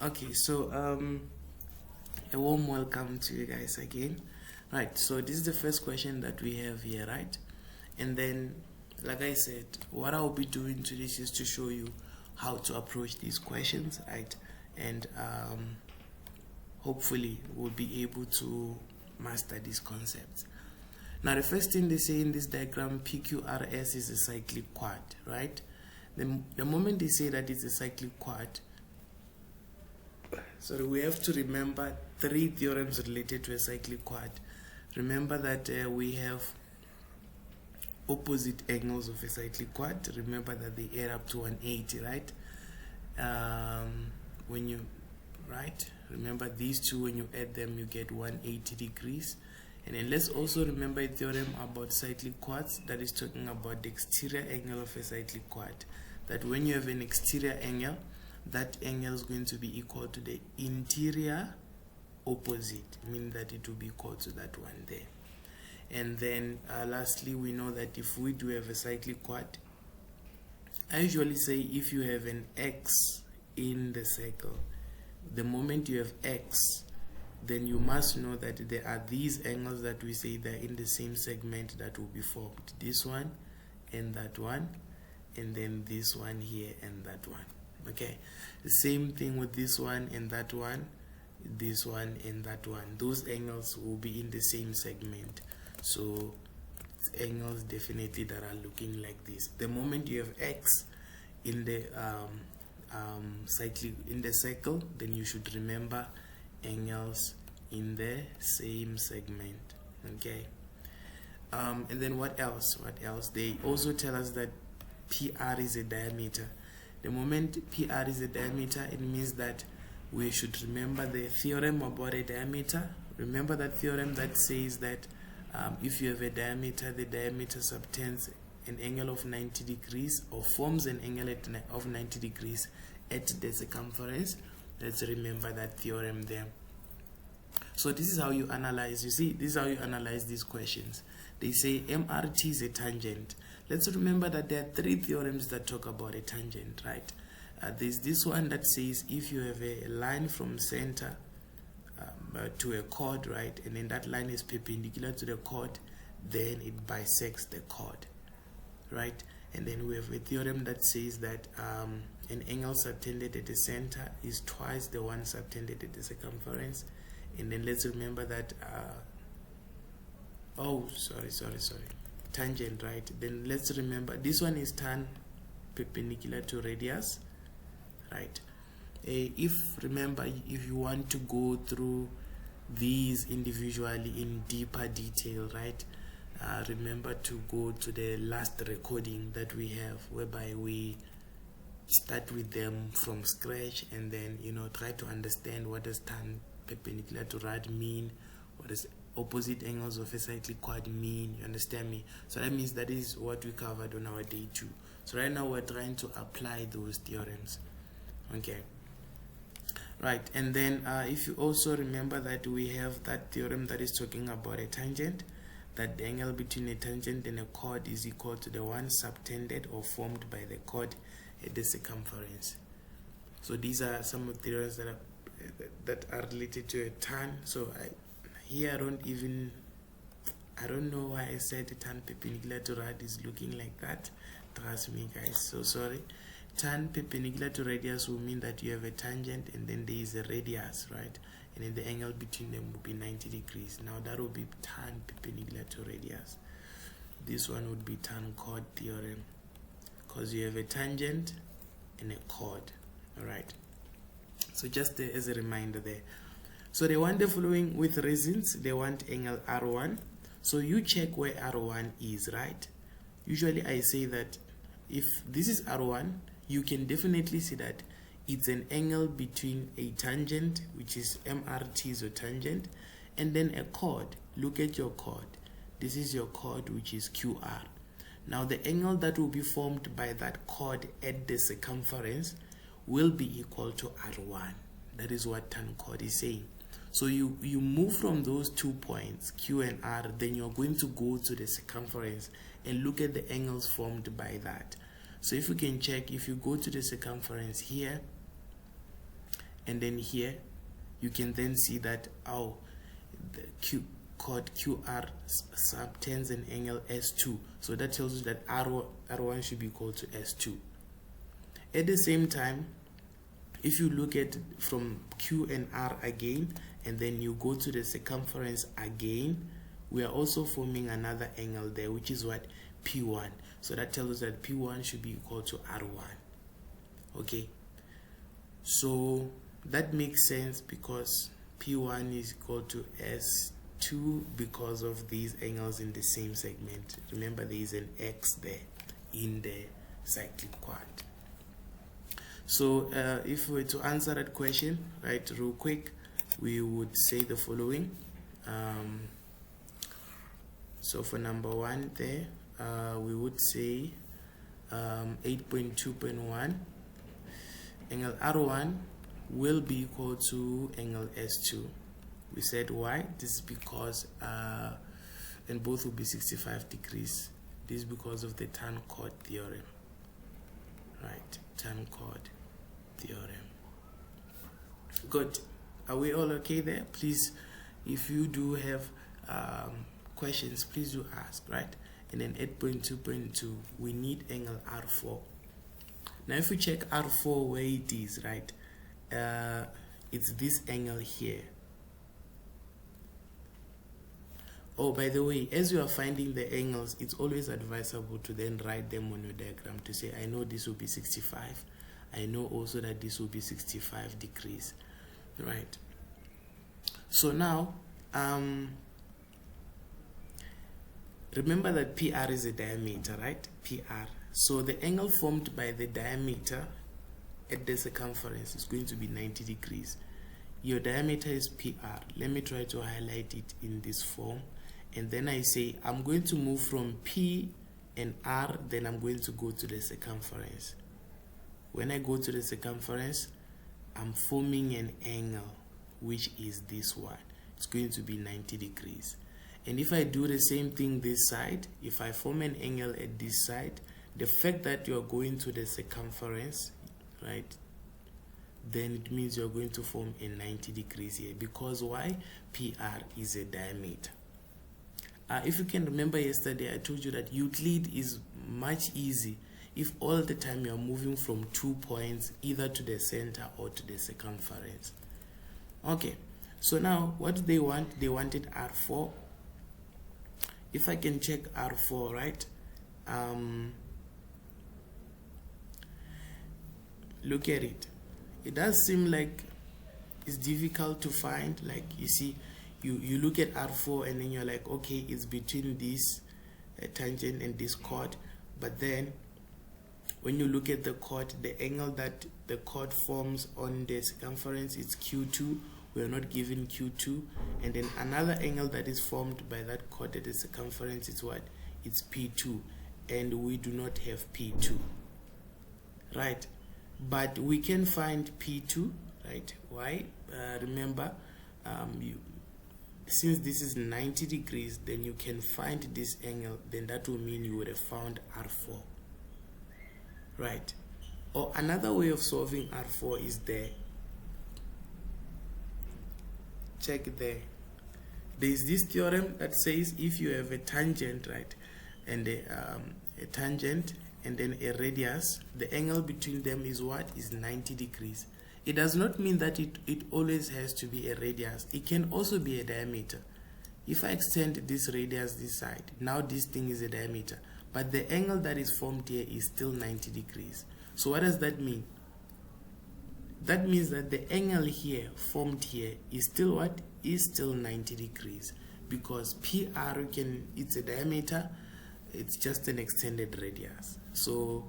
Okay, so a warm welcome to you guys again. Right, so this is the first question that we have here, right? And then, like I said, what I'll be doing today is to show you how to approach these questions, right? And hopefully we'll be able to master these concepts. Now, the first thing they say in this diagram, PQRS is a cyclic quad, right? The moment they say that it's a cyclic quad, so we have to remember three theorems related to a cyclic quad. Remember that we have opposite angles of a cyclic quad. Remember that they add up to 180, right? Remember these two, when you add them, you get 180 degrees. And then let's also remember a theorem about cyclic quads that is talking about the exterior angle of a cyclic quad. That when you have an exterior angle, that angle is going to be equal to the interior opposite, meaning that it will be equal to that one there. And then lastly, we know that if we do have a cyclic quad, I usually say if you have an x in the circle, the moment you have x, then you must know that there are these angles that we say they're in the same segment that will be formed. This one and that one, and then this one here and that one. Okay, the same thing with this one and that one, this one and that one. Those angles will be in the same segment. So angles definitely that are looking like this. The moment you have x in the circle, then you should remember angles in the same segment. Okay, and then what else? They also tell us that PR is a diameter. The moment PR is a diameter, it means that we should remember the theorem about a diameter. Remember that theorem that says that if you have a diameter, the diameter subtends an angle of 90 degrees or forms an angle of 90 degrees at the circumference. Let's remember that theorem there. So this is how you analyze. You see, this is how you analyze these questions. They say MRT is a tangent. Let's remember that there are three theorems that talk about a tangent, right? There's this one that says if you have a line from center to a chord, right, and then that line is perpendicular to the chord, then it bisects the chord, right? And then we have a theorem that says that an angle subtended at the center is twice the one subtended at the circumference. And then let's remember that tangent, right? Then let's remember this one is tan perpendicular to radius, right? If you want to go through these individually in deeper detail, right, remember to go to the last recording that we have, whereby we start with them from scratch and then try to understand what does tan perpendicular to rad mean, what does opposite angles of a cyclic quad mean. You understand me? So that means that is what we covered on our day 2. So right now we're trying to apply those theorems. Okay, right. And then if you also remember that we have that theorem that is talking about a tangent, that the angle between a tangent and a chord is equal to the one subtended or formed by the chord at the circumference. So these are some of the theorems that are related to a tan. So I don't know why I said tan perpendicular to rad is looking like that. Trust me, guys, so sorry. Tan perpendicular to radius will mean that you have a tangent and then there is a radius, right? And then the angle between them will be 90 degrees. Now that will be tan perpendicular to radius. This one would be tan chord theorem, because you have a tangent and a chord. All right, so just as a reminder there. So they want the following with reasons. They want angle R1. So you check where R1 is, right? Usually I say that if this is R1, you can definitely see that it's an angle between a tangent, which is MRT, so tangent, and then a chord. Look at your chord. This is your chord, which is QR. Now the angle that will be formed by that chord at the circumference will be equal to R1. That is what tan chord is saying. So you move from those 2 points, Q and R, then you're going to go to the circumference and look at the angles formed by that. So if you can check, if you go to the circumference here and then here you can then see that the chord QR subtends an angle S2, so that tells you that R1 should be equal to S2. At the same time, if you look at from Q and R again, and then you go to the circumference again, we are also forming another angle there, which is what? P1. So that tells us that P1 should be equal to R1. Okay, so that makes sense because P1 is equal to S2 because of these angles in the same segment. Remember, there is an X there in the cyclic quad. So if we were to answer that question, right, real quick, we would say the following. So for number 1 there, we would say 8.2.1, angle R1 will be equal to angle S2. We said why? This is because, and both will be 65 degrees. This is because of the tan chord theorem. Right, tan chord theorem. Good. Are we all okay there? Please, if you do have questions, please do ask, right? And then 8.2.2, we need angle R4. Now if we check R4 where it is, right, it's this angle here. Oh, by the way, as you are finding the angles, it's always advisable to then write them on your diagram to say, I know this will be 65. I know also that this will be 65 degrees, right? So now, remember that PR is a diameter, right? PR. So the angle formed by the diameter at the circumference is going to be 90 degrees. Your diameter is PR. Let me try to highlight it in this form. And then I say, I'm going to move from P and R, then I'm going to go to the circumference. When I go to the circumference, I'm forming an angle, which is this one. It's going to be 90 degrees. And if I do the same thing this side, if I form an angle at this side, the fact that you're going to the circumference, right, then it means you're going to form a 90 degrees here. Because why? PR is a diameter. If you can remember yesterday, I told you that Euclid is much easy if all the time you are moving from 2 points either to the center or to the circumference. Okay, so now what do they want? They wanted R4. If I can check R4, right? Look at it. It does seem like it's difficult to find. Like, you see, you look at R4 and then you're like, okay, it's between this tangent and this chord. But then when you look at the chord, the angle that the chord forms on the circumference is Q2. We are not given Q2. And then another angle that is formed by that chord at the circumference is what? It's P2. And we do not have P2. Right? But we can find P2. Right? Why? Remember, since this is 90 degrees, then you can find this angle. Then that will mean you would have found R4. Right? Or another way of solving R4 is there. Check there. There is this theorem that says if you have a tangent, right, and a tangent and then a radius, the angle between them is what? Is 90 degrees. It does not mean that it always has to be a radius. It can also be a diameter. If I extend this radius this side, now this thing is a diameter. But the angle that is formed here is still 90 degrees. So what does that mean? That means that the angle here formed here is still what? Is still 90 degrees. Because PR, it's a diameter, it's just an extended radius. So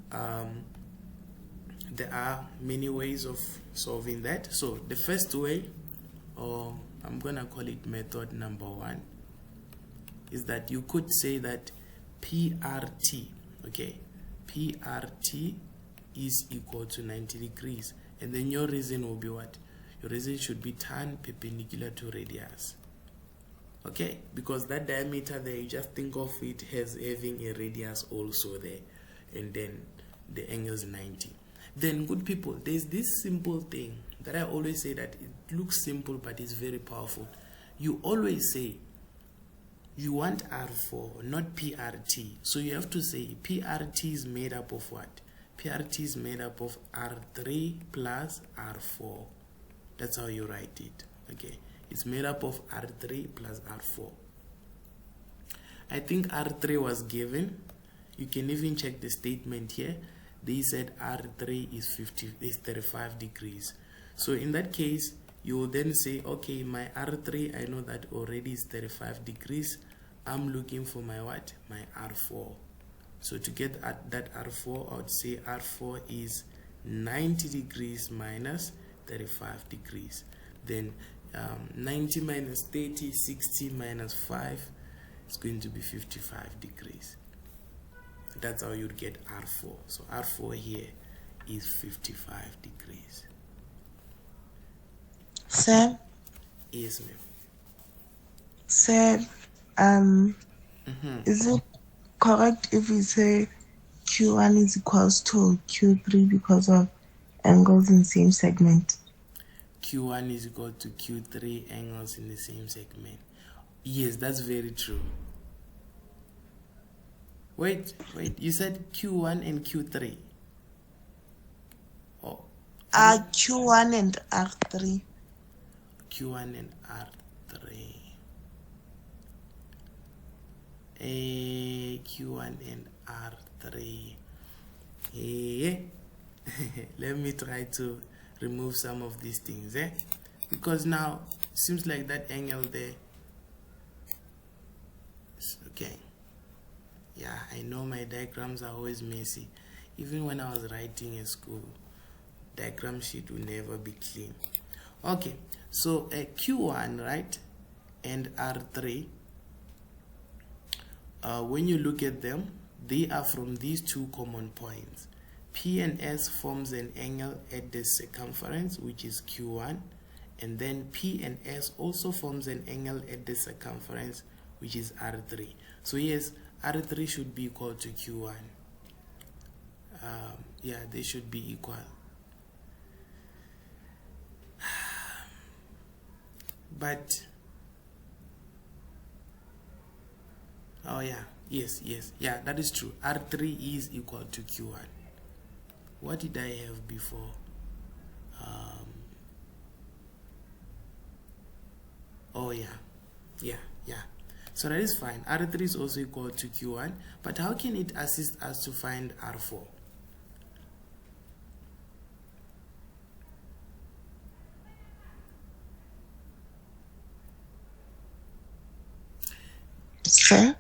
there are many ways of solving that. So the first way, or I'm gonna call it method number 1, is that you could say that PRT, okay, PRT is equal to 90 degrees. And then your reason will be what? Your reason should be tan perpendicular to radius. Okay, because that diameter there, you just think of it as having a radius also there. And then the angle is 90. Then, good people, there's this simple thing that I always say that it looks simple, but it's very powerful. You always say you want R4, not PRT. So you have to say PRT is made up of what? PRT is made up of R3 plus R4. That's how you write it. Okay, it's made up of R3 plus R4. I think R3 was given. You can even check the statement here. They said R3 is 35 degrees. So in that case, you will then say, okay, my R3, I know that already is 35 degrees. I'm looking for my what? My R4. So to get at that R4, I would say R4 is 90 degrees minus 35 degrees. Then 90 minus 30, 60 minus 5 is going to be 55 degrees. That's how you'd get R4. So R4 here is 55 degrees. Sir? Yes, ma'am. Sir, is it correct if we say Q1 is equals to Q3 because of angles in the same segment? Q1 is equal to Q3 angles in the same segment. Yes, that's very true. Wait, you said Q1 and Q3? Oh, Q1 and R3. Q1 and R3. Q1 and R3. Let me try to remove some of these things, because now it seems like that angle there. Okay. Yeah, I know my diagrams are always messy. Even when I was writing in school, diagram sheet will never be clean. Okay, so Q1, right, and R3, when you look at them, they are from these two common points. P and S forms an angle at the circumference, which is Q1, and then P and S also forms an angle at the circumference, which is R3. So yes, R3 should be equal to Q1. Yeah, they should be equal. But oh yeah, yes, yeah, that is true. R3 is equal to Q1. What did I have before? Oh yeah. So that is fine. R3 is also equal to Q1, but how can it assist us to find R4? Sir?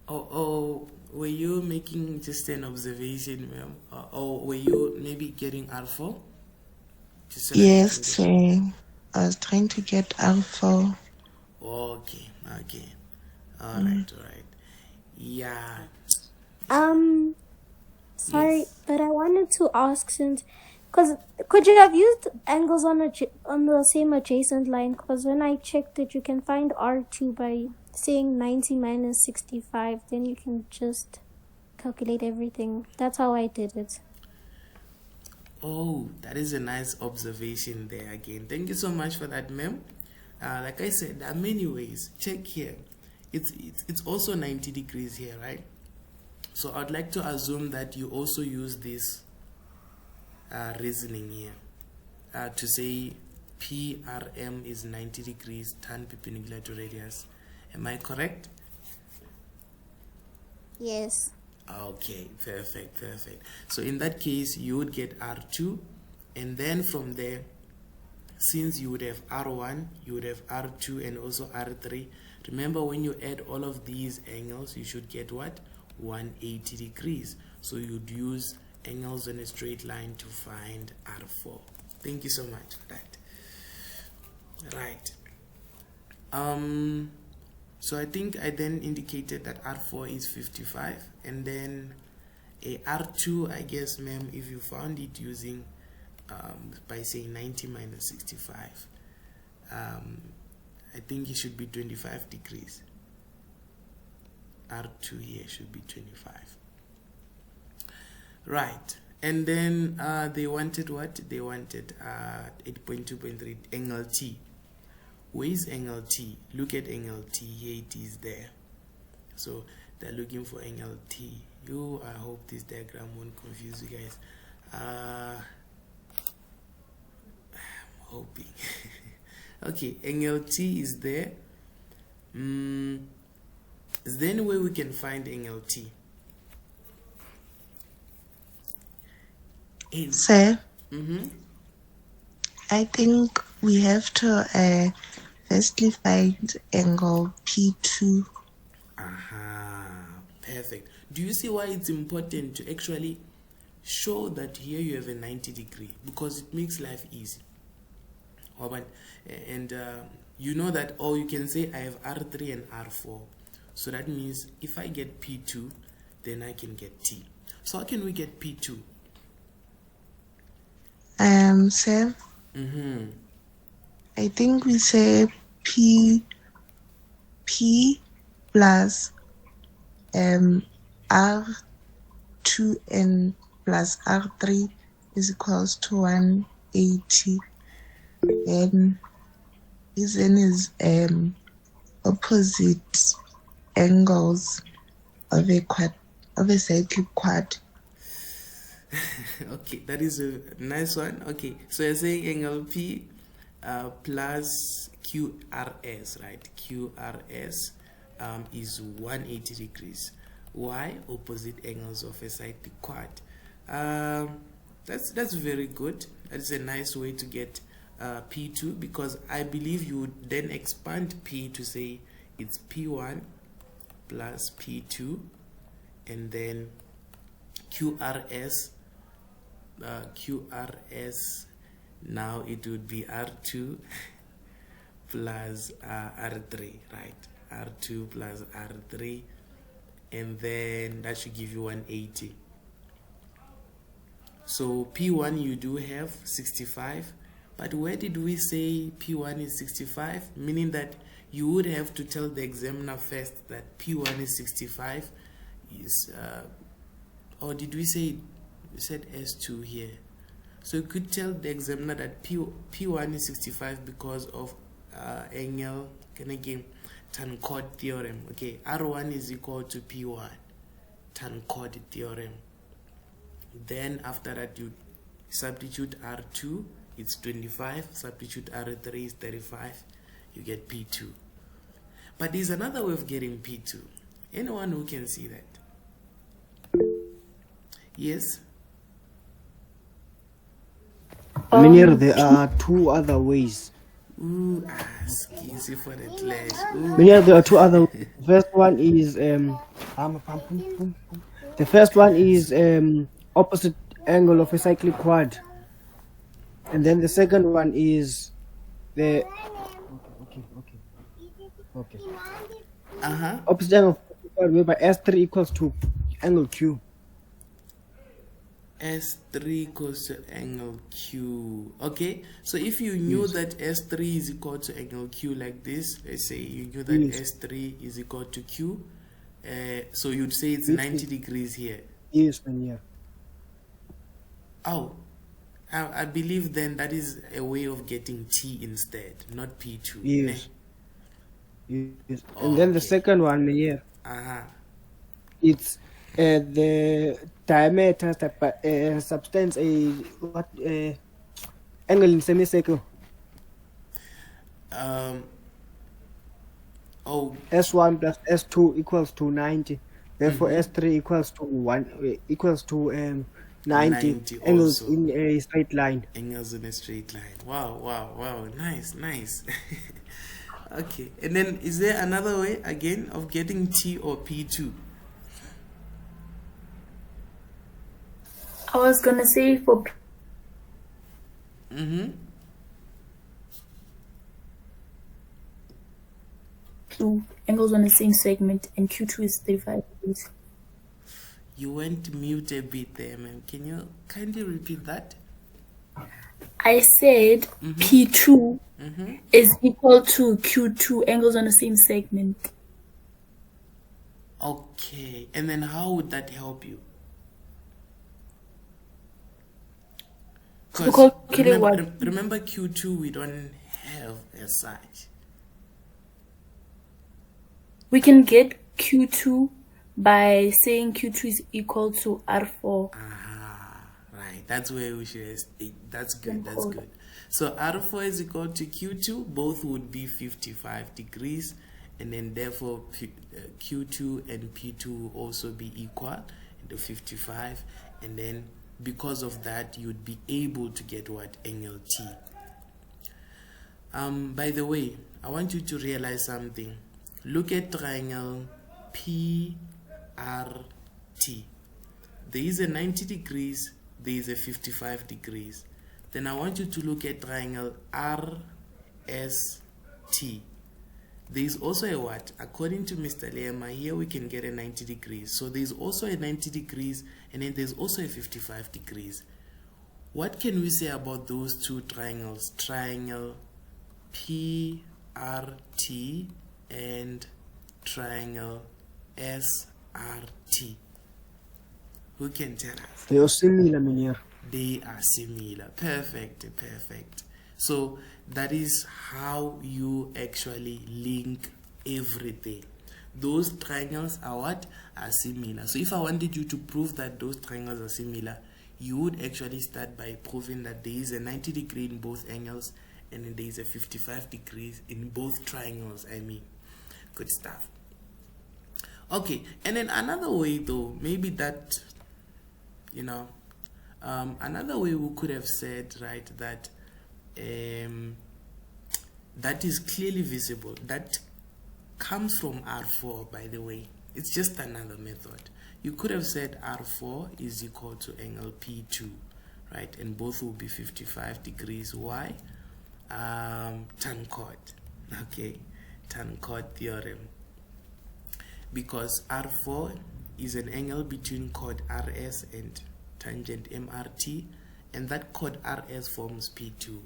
Oh, were you making just an observation, ma'am? Or were you maybe getting R4? Just so Yes, sir. I was trying to get R4. Okay. All right. Yeah. Sorry, Yes. but I wanted to ask, because could you have used angles on the same adjacent line? Because when I checked it, you can find R2 by saying 90 minus 65. Then you can just calculate everything. That's how I did it. Oh, that is a nice observation there again. Thank you so much for that, ma'am. Like I said, there are many ways. Check here. It's also 90 degrees here, right? So I'd like to assume that you also use this reasoning here to say PRM is 90 degrees tan perpendicular to radius. Am I correct? Yes. Okay, perfect. So in that case, you would get R2, and then from there, since you would have R1, you would have R2 and also R3. Remember, when you add all of these angles, you should get what? 180 degrees. So you'd use angles on a straight line to find R4. Thank you so much for that. Right. So I think I then indicated that R4 is 55, and then a R2, I guess, ma'am, if you found it using by saying 90 minus 65, I think it should be 25 degrees. R2 here should be 25. Right. And then they wanted what? They wanted 8.2.3 angle T. Where is angle T? Look at angle T. Here it is there. So they're looking for angle T. I hope this diagram won't confuse you guys. I'm hoping. Okay, angle T is there. Is there any way we can find angle T? Sir, I think we have to firstly find angle P2. Perfect. Do you see why it's important to actually show that here you have a 90 degree? Because it makes life easy. And you know that, or you can say I have R3 and R4. So that means if I get P2, then I can get T. So how can we get P2? Sir, I think we say P plus R2 and plus R3 is equals to 180. And his n is opposite angles of a cyclic quad. Okay, that is a nice one. Okay, so you're saying angle P plus QRS, right? QRS is 180 degrees. Why? Opposite angles of a cyclic quad. That's very good. That's a nice way to get P2, because I believe you would then expand P to say it's P1 plus P2, and then QRS now it would be R2 plus R3, right? R2 plus R3, and then that should give you 180. So P1 you do have 65, but where did we say P1 is 65? Meaning that you would have to tell the examiner first that P1 is 65 is or did we say, we said S2 here? So you could tell the examiner that P1 is 65 because of angle, tan chord theorem. Okay, R1 is equal to P1, tan chord theorem. Then after that you substitute R2, it's 25, substitute R3 is 35, you get P2. But there's another way of getting P2. Anyone who can see that? Yes? Many there are two other ways. Ooh, easy for the clash. Many there are two other. First one is the first one is opposite angle of a cyclic quad, and then the second one is the opposite angle of a cyclic quad, whereby S3 equals to angle Q. S3 equals to angle Q. Okay, so if you knew that S3 is equal to angle Q like this, let's say you knew that S3 is equal to Q, so you'd say it's 90 degrees here. Yes, yeah. Oh, I believe then that is a way of getting T instead, not P2. Yes. Yes. And then the second one, it's the diameter subtends a angle in semicircle. S1 plus S2 equals to 90. Therefore, S3 equals to 90 angles also in a straight line. Angles in a straight line. Wow. Nice. Okay. And then is there another way again of getting T or P2? I was gonna say for two angles on the same segment, and Q2 is 35 degrees. You went mute a bit there, ma'am. Can you kindly repeat that? I said P2 is equal to Q2, angles on the same segment. Okay. And then how would that help you? So calculate what? Remember Q2 we don't have as such. We can get Q2 by saying Q2 is equal to R4. Right. That's where we should. That's good. That's good. So R4 is equal to Q2. Both would be 55 degrees, and then therefore Q2 and P2 will also be equal to 55, and then because of that you'd be able to get what? Angle T. By the way, I want you to realize something. Look at triangle PRT. There is a 90 degrees, there is a 55 degrees. Then I want you to look at triangle RST. There is also a what? According to Mr. Lema, here we can get a 90 degrees. So there is also a 90 degrees, and then there's also a 55 degrees. What can we say about those two triangles? Triangle PRT and triangle SRT. Who can tell us? They are similar, Meneer. They are similar. Perfect. So that is how you actually link everything. Those triangles are what? Are similar. So if I wanted you to prove that those triangles are similar, you would actually start by proving that there is a 90 degree in both angles, and then there is a 55 degrees in both triangles. I mean, good stuff. Okay, and then another way though, maybe that, another way we could have said, right, that that is clearly visible. That comes from R4, by the way. It's just another method. You could have said R4 is equal to angle P2, right? And both will be 55 degrees. Why? Tan chord. Okay, tan chord theorem. Because R4 is an angle between chord RS and tangent MRT, and that chord RS forms P2.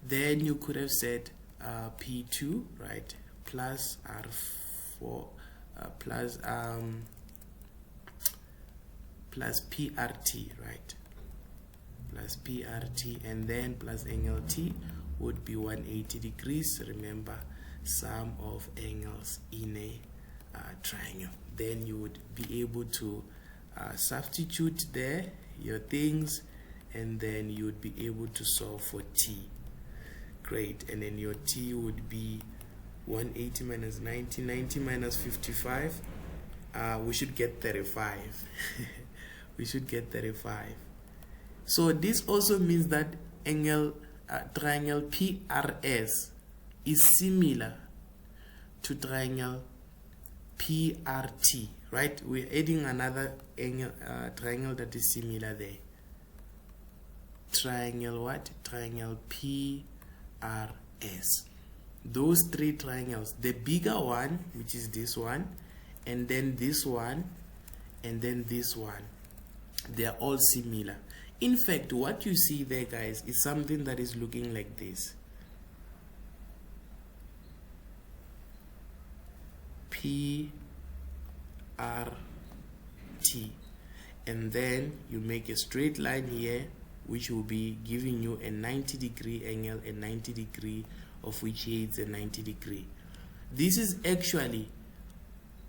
Then you could have said P2, right, plus R4 plus PRT, right, plus PRT, and then plus angle T would be 180 degrees. Remember, sum of angles in a triangle. Then you would be able to substitute there your things, and then you would be able to solve for T. Great. And then your T would be 180 minus 90, 90 minus 55. We should get 35. We should get 35. So this also means that angle triangle PRS is similar to triangle PRT, right? We're adding another angle, triangle that is similar there. Triangle what? Triangle PRS. Those three triangles, the bigger one, which is this one, and then this one, and then this one, they are all similar. In fact, what you see there, guys, is something that is looking like this. PRT, and then you make a straight line here, which will be giving you a 90 degree angle, a 90 degree, of which here is a 90 degree. This is actually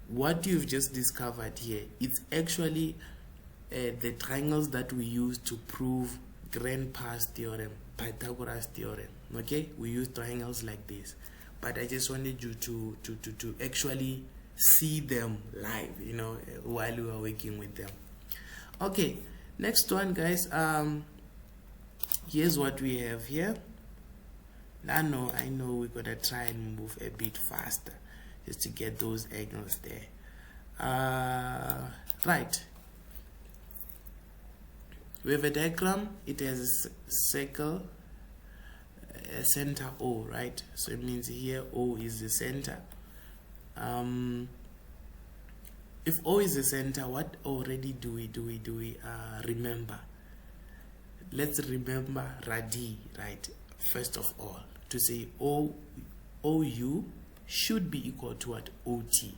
what you've just discovered here. It's actually the triangles that we use to prove Grandpa's theorem, Pythagoras theorem. Okay, we use triangles like this, but I just wanted you to actually see them live, while we are working with them. Okay, next one, guys. Here's what we have here. I know we're gonna try and move a bit faster just to get those angles there. Right, we have a diagram. It has a circle, a center O, right? So it means here O is the center. If O is the center, what already do we remember? Let's remember radii, right? First of all, to say OU should be equal to what? OT,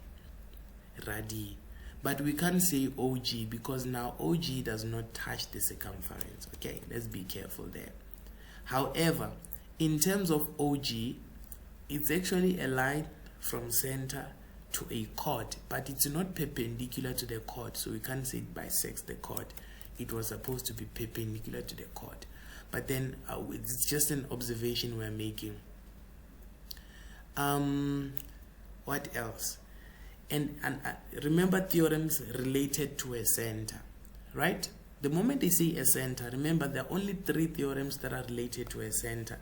radii. But we can't say OG because now OG does not touch the circumference. Okay, let's be careful there. However, in terms of OG, it's actually a line from center to a chord, but it's not perpendicular to the chord, so we can't say it bisects the chord. It was supposed to be perpendicular to the chord, but then it's just an observation we're making. What else? And remember theorems related to a center, right? The moment they say a center, remember there are only 3 theorems that are related to a center.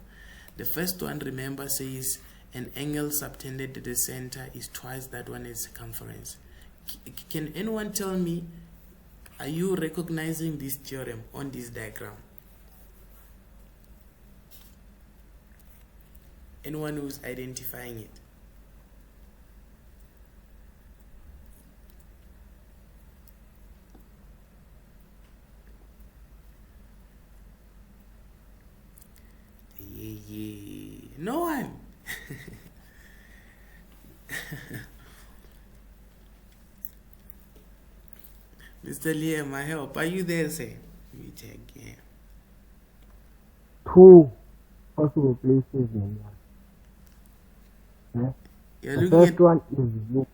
The first one, remember, says an angle subtended to the center is twice that one is circumference. Can anyone tell me, are you recognizing this theorem on this diagram? Anyone who's identifying it? Yeah. No one. Mr. Liam, my help. Are you there, say? Let me check. Yeah. 2 possible places in one. You're The looking first at, one is U.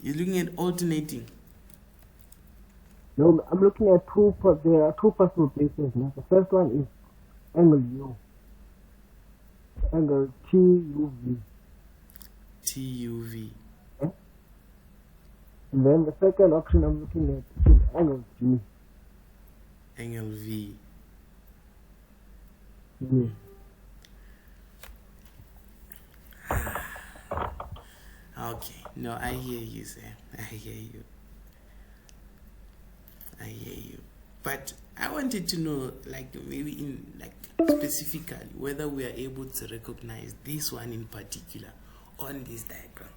you're looking at alternating. No, I'm looking at there are 2 possible places. No? The first one is angle U. Angle TUV. TUV. And then the second option I'm looking at is angle G. Angle V. Yeah. Okay. No, I hear you, sir. I hear you. I hear you. But I wanted to know, like, maybe in, like, specifically, whether we are able to recognize this one in particular on this diagram.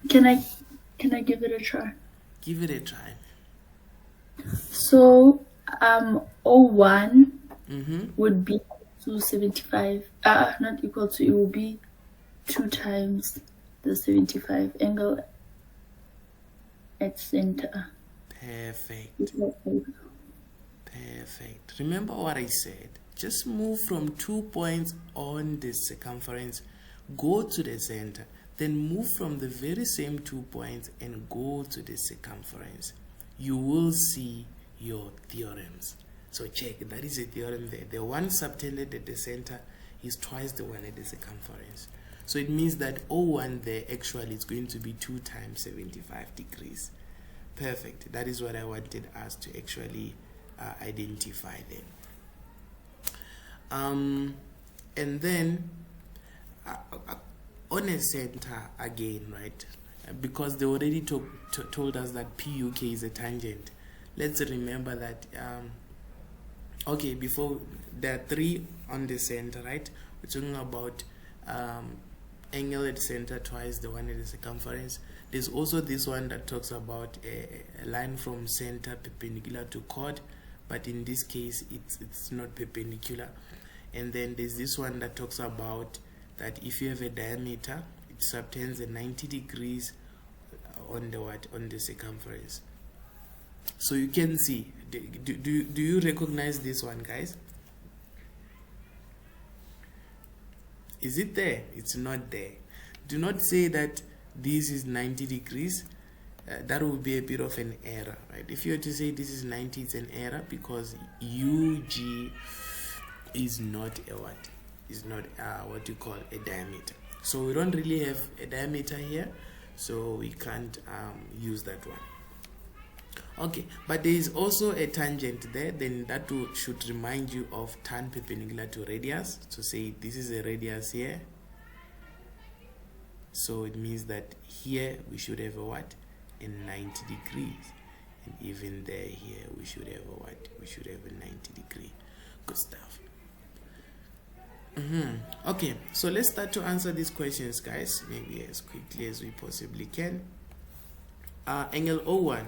Can I give it a try? Give it a try. So, 01 Mm-hmm. would be 275. Not equal to, it will be 2 times the 75 angle at center. Perfect. Perfect. Remember what I said. Just move from 2 points on the circumference, go to the center, then move from the very same 2 points and go to the circumference. You will see your theorems. So check, that is a theorem there. The one subtended at the center is twice the one at the circumference. So it means that 01 there actually is going to be 2 times 75 degrees. Perfect. That is what I wanted us to actually identify then. And then on a center again, right? Because they already told us that PUK is a tangent. Let's remember that. Okay, before there are 3 on the center, right? We're talking about angle at center twice the one at the circumference. There's also this one that talks about a line from center perpendicular to chord, but in this case it's not perpendicular. And then there's this one that talks about that if you have a diameter, it subtends at 90 degrees on the circumference. So you can see, do you recognize this one, guys? Is it there? It's not there. Do not say that this is 90 degrees. That would be a bit of an error, right? If you were to say this is 90, it's an error because UG is not a what? Is not what you call a diameter. So we don't really have a diameter here, so we can't use that one. Okay, but there is also a tangent there, then that should remind you of tan perpendicular to radius. So say this is a radius here, so it means that here we should have a what? A 90 degrees, and even there here we should have a what? We should have a 90 degree. Good stuff. Okay, so let's start to answer these questions, guys, maybe as quickly as we possibly can. Angle O1.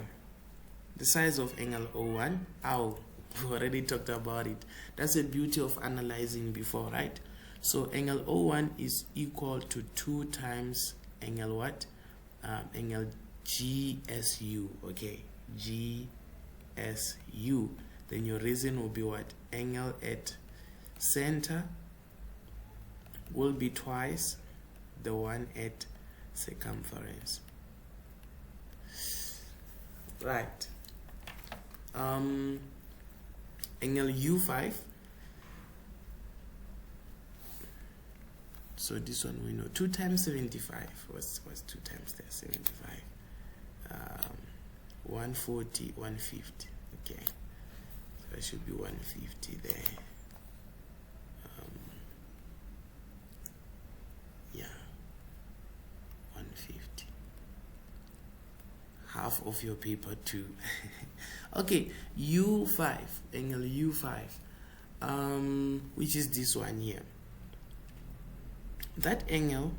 The size of angle O1, we already talked about it. That's the beauty of analyzing before, right? So angle O1 is equal to 2 times angle what? Angle GSU. Okay, GSU. Then your reason will be what? Angle at center will be twice the one at circumference. Right. Angle U5. So this one we know 2 times 75 was 2 times there 75. 140, 150. Okay, so it should be 150 there. Yeah, 150. Half of your paper too. Okay, U5, angle U5, which is this one here. That angle,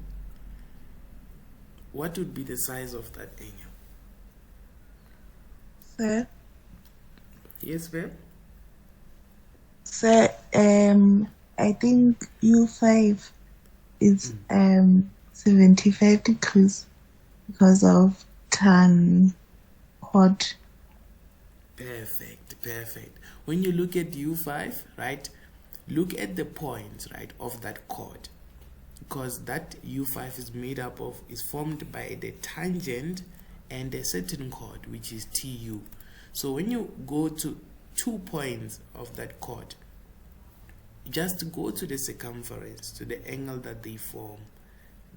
what would be the size of that angle? Sir, Yes, babe? sir, I think U5 is 75 degrees because of tan quad. Perfect, perfect. When you look at U5, right, look at the points, right, of that chord, because that U5 is formed by the tangent and a certain chord, which is TU. So when you go to 2 points of that chord, just go to the circumference, to the angle that they form,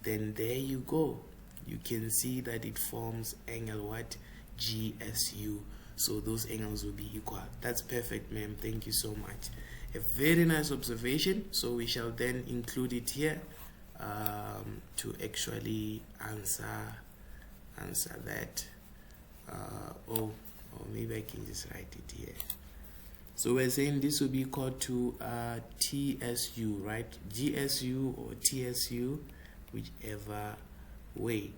then there you go. You can see that it forms angle what? GSU. So those angles will be equal. That's perfect, ma'am. Thank you so much. A very nice observation. So we shall then include it here to actually answer that. Or maybe I can just write it here. So we're saying this will be equal to TSU, right? GSU or TSU, whichever way.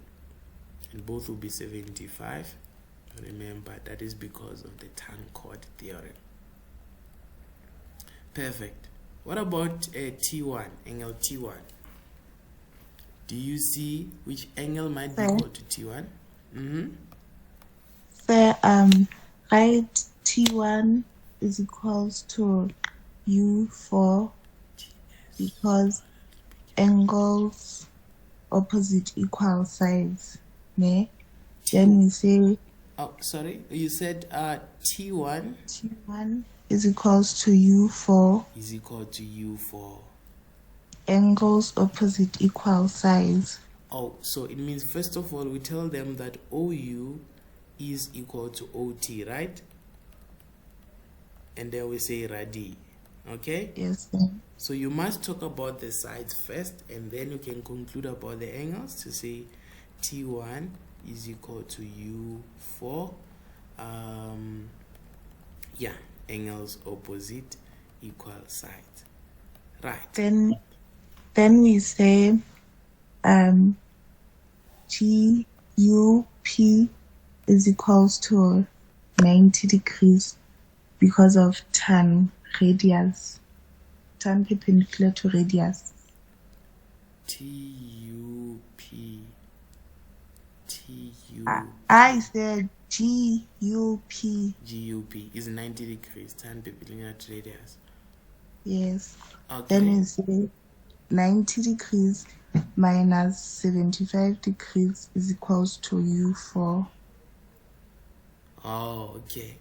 And both will be 75. Remember, that is because of the tan chord theorem. Perfect. What about T1, angle T1? Do you see which angle might be equal to T1? Sir, right, T1 is equals to U4 because angles opposite equal sides. Ne? Then we say Oh, sorry, you said T1 is equals to U4 is equal to U4. angles opposite equal sides. Oh, so it means first of all we tell them that OU is equal to OT, right? And then we say radii. Okay? Yes, sir. So you must talk about the sides first, and then you can conclude about the angles to say T1 is equal to U4. Yeah, angles opposite equal sides. Right. Then we say GUP is equals to 90 degrees because of tan radius, tan perpendicular to radius. I said GUP. GUP is 90 degrees, tan perpendicular to radius. Yes. Okay. Then we say 90 degrees minus 75 degrees is equals to U4. Oh, okay.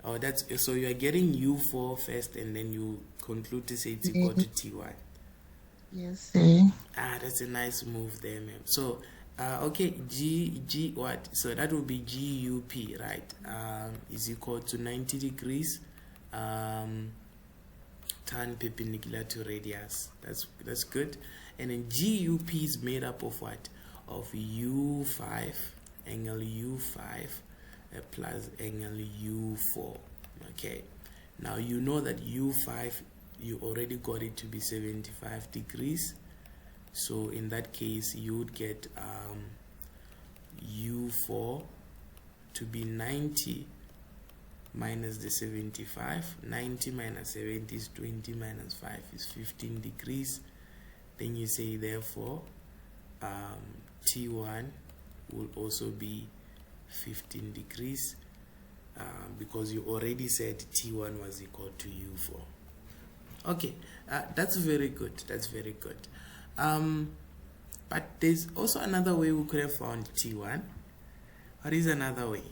Oh, that's so you are getting U4 first, and then you conclude to say it's equal to TY. Yes, sir. That's a nice move there, ma'am. So, okay, G what? So that will be GUP, right? Is equal to 90 degrees, tan perpendicular to radius. That's good. And then GUP is made up of what? Of U5, angle U5, plus angle U4. Okay. Now you know that U5, you already got it to be 75 degrees. So in that case, you would get U4 to be 90 minus the 75. 90 minus 70 is 20 minus 5 is 15 degrees. Then you say therefore T1 will also be 15 degrees because you already said T1 was equal to U4. Okay, that's very good. That's very good. But there's also another way we could have found T1. What is another way?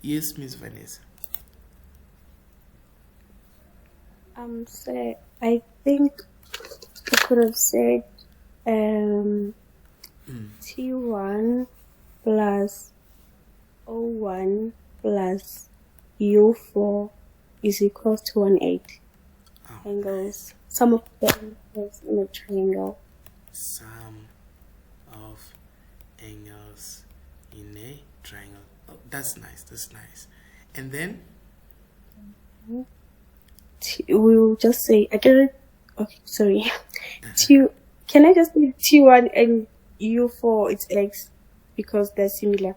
Yes, Miss Vanessa. So I think I could have said T1 plus O1 plus U4 is equal to 180 angles. Sum of the angles in a triangle. Sum of angles in a triangle. Oh, that's nice. That's nice. And then We'll just say again. Okay, sorry. Can I just say T1 and U4 it's X because they're similar.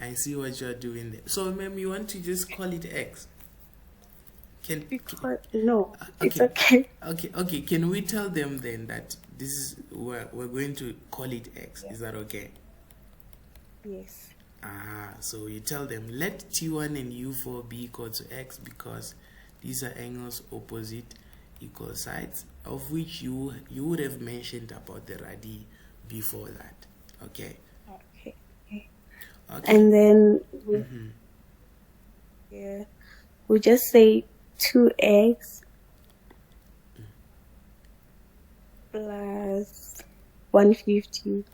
I see what you are doing there. So, ma'am, you want to just call it X? No, it's okay. Okay. Can we tell them then that this is we're going to call it X? Is that okay? Yes. So you tell them let T1 and U4 be equal to X because these are angles opposite equal sides, of which you would have mentioned about the radii before that. Okay. And then we just say 2x plus 150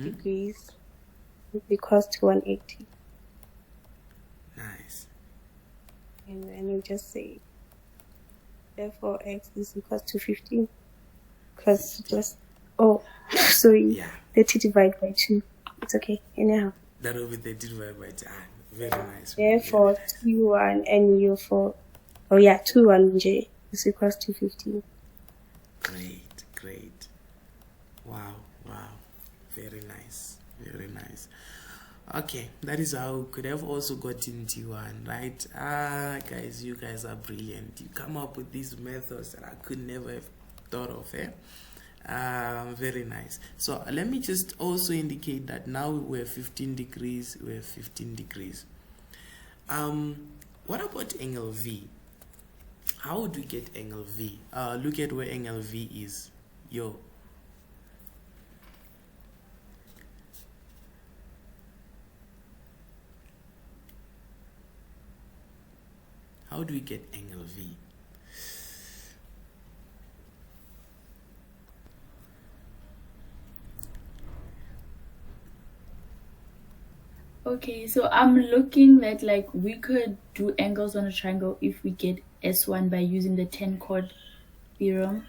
degrees equals to 180. Nice. And then we just say therefore x is equals to 15 because just sorry, 30 divided by 2. It's okay anyhow. That will be 30 divided by 2. Very nice. Therefore T1 and U4 2 J is equals to 15. Great. Wow. Very nice. Okay, that is how we could have also gotten T1, right? Guys, you guys are brilliant. You come up with these methods that I could never have thought of, very nice. So let me just also indicate that now we're 15 degrees. What about angle V? How would we get angle V? Look at where angle V is. How do we get angle V? Okay, so I'm looking that like we could do angles on a triangle if we get S1 by using the 10 chord theorem.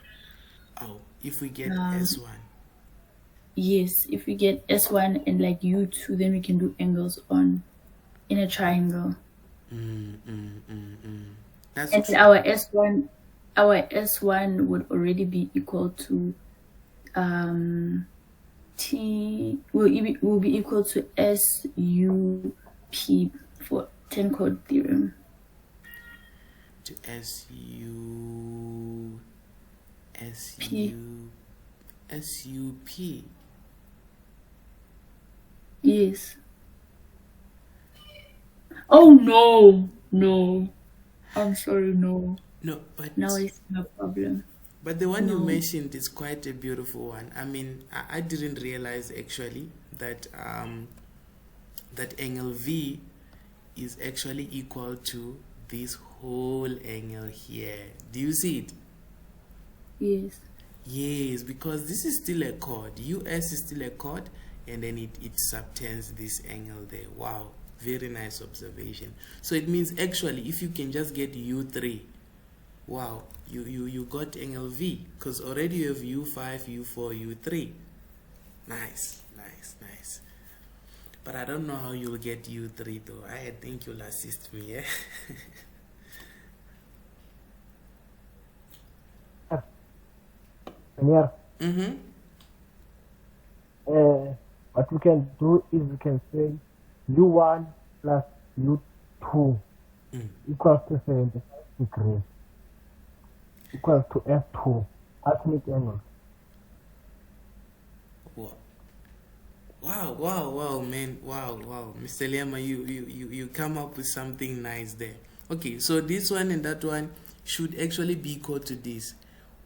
Oh, if we get S1. Yes, if we get S1 and like U2, then we can do angles in a triangle. That's and true. our S1 would already be equal to will be equal to SUP for 10 chord theorem. To SUP. Yes. Oh no. I'm sorry, no. No, but now it's no problem. But the one you mentioned is quite a beautiful one. I mean, I didn't realize actually that that angle V is actually equal to this whole angle here. Do you see it? Yes. Yes, because this is still a chord. US is still a chord, and then it subtends this angle there. Wow, very nice observation. So it means actually if you can just get U3, wow, you got angle V, because already you have U5, U4, U3. Nice. But I don't know how you'll get U3 though. I think you'll assist me, yeah? Yeah. What we can do is we can say U1 plus U2 equals to 75. degrees equals to S2 alternate angles. Wow, man. Wow. Mr. Liama, you come up with something nice there. Okay, so this one and that one should actually be equal to this.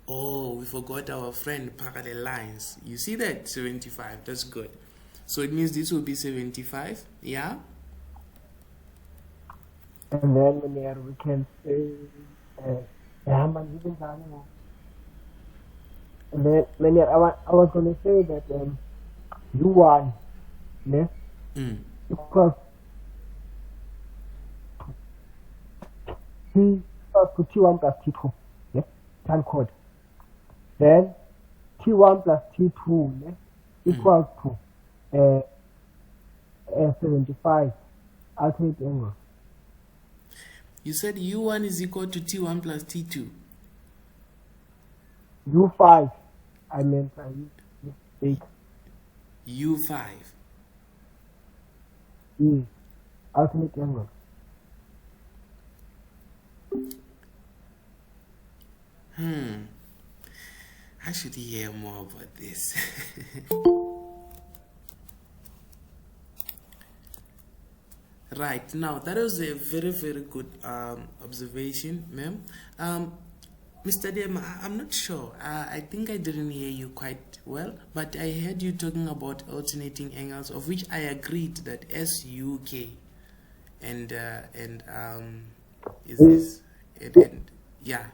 Oh, we forgot our friend parallel lines. You see that? 75. That's good. So it means this will be 75. Yeah? And then we can say, and then I was going to say that U1 equals T equals to T1 plus T2. Yeah? Time code. Then T1 plus T2 equals to 75 alternate angle. You said U1 is equal to T1 plus T2. U5. I meant 8. U5. Alternate angle. I should hear more about this. Right, now that was a very, very good observation, ma'am. Mr. Dem, I'm not sure. I think I didn't hear you quite well, but I heard you talking about alternating angles, of which I agreed that SUK and is this and yeah.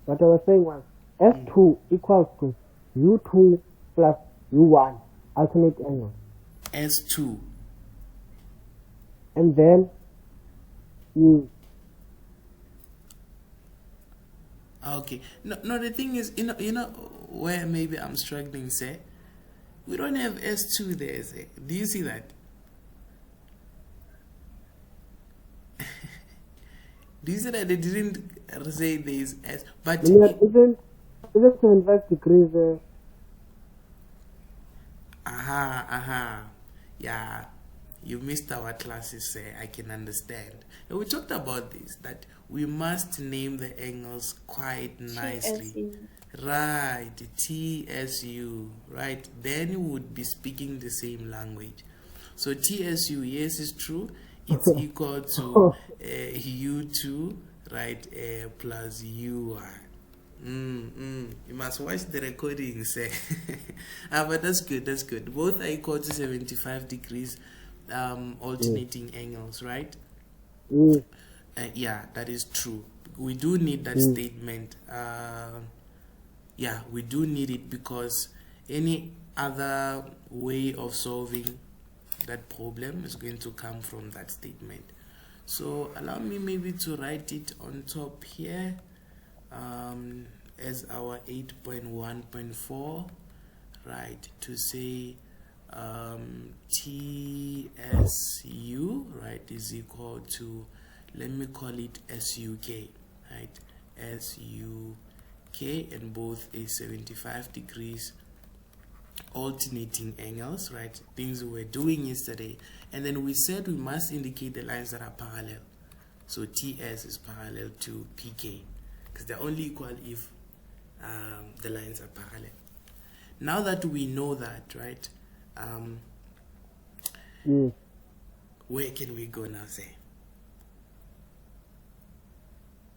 What I was saying was S2 equals to U2 plus U1 alternate angle. S2. And then Okay. No, the thing is, you know where maybe I'm struggling, say, we don't have S2 there, say. Do you see that? Do you see that they didn't say there is S, but isn't 75 degrees yeah, you missed our classes, say. I can understand. And we talked about this, that we must name the angles quite nicely. TSU. Right, TSU, right? Then you would be speaking the same language. So TSU, yes, is true. It's equal to U2, right, plus UI. You must watch the recording, say. But that's good. Both are equal to 75 degrees, alternating angles, right? Yeah, that is true. We do need that statement. Yeah, we do need it, because any other way of solving that problem is going to come from that statement. So allow me maybe to write it on top here as our 8.1.4, right, to say TSU, right, is equal to, let me call it SUK, right, SUK, and both is 75 degrees alternating angles, right, things we were doing yesterday. And then we said we must indicate the lines that are parallel. So TS is parallel to PK, because they're only equal if the lines are parallel. Now that we know that, right, where can we go now, say?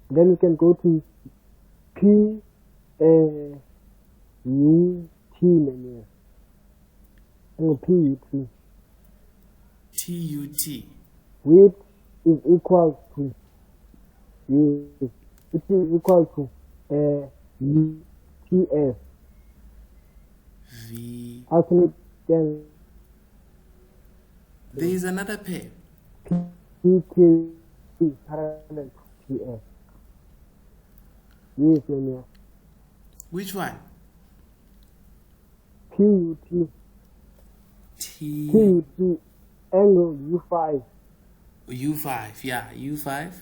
Then we can go to P U T linear. PUT. TUT. Which is equal to it is equal to UTS. V. Alternate then there is another pair. PK parallel to TS. Yes, linear. Which one? PUT. PUT angle U5. U5, yeah, U5.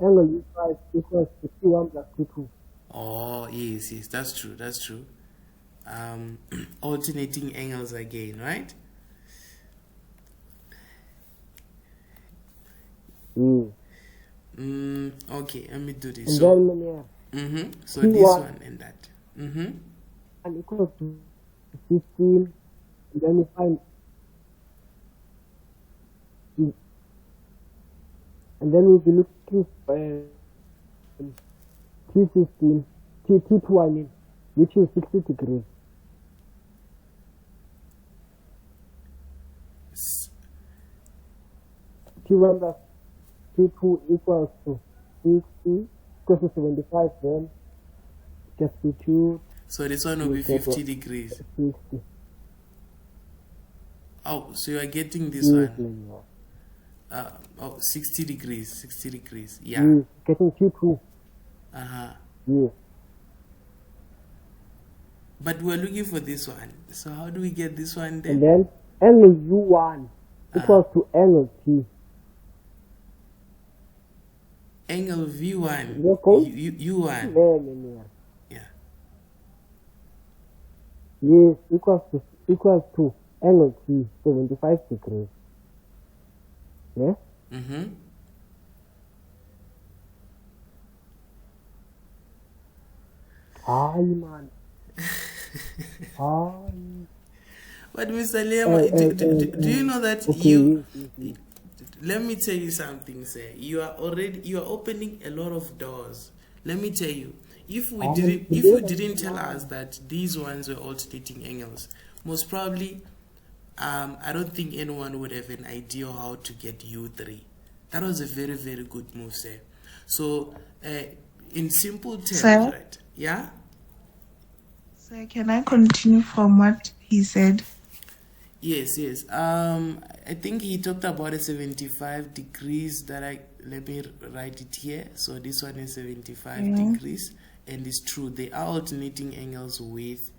Angle U5 equals to T1 plus T2. Oh, yes, that's true. Alternating angles again, right? Okay, let me do this. And So, then so this one and that. And equals to 15. And then we find. And then we'll be looking for T15, T2, I mean, which is 60 degrees. T1 plus T2 equals to 60, equals to 75, then just T2. So this one will be 50 degrees. 60. Oh, so you are getting this one. 60 degrees, 60 degrees. Yeah. Getting T2. Yeah. But we're looking for this one. So how do we get this one then? And then angle U1 equals to angle T. Angle V1. U1. Yeah. Yes, equals to angle T, 75 degrees. Yeah? Hi, man. Hi. But Mr. Liam, do you know that let me tell you something, sir. You are opening a lot of doors. Let me tell you, if you didn't tell us that these ones were alternating angles, most probably, I don't think anyone would have an idea how to get U3. That was a very, very good move, sir. So, in simple terms, Sir? right? Yeah? So can I continue from what he said? Yes. I think he talked about a 75 degrees let me write it here. So this one is 75 degrees, and it's true. They are alternating angles with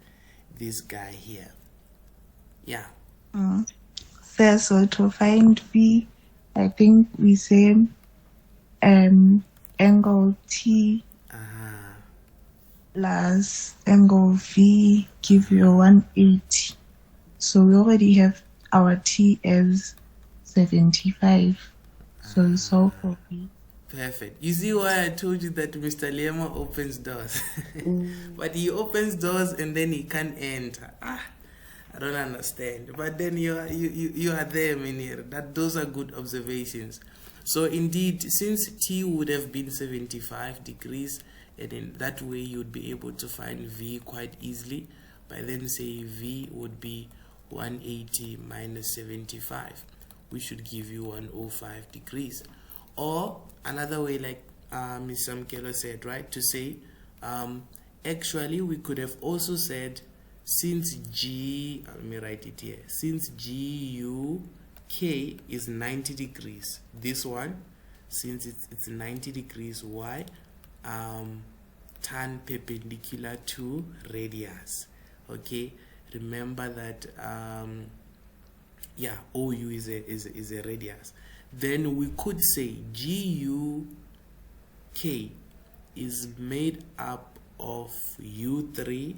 this guy here. Yeah. So to find V, I think we say angle T plus angle V give you 180. So we already have our T as 75. So we solve for V. Perfect. You see why I told you that Mr. Lema opens doors? But he opens doors and then he can't enter. I don't understand. But then you are there, Minir. Those are good observations. So indeed, since T would have been 75 degrees, and in that way you'd be able to find V quite easily. By then say V would be 180 minus 75, which should give you 105 degrees. Or another way, like Ms. Samkelo said, right, to say, actually we could have also said, since let me write it here, since GUK is 90 degrees, this one, since it's 90 degrees, why? Turn perpendicular to radius. Okay, remember that OU is a radius. Then we could say GUK is made up of U3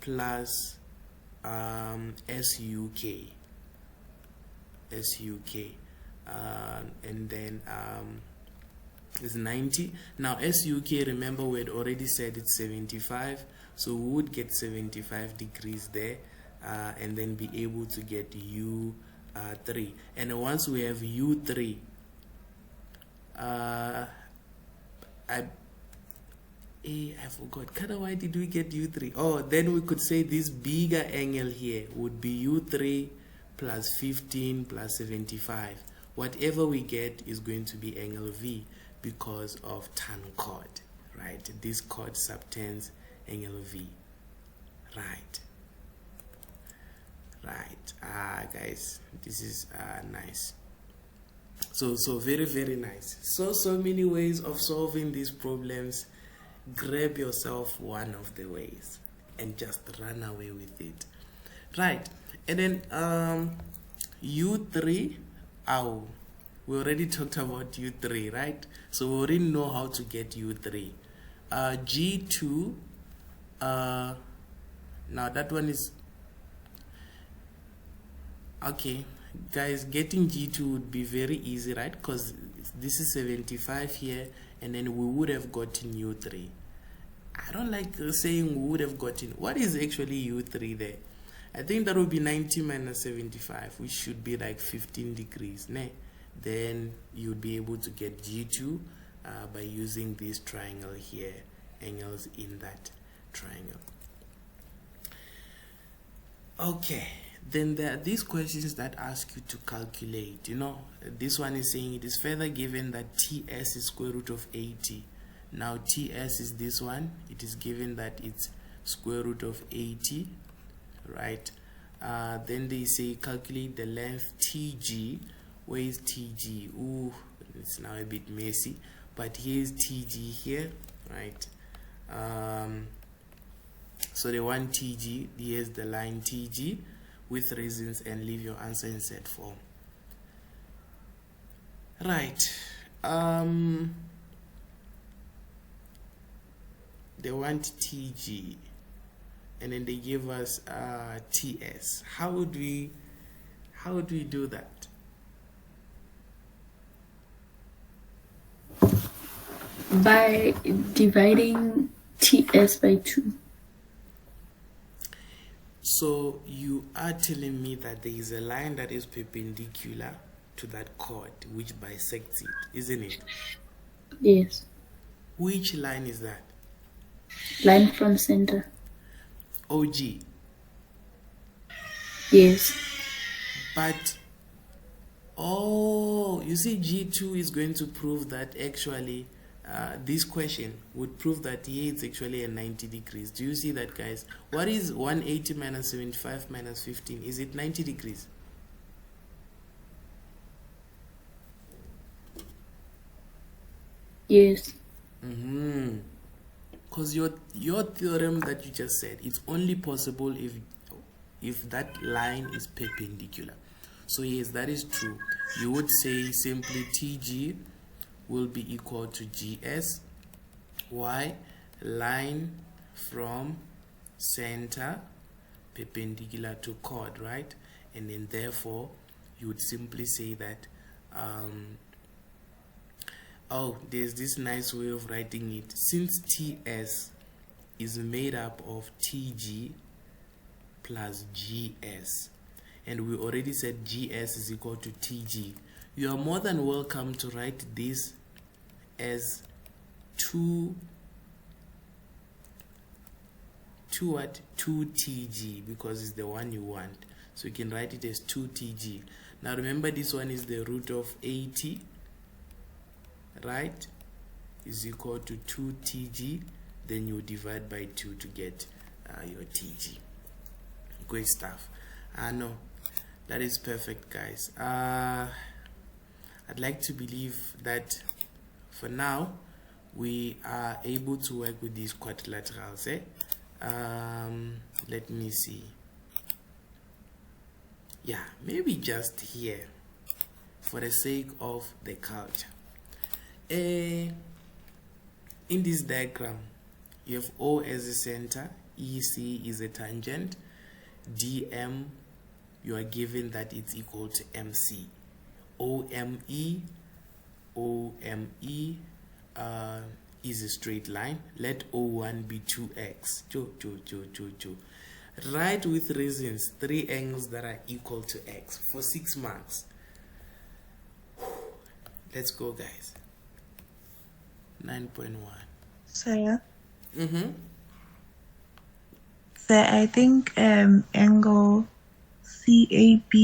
plus SUK, and then is 90. Now SUK, remember we had already said it's 75, so we would get 75 degrees there, and then be able to get U3. And once we have U3, I forgot. Why did we get U3? Oh, then we could say this bigger angle here would be U3 plus 15 plus 75. Whatever we get is going to be angle V because of tan chord, right? This chord subtends angle V, right? Guys, this is nice. So very, very nice. So many ways of solving these problems. Grab yourself one of the ways and just run away with it, right? And then U3, we already talked about U3, right? So we already know how to get U3. G2, now that one is okay. guys, getting G2 would be very easy, right? Because this is 75 here, and then we would have gotten U3. I don't like saying we would have gotten. What is actually U3 there? I think that would be 90 minus 75, which should be like 15 degrees. Nah? Then you'd be able to get G2 by using this triangle here, angles in that triangle. Okay, then there are these questions that ask you to calculate. You know, this one is saying it is further given that TS is square root of 80. Now TS is this one. It is given that it's square root of 80, right? Then they say calculate the length TG. Where is TG? Ooh, it's now a bit messy, but here's TG here, right? So they want TG. Here's the line TG with reasons, and leave your answer in set form. Right. They want TG, and then they give us TS. How would we do that? By dividing TS by 2. So you are telling me that there is a line that is perpendicular to that chord which bisects it, isn't it? Yes. Which line is that? Line from center. OG. Yes. But oh, you see, G2 is going to prove that actually this question would prove that here it's actually a 90 degrees. Do you see that, guys? What is 180 minus 75 minus 15? Is it 90 degrees? Yes. Because your theorem that you just said, it's only possible if that line is perpendicular. So yes, that is true. You would say simply TG will be equal to GS. Why? Line from center perpendicular to chord, right? And then therefore you would simply say that oh, there's this nice way of writing it. Since TS is made up of TG plus GS, and we already said GS is equal to TG, you are more than welcome to write this as 2 2TG, because it's the one you want. So you can write it as 2TG. Now remember, this one is the root of 80, right? Is equal to 2TG. Then you divide by 2 to get your TG. Great stuff. No, that is perfect, guys. I'd like to believe that for now we are able to work with these quadrilaterals. Let me see. Yeah, maybe just here for the sake of the culture. In this diagram, you have O as a center, EC is a tangent, DM, you are given that it's equal to MC. OME is a straight line. Let O1 be 2x. Write with reasons 3 angles that are equal to x for 6 marks. Let's go, guys. 9.1. Sir? So I think angle CAB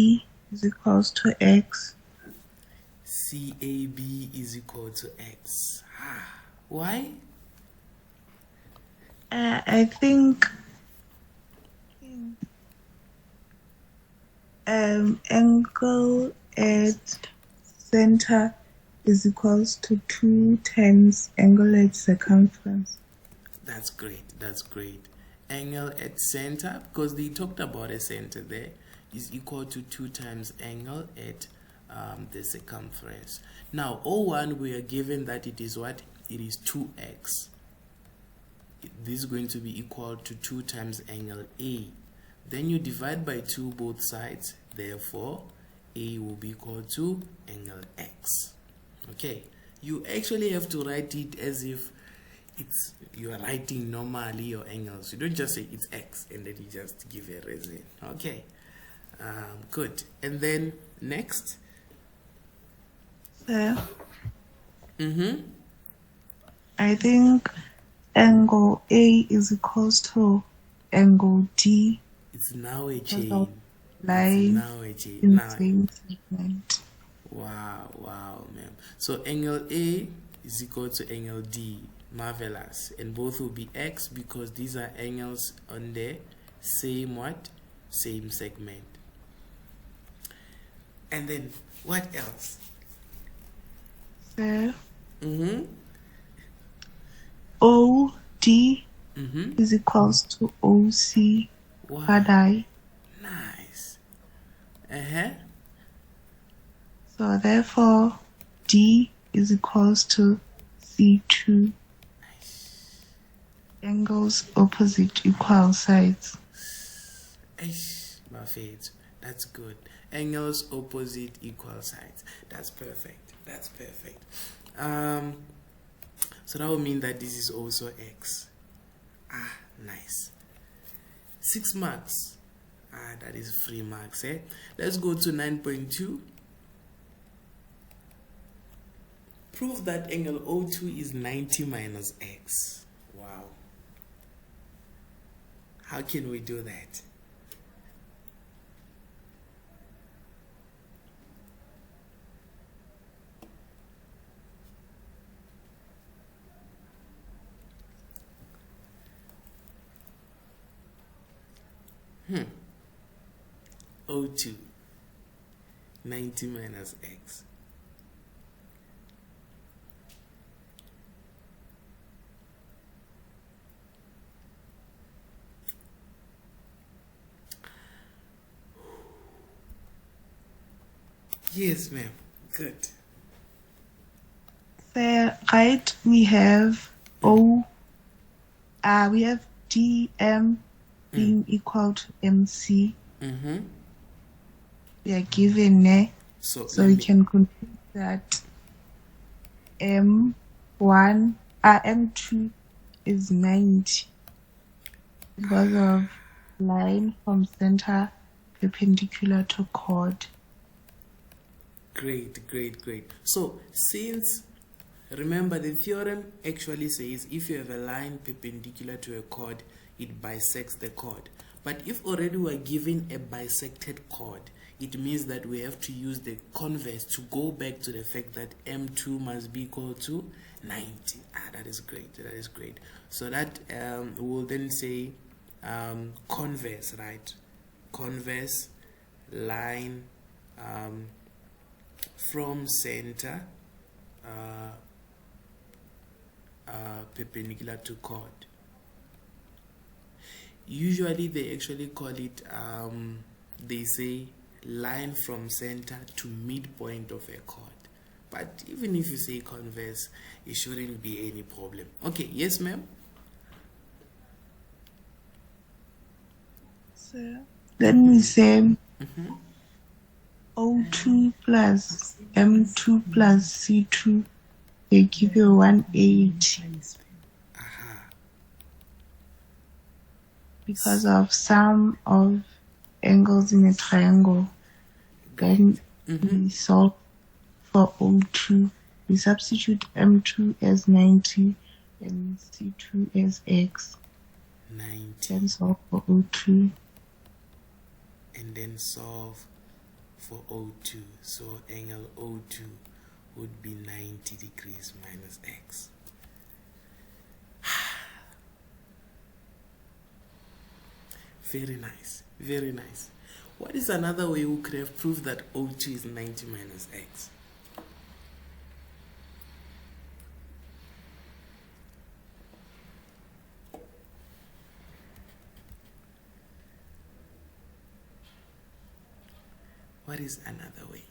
is equals to x. CAB is equal to x. Why? I think angle at center is equals to 2 times angle at circumference. That's great. That's great. Angle at center, because they talked about a center there, is equal to 2 times angle at the circumference. Now O1, we are given that it is what? It is 2x. This is going to be equal to 2 times angle A. Then you divide by 2 both sides. Therefore, A will be equal to angle X. Okay, you actually have to write it as if you are writing normally your angles. You don't just say it's X and then you just give a reason. Okay, good. And then next. So, I think angle A is equals to angle D. It's now a chain. Line now a chain. in Now, same segment. wow, ma'am. So angle A is equal to angle D. Marvelous. And both will be X because these are angles on the same what? Same segment. And then what else? So, OD is equals to OC. Wow. Padai. Nice. So therefore, D is equals to C2. Nice. Angles opposite equal sides. My favorite. That's good. Angles opposite equal sides. That's perfect. That's perfect. So that would mean that this is also X. Nice. 6 marks. That is 3 marks. Let's go to 9.2. Prove that angle O2 is 90 minus X. Wow. How can we do that? O2 90 minus X. Yes, ma'am. Good. So, right, we have we have DM being equal to MC. We are given so we can conclude that M2 is 90 because of line from center perpendicular to chord. Great. So since, remember, the theorem actually says if you have a line perpendicular to a chord, it bisects the chord. But if already we are given a bisected chord, it means that we have to use the converse to go back to the fact that M2 must be equal to 90. That is great. So that will then say converse, right? Converse line from center perpendicular to chord. Usually they actually call it they say line from center to midpoint of a chord, but even if you say converse, it shouldn't be any problem. Okay, yes ma'am. So then we say O2 plus M2 plus C2, they give you 180 because of sum of angles in a triangle. Then we solve for O2. We substitute M2 as 90 and C2 as X. 90. Then solve for O2. And then solve for O2. So angle O2 would be 90 degrees minus X. Very nice. What is another way we could have proved that O2 is 90 minus X? What is another way?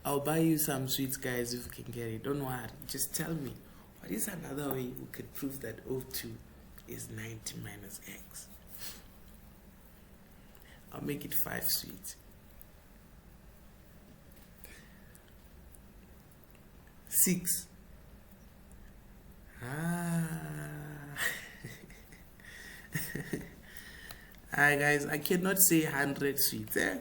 I'll buy you some sweets, guys, if you can get it. Don't worry. Just tell me. What is another way we could prove that O2 is 90 minus X? I'll make it 5 sweet. 6. Alright guys, I cannot say 100 sweets, eh?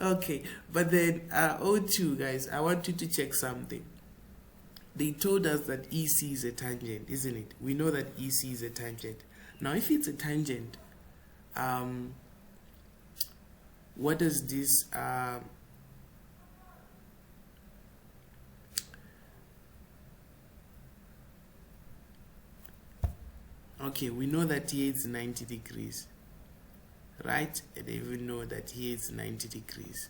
Okay, but then O2 guys, I want you to check something. They told us that EC is a tangent, isn't it? We know that EC is a tangent. Now if it's a tangent, what does this okay, we know that here it's 90 degrees, right? And I even know that here it's 90 degrees.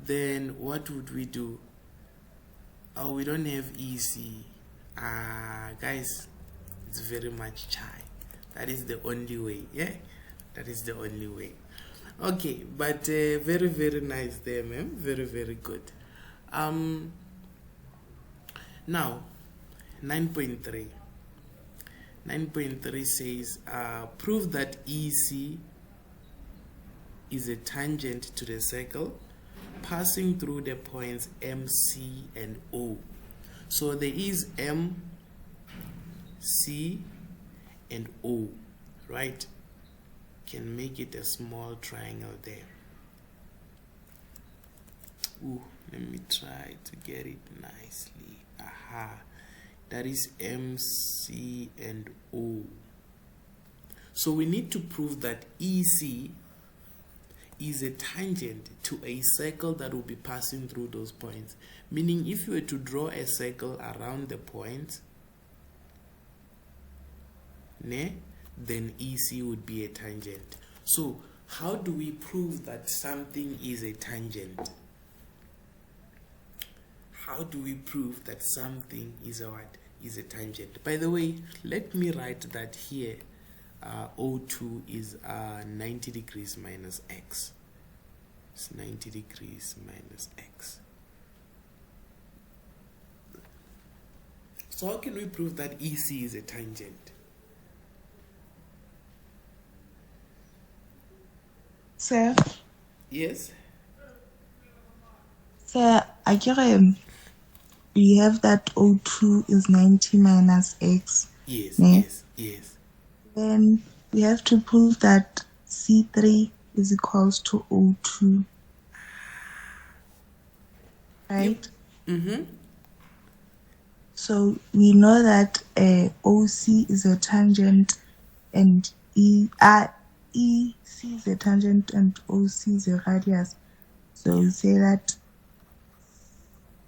Then what would we do? Oh, we don't have EC. Guys, it's very much chai. That is the only way, yeah? That is the only way. Okay, but very, very nice there, ma'am. Very, very good. Now, 9.3. 9.3 says, prove that EC is a tangent to the circle passing through the points MC and O. So there is M, C, and O, right? Can make it a small triangle there. Ooh, let me try to get it nicely. Aha, that is M, C, and O. So we need to prove that EC is a tangent to a circle that will be passing through those points. Meaning if you were to draw a circle around the point, then EC would be a tangent. So how do we prove that something is a tangent? How do we prove that something is a what? Is a tangent? By the way, let me write that here. O2 is 90 degrees minus x. It's 90 degrees minus x. So how can we prove that EC is a tangent? Sir? Yes? Sir, I get we have that O2 is 90 minus x. Yes, ne? yes, yes. Then we have to prove that C3 is equals to O2. Right? Mm-hmm. So we know that OC is a tangent and EC is a tangent and OC is a radius. So we say that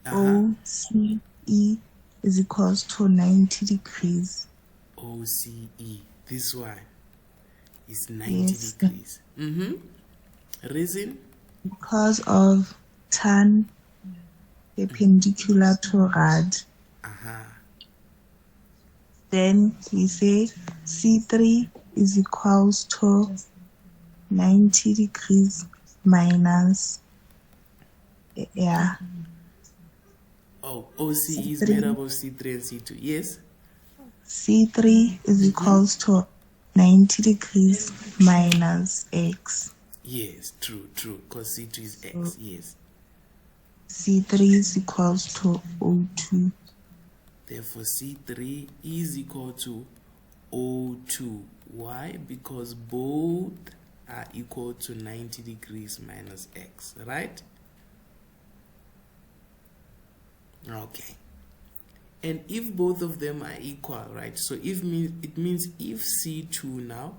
OCE is equals to 90 degrees. OCE. This one is 90 Yes. degrees. Reason? Because of tan perpendicular to rad. Then we say C3 is equals to 90 degrees minus, yeah. Oh, OC is made up of C3 and C2. Yes? C3 is equals to 90 degrees minus x. Yes, true, true. Because C2 is x, yes. C3 is equals to O2. Therefore, C3 is equal to O2. Why? Because both are equal to 90 degrees minus x, right? Okay. And if both of them are equal, right? So it means if C2 now,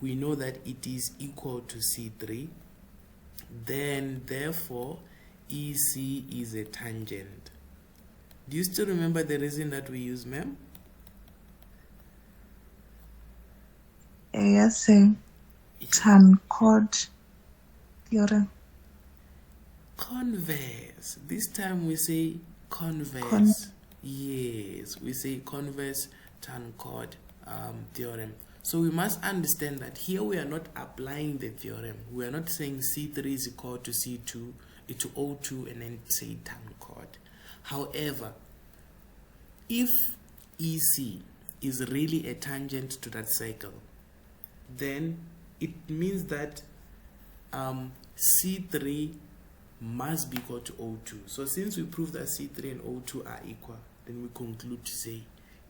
we know that it is equal to C3, then therefore EC is a tangent. Do you still remember the reason that we use, ma'am? Yes, sir. Tan chord theorem. Converse. This time we say converse. Yes, we say converse tan chord theorem. So we must understand that here we are not applying the theorem. We are not saying C3 is equal to C2 to O2 and then say tan chord. However, if EC is really a tangent to that circle, then it means that C3 must be equal to O2. So since we proved that C3 and O2 are equal, then we conclude to say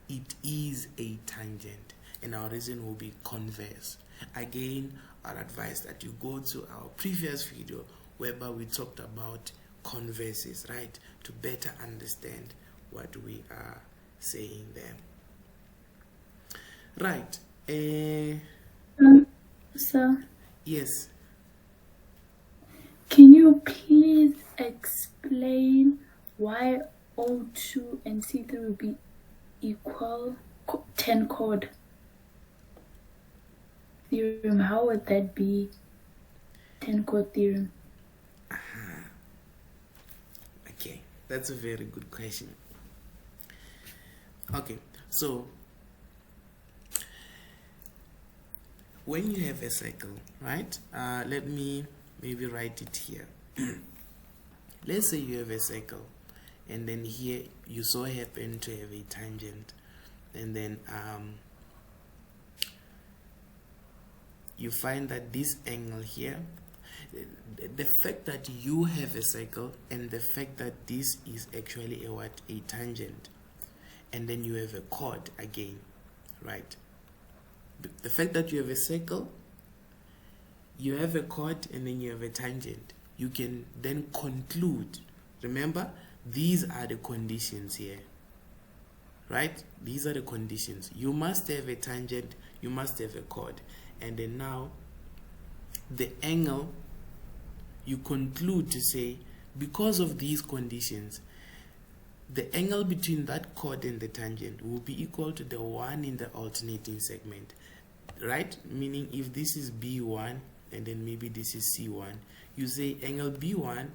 it is a tangent, and our reason will be converse. Again, I'd advise that you go to our previous video whereby we talked about converses, right, to better understand what we are saying there. Right. So Yes. can you please explain why O2 and C3 will be equal? 10 chord theorem. How would that be 10 chord theorem? Okay, that's a very good question. Okay, so when you have a cycle, right? Let me maybe write it here. Let's say you have a cycle, and then here you so happen to have a tangent, and then you find that this angle here, the fact that you have a cycle and the fact that this is actually a tangent, and then you have a chord again, right? The fact that you have a circle, you have a chord, and then you have a tangent, you can then conclude. Remember, these are the conditions here, right? These are the conditions. You must have a tangent, you must have a chord, and then now the angle, you conclude to say, because of these conditions, the angle between that chord and the tangent will be equal to the one in the alternating segment, right? Meaning if this is B1 and then maybe this is C1, you say angle B1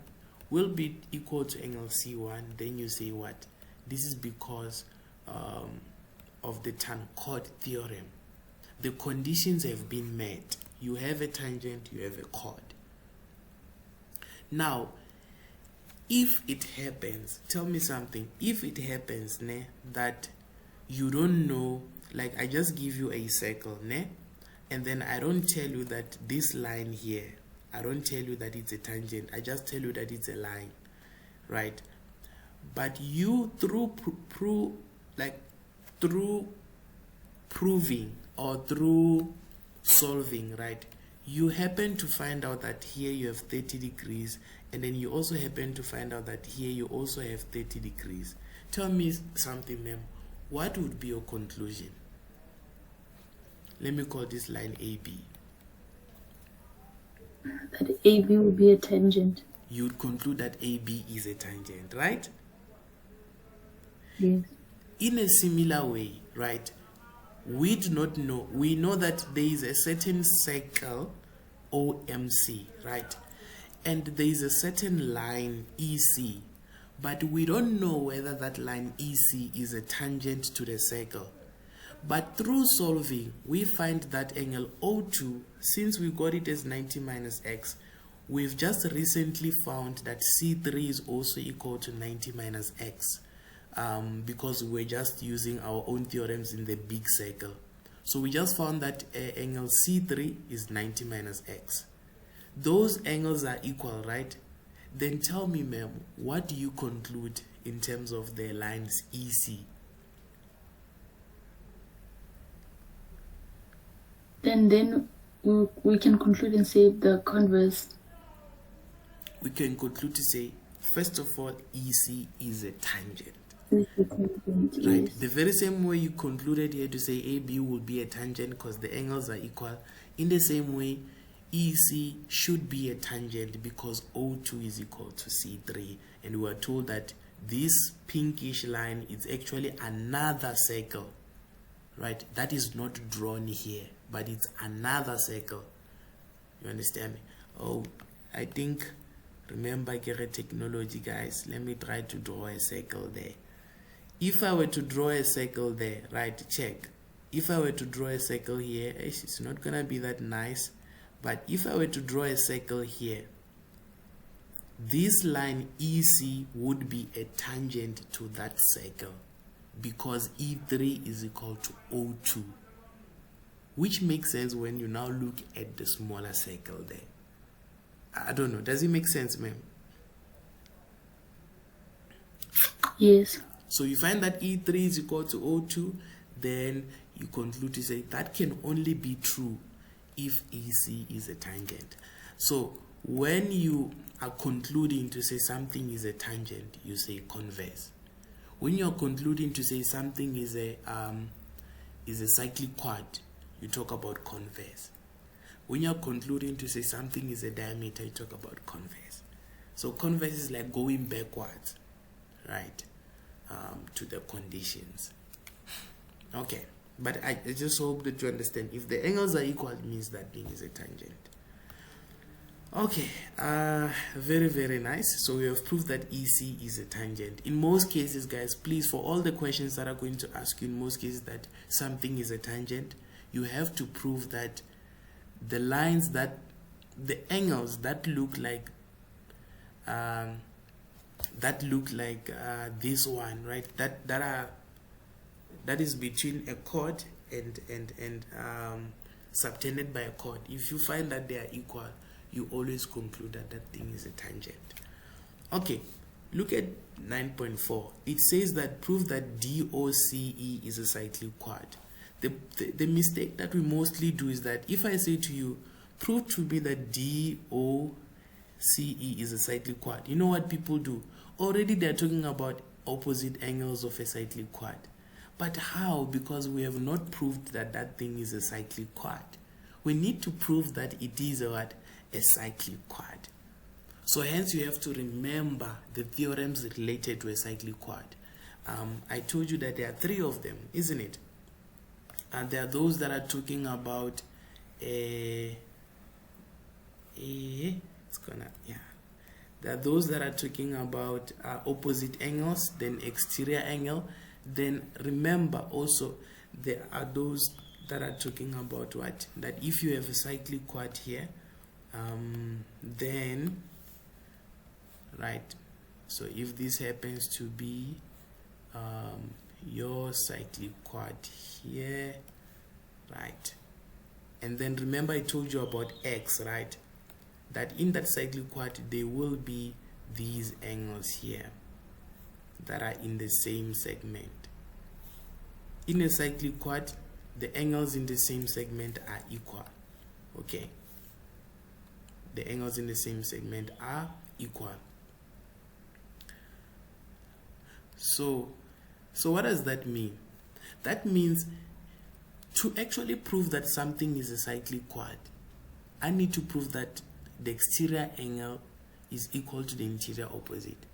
will be equal to angle C1. Then you say what? This is because of the chord theorem. The conditions have been met. You have a tangent, you have a chord. Now, if it happens, tell me something, if it happens that you don't know, like I just give you a circle, and then I don't tell you that this line here, I don't tell you that it's a tangent, I just tell you that it's a line, right? But you through proving or through solving, right, you happen to find out that here you have 30 degrees, and then you also happen to find out that here you also have 30 degrees. Tell me something, ma'am. What would be your conclusion? Let me call this line AB. That AB will be a tangent. You would conclude that AB is a tangent, right? Yes. In a similar way, right, we do not know. We know that there is a certain circle, OMC, right? And there is a certain line, EC. But we don't know whether that line EC is a tangent to the circle. But through solving, we find that angle O2, since we got it as 90 minus x, we've just recently found that C3 is also equal to 90 minus x. Because we're just using our own theorems in the big circle. So we just found that angle C3 is 90 minus x. Those angles are equal, right? Then tell me, ma'am, what do you conclude in terms of the lines EC? Then we can conclude and say the converse. We can conclude to say, first of all, EC is a tangent. Right, the very same way you concluded here to say AB will be a tangent because the angles are equal. In the same way, EC should be a tangent because O2 is equal to C3, and we are told that this pinkish line is actually another circle, right? That is not drawn here, but it's another circle. You understand me? Oh, I think, remember Kere technology, guys. Let me try to draw a circle there. If I were to draw a circle there, right, check. If I were to draw a circle here, it's not going to be that nice. But if I were to draw a circle here, this line EC would be a tangent to that circle because E3 is equal to O2. which makes sense when you now look at the smaller circle there. I don't know, does it make sense, ma'am? Yes. So you find that E3 is equal to O2, then you conclude to say that can only be true if EC is a tangent. So when you are concluding to say something is a tangent, you say converse. When you're concluding to say something is a cyclic quad, you talk about converse. When you're concluding to say something is a diameter, you talk about converse. So converse is like going backwards, right, to the conditions. Okay, but I just hope that you understand. If the angles are equal, it means that thing is a tangent. Okay, very, very nice. So we have proved that EC is a tangent. In most cases, guys, please, for all the questions that are going to ask you, in most cases that something is a tangent, you have to prove that the lines that, the angles that look like this one, right, that is between a chord and subtended by a chord. If you find that they are equal, you always conclude that that thing is a tangent. Okay, look at 9.4. It says that prove that DOCE is a cyclic quad. The mistake that we mostly do is that if I say to you, prove to me that DOCE is a cyclic quad, you know what people do? Already they're talking about opposite angles of a cyclic quad. But how? Because we have not proved that that thing is a cyclic quad. We need to prove that it is a what? A cyclic quad. So hence you have to remember the theorems related to a cyclic quad. I told you that there are 3 of them, isn't it? And there are those that are talking about there are those that are talking about opposite angles, then exterior angle. Then remember also there are those that are talking about what? That if you have a cyclic quad here, then, right, so if this happens to be your cyclic quad here, right, and then remember I told you about X, right, that in that cyclic quad there will be these angles here that are in the same segment. In a cyclic quad, the angles in the same segment are equal. Okay, the angles in the same segment are equal. So what does that mean? That means to actually prove that something is a cyclic quad, I need to prove that the exterior angle is equal to the interior opposite.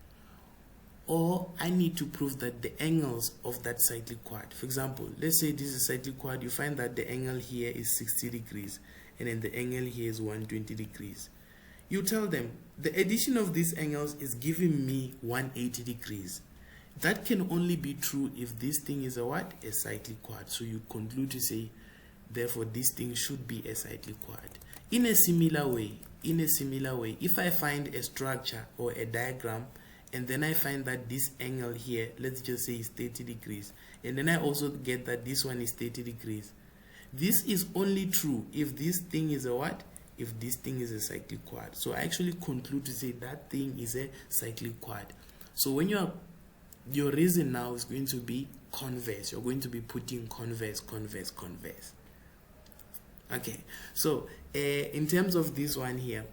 Or I need to prove that the angles of that cyclic quad, for example, let's say this is a cyclic quad, you find that the angle here is 60 degrees and then the angle here is 120 degrees. You tell them the addition of these angles is giving me 180 degrees. That can only be true if this thing is a what? A cyclic quad. So you conclude to say, therefore this thing should be a cyclic quad. In a similar way, if I find a structure or a diagram and then I find that this angle here, let's just say is 30 degrees, and then I also get that this one is 30 degrees. This is only true if this thing is a what? If this thing is a cyclic quad. So I actually conclude to say that thing is a cyclic quad. So when your reason now is going to be converse, you're going to be putting converse. Okay, so in terms of this one here,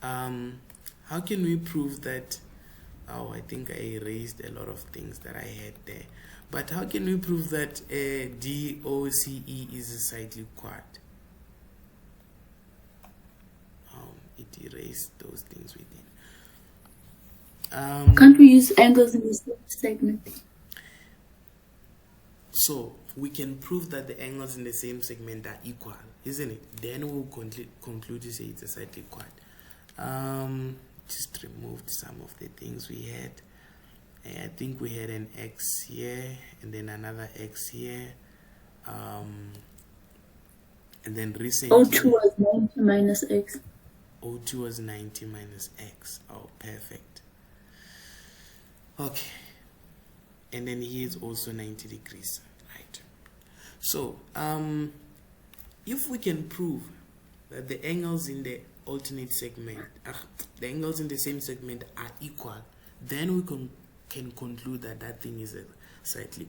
how can we prove that? Oh, I think I erased a lot of things that I had there. But how can we prove that DOCE is a cyclic quad? It erased those things within. Can't we use angles in the same segment? So we can prove that the angles in the same segment are equal, isn't it? Then we'll conclude to say it's a cyclic quad. Just removed some of the things we had. I think we had an X here and then another X here. And then recently O2 was 90 minus X. O2 was 90 minus X. Oh, perfect. Okay. And then here is also 90 degrees, right? So if we can prove that the angles in the alternate segment, the angles in the same segment are equal, then we can conclude that that thing is a slightly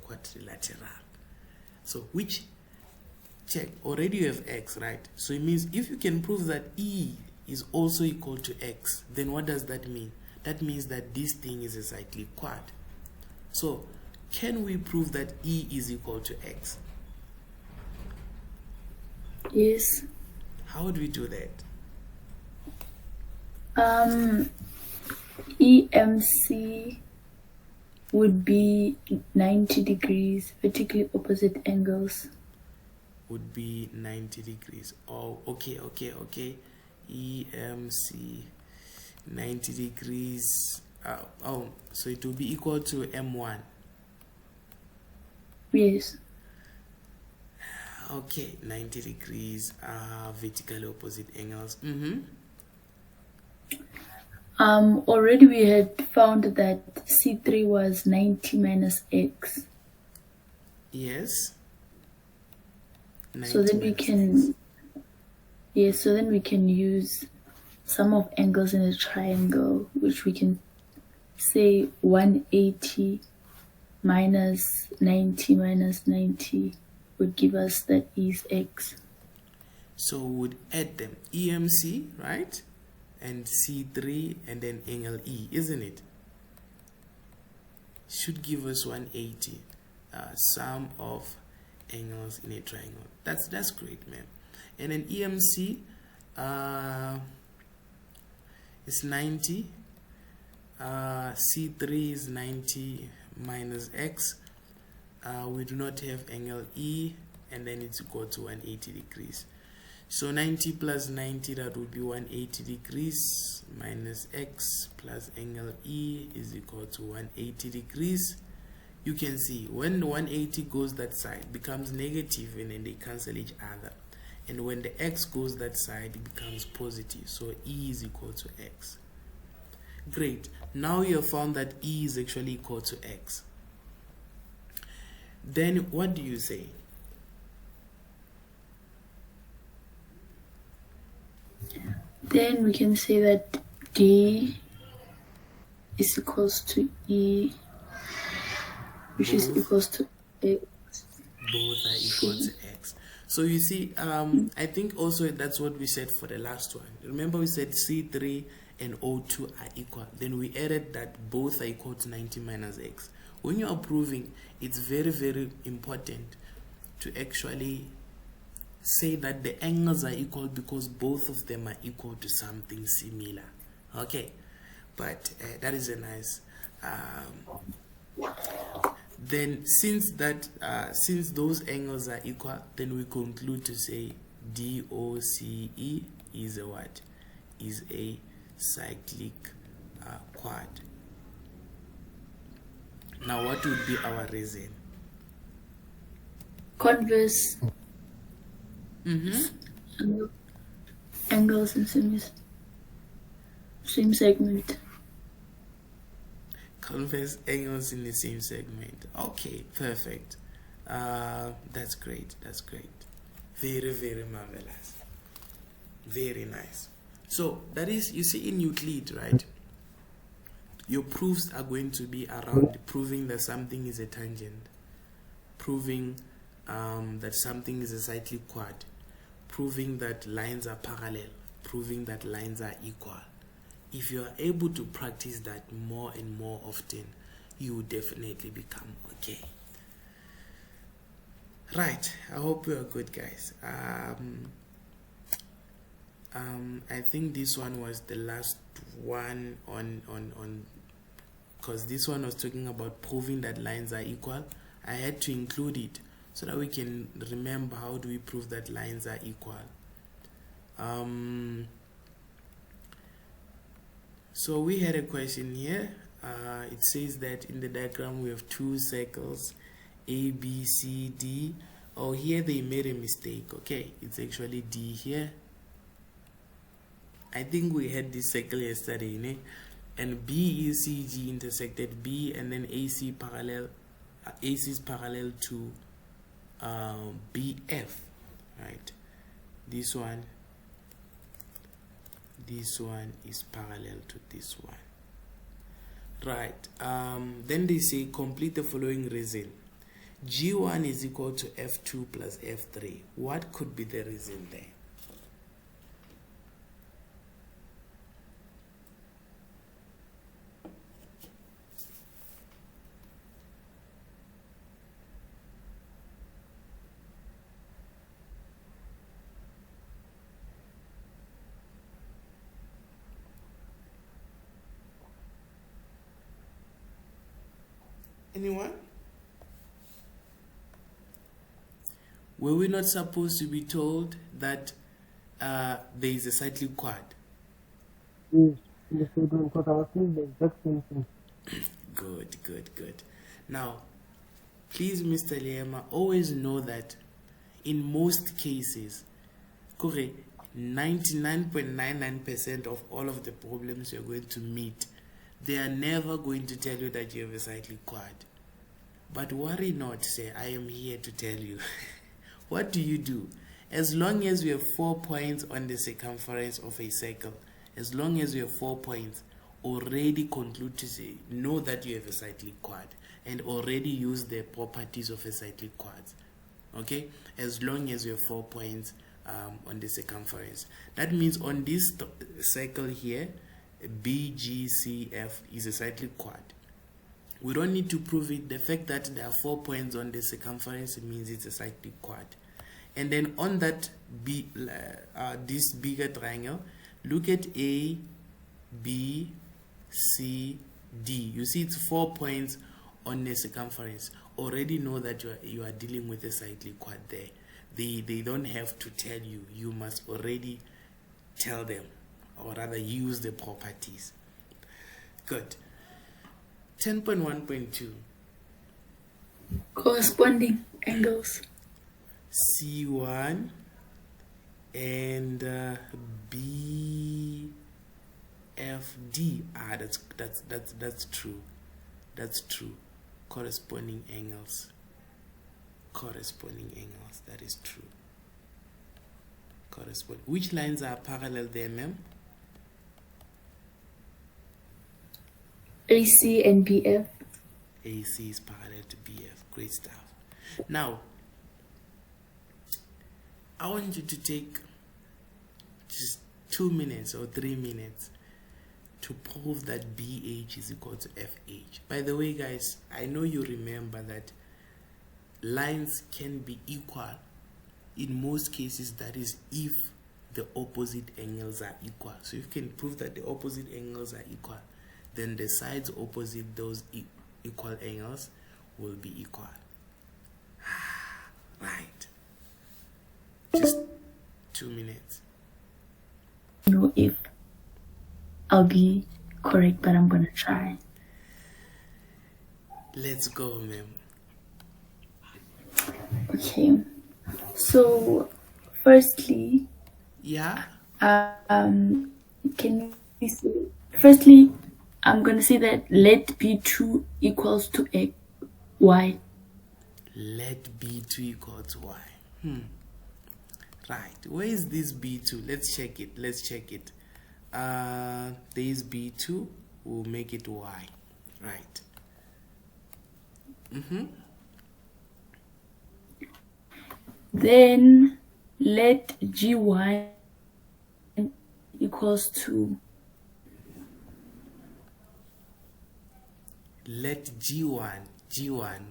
quadrilateral. So which, check, already you have x, right? So it means if you can prove that E is also equal to x, then what does that mean? That means that this thing is a cyclic quad. So can we prove that E is equal to x? Yes. How would we do that? EMC would be 90 degrees, vertically opposite angles. Would be 90 degrees. Oh, okay. EMC 90 degrees. So it will be equal to M1. Yes. Okay, 90 degrees, vertically opposite angles. Already we had found that C3 was 90 minus x. Yes. So then we can, yes, so then we can use sum of angles in a triangle, which we can say 180 minus 90 would give us that is x. So we would add them, EMC, right? And C3 and then angle E, isn't it? Should give us 180, sum of angles in a triangle. That's great, man. And then EMC is 90, C3 is 90 minus x. We do not have angle E, and then it's equal to 180 degrees. So 90 plus 90, that would be 180 degrees minus x plus angle E is equal to 180 degrees. You can see when the 180 goes that side, becomes negative, and then they cancel each other. And when the x goes that side, it becomes positive. So E is equal to x. Great. Now you have found that E is actually equal to x. Then what do you say? Then we can say that D is equals to E, which is equals to x. Both are equal to x. So you see, I think also that's what we said for the last one. Remember we said C3 and O2 are equal. Then we added that both are equal to 90 minus x. When you are proving, it's very, very important to actually say that the angles are equal because both of them are equal to something similar. Okay, but that is a nice then since those angles are equal, then we conclude to say DOCE is a what? Is a cyclic quad. Now what would be our reason? Converse angles in same segment. Converse angles in the same segment. Okay, perfect. That's great. Very, very marvelous. Very nice. So that is, you see, in Euclid, right? Your proofs are going to be around proving that something is a tangent, proving that something is a cyclic quad, proving that lines are parallel, proving that lines are equal. If you are able to practice that more and more often, you will definitely become okay. Right, I hope you are good, guys. I think this one was the last one on because this one was talking about proving that lines are equal. I had to include it so that we can remember how do we prove that lines are equal. So we had a question here. It says that in the diagram we have two circles, A, B, C, D. Oh, here they made a mistake. Okay, it's actually D here. I think we had this circle yesterday, né? And BECG intersected B, and then AC is parallel to BF. right? This one is parallel to this one, right? Then they say complete the following reason. G1 is equal to F2 plus F3. What could be the reason there? Anyone? Were we not supposed to be told that there is a cyclic quad? Yes, in the same one, because I was saying the exact same thing. Good. Now, please, Mr. Liema, always know that in most cases, 99.99% of all of the problems you're going to meet, they are never going to tell you that you have a cyclic quad. But worry not, say, I am here to tell you. What do? As long as you have 4 points on the circumference of a circle, as long as you have 4 points, already conclude to say, know that you have a cyclic quad and already use the properties of a cyclic quad. Okay? As long as you have 4 points on the circumference. That means on this circle here, BGCF is a cyclic quad. We don't need to prove it. The fact that there are 4 points on the circumference means it's a cyclic quad. And then on that this bigger triangle, look at A, B, C, D. You see it's 4 points on the circumference. Already know that you are dealing with a cyclic quad there. They don't have to tell you. You must already tell them, or rather use the properties. Good. 10.1.2. Corresponding angles. C1 and BFD. That's true. That's true. Corresponding angles. That is true. Which lines are parallel there, ma'am? AC and BF. AC is parallel to BF. Great stuff. Now, I want you to take just 2 minutes or 3 minutes to prove that BH is equal to FH. By the way, guys, I know you remember that lines can be equal in most cases, that is if the opposite angles are equal. So if you can prove that the opposite angles are equal, then the sides opposite those equal angles will be equal. Right. Just 2 minutes. Know if I'll be correct, but I'm gonna try. Let's go, ma'am. Okay. So, firstly, yeah. Can we say? Firstly, I'm gonna say that let B2 equals to X, Y. Let B2 equal to Y. Right. Where is this B2? Let's check it. There is B2. We'll make it Y. Right. Then let G1 equals to. Let G1,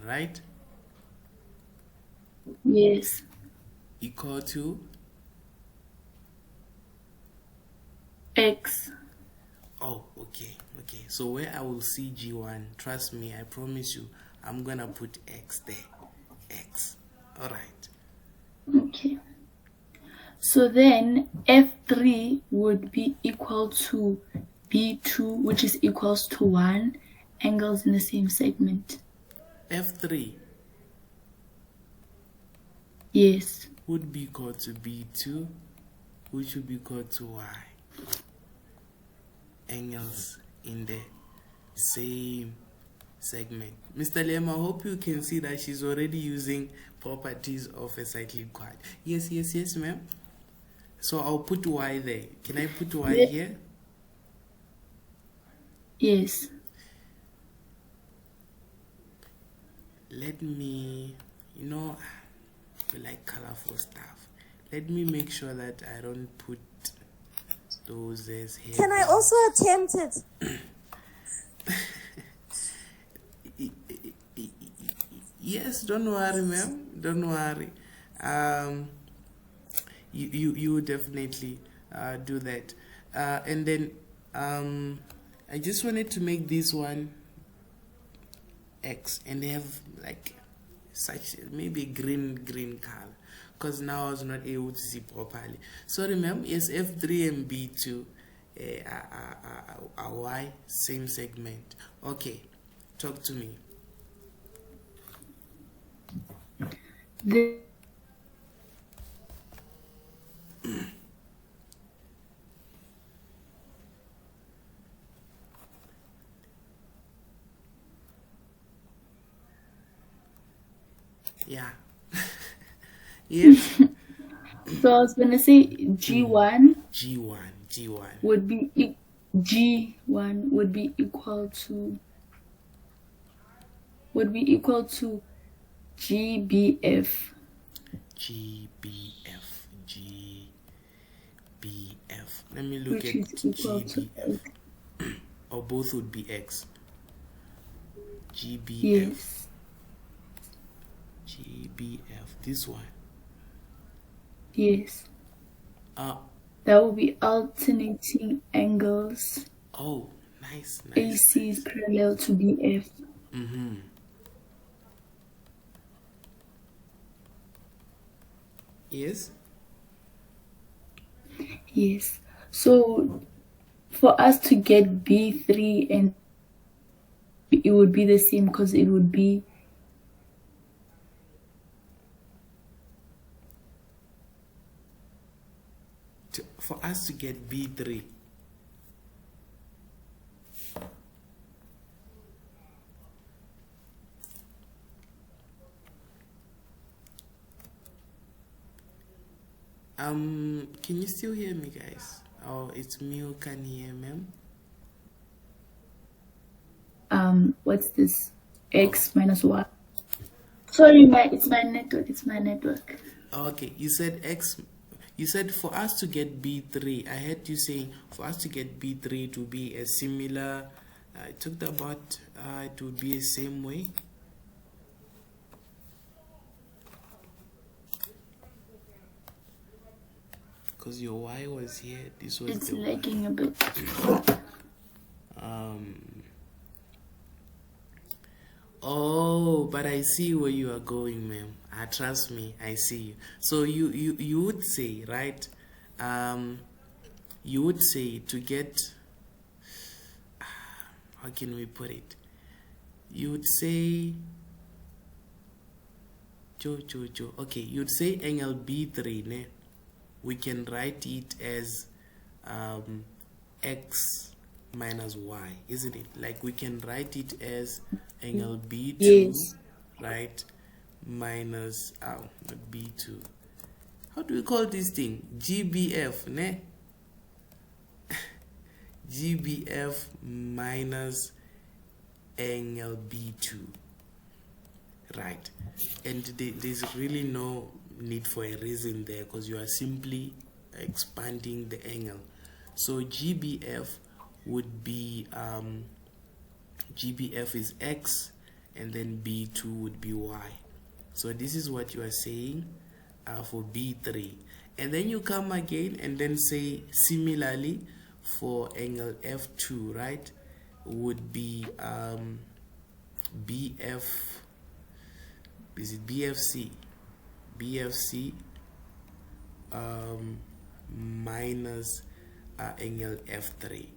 right? Yes. Equal to X. Oh, okay. So where I will see G1, trust me, I promise you, I'm gonna put X there. X. All right. Okay. So then F3 would be equal to B2, which is equals to 1, angles in the same segment. F3. Yes. Would be equal to B2, which would be equal to Y. Angles in the same segment. Mr. Lem, I hope you can see that she's already using properties of a cyclic quad. Yes, ma'am. So I'll put y there. Can I put y here? Yes. Let me, I like colorful stuff. Let me make sure that I don't put those as here. Can I also attempt it? Yes, don't worry, ma'am. Don't worry. You definitely do that. And then I just wanted to make this one X, and they have like such maybe green color, because now I was not able to see properly. So remember, yes, F3 and B2 are Y, same segment. Okay, talk to me. Yeah. Yes. So I was gonna say G1 would be G1 would be equal to GBF. Let me look Which at is equal to GBF. Or both would be X. GBF. Yes. GBF. This one. Yes. That will be alternating angles. Oh, nice. AC is parallel to BF. Yes. Yes. So for us to get B3, and it would be the same, because it would be for us to get B3. Can you still hear me, guys? Oh, it's me who can hear, ma'am. What's this? X minus Y. Sorry, it's my network. Okay, you said X. You said for us to get B3. I heard you saying for us to get B3 to be a similar. I talked about it would be the same way. Because your Y was here, this was it's the lagging Y. a bit. Oh, but I see where you are going, ma'am. Trust me, I see you. So you would say, right? You would say to get, how can we put it? You would say, Joe. Okay, you'd say angle B3, ne? We can write it as X minus Y, isn't it? Like we can write it as angle B2, yes, right? Minus, not B2. How do we call this thing? GBF, ne? GBF minus angle B2, right? And there's really no need for a reason there, because you are simply expanding the angle. So GBF would be GBF is X, and then B2 would be Y. So this is what you are saying for B3, and then you come again and then say similarly for angle F2, right? Would be BF, is it BFC? BFC minus angle F3,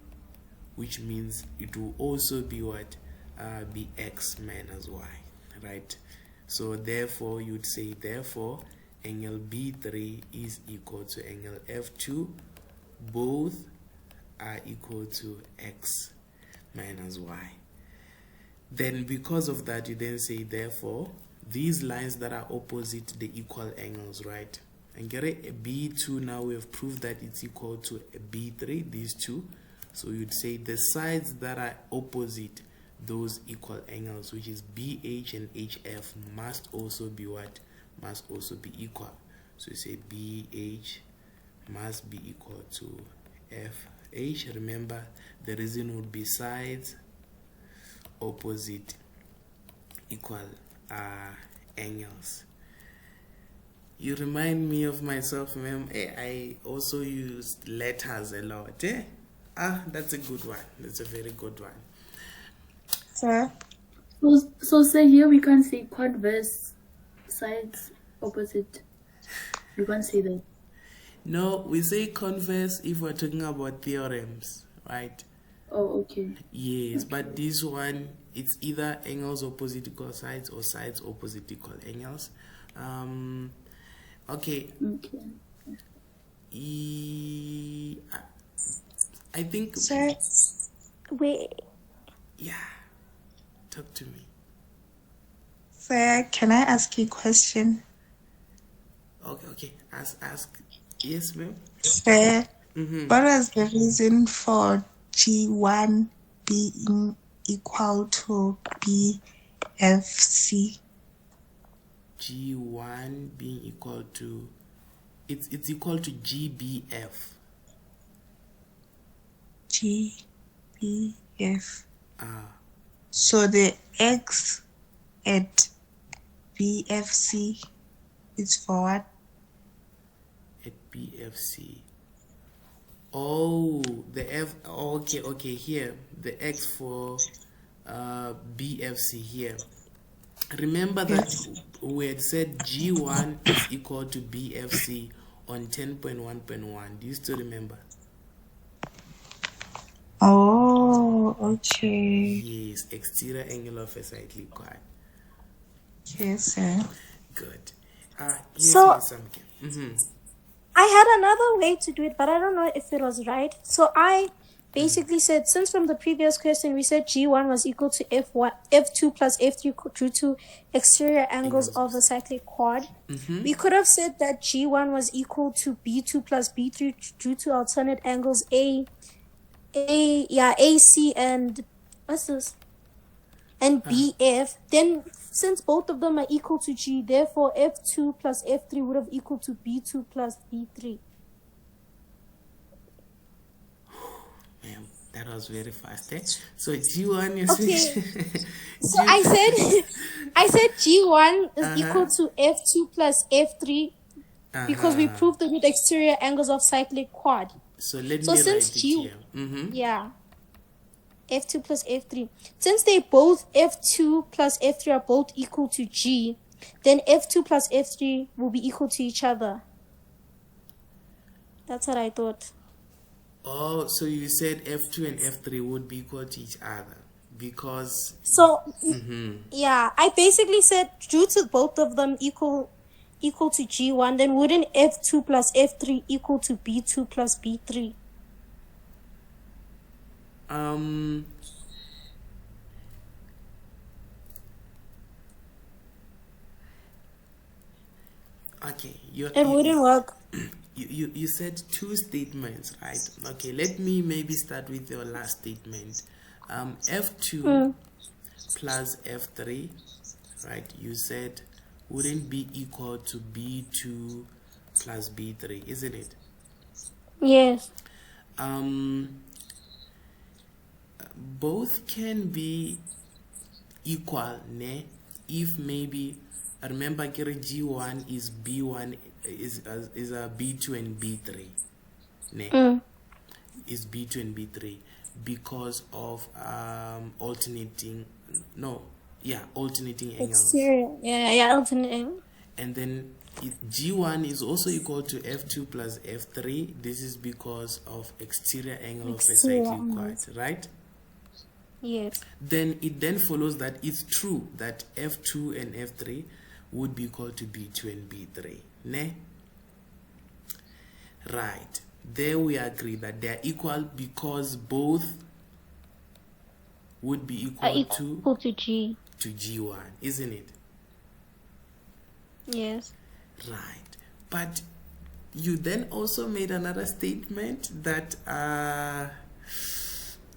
which means it will also be what? Be X minus Y, right? So therefore you'd say therefore angle B3 is equal to angle F2, both are equal to X minus Y. Then because of that, you then say, therefore, these lines that are opposite the equal angles, right? And get it, B2, now we have proved that it's equal to B3, these two. So you'd say the sides that are opposite those equal angles, which is BH and HF, must also be what? Must also be equal. So you say BH must be equal to FH. Remember, the reason would be sides opposite equal angles. You remind me of myself, ma'am. I also use letters a lot. That's a good one. That's a very good one. Sir? So say here we can't say converse sides opposite. We can't say that. No, we say converse if we're talking about theorems, right? Oh, okay. Yes, okay. But this one, it's either angles opposite equal sides or sides opposite equal angles. Okay. I think. Sir? Wait. Yeah. Talk to me. Sir, can I ask you a question? Okay. Ask. Yes, ma'am. Sir, what was the reason for G1 being equal to BFC? G1 being equal to, it's equal to GBF. GBF. So the X at BFC is for what? At BFC. Oh, the F. Okay. Here, the X for BFC here. Remember that we had said G1 is equal to BFC on 10.1.1. Do you still remember? Oh, okay. Yes, exterior angle of a cyclic quad. Yes, sir. Good. Yes, So, mm-hmm. I had another way to do it, but I don't know if it was right. So I basically said, since from the previous question we said G1 was equal to F2 plus F3 due to exterior angles of a cyclic quad, we could have said that G1 was equal to B2 plus B3 due to alternate angles AC and what's this? And BF. Then since both of them are equal to G, therefore F2 plus F3 would have equal to B2 plus B3. Ma'am, that was very fast, eh? So G1 is okay. So I said G1 is equal to F2 plus F3 because we proved the exterior angles of cyclic quad. So let me since write G, it here. Yeah. F2 plus F3. Since they both F2 plus F3 are both equal to G, then F2 plus F3 will be equal to each other. That's what I thought. Oh, so you said F2 and F3 would be equal to each other because... So, yeah, I basically said due to both of them equal to G1, then wouldn't F2 plus F3 equal to B2 plus B3? Okay, it wouldn't work. You said two statements, right? Okay, let me maybe start with your last statement. F2 plus F3, right? You said wouldn't be equal to B2 plus B3, isn't it? Yes. Both can be equal, ne? If maybe, remember G1 is B1 is a B2 and B3, ne? Is B2 and B3 because of alternating angles. Exterior, yeah, alternating. And then G1 is also equal to F2 plus F3. This is because of exterior angle of a cyclic quad, right? Yes. Then it follows that it's true that F2 and F3 would be equal to B2 and B3, ne? Right. There we agree that they are equal because both would be equal to G. To G1, isn't it? Yes. Right. But you then also made another statement that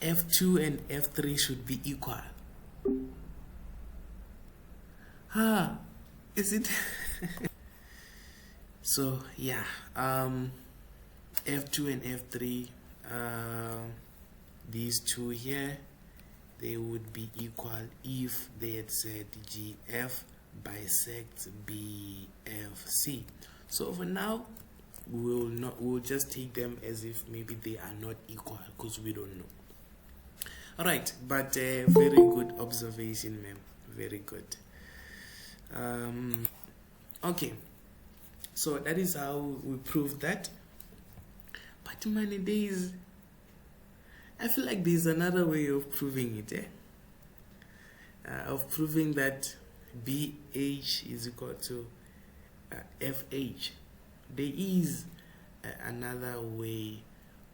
F2 and F3 should be equal. Is it? So yeah, F2 and F3, these two here, they would be equal if they had said GF bisects BFC. So for now, we'll just take them as if maybe they are not equal, because we don't know. All right, but very good observation, ma'am. Very good. Okay, so that is how we prove that. But many days, I feel like there's another way of proving it, of proving that BH is equal to FH. There is another way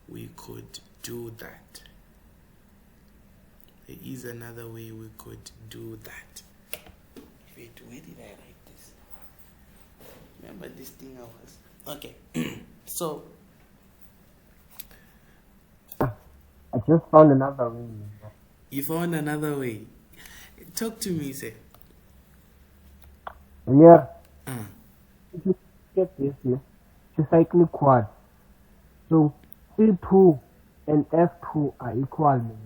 we could do that. There is another way we could do that. Wait, where did I write this? Remember this thing I was... Okay. So... I just found another way. You found another way. Talk to me, say. Yeah. If you get this here, it's a cyclic quad. So C2 and F2 are equal.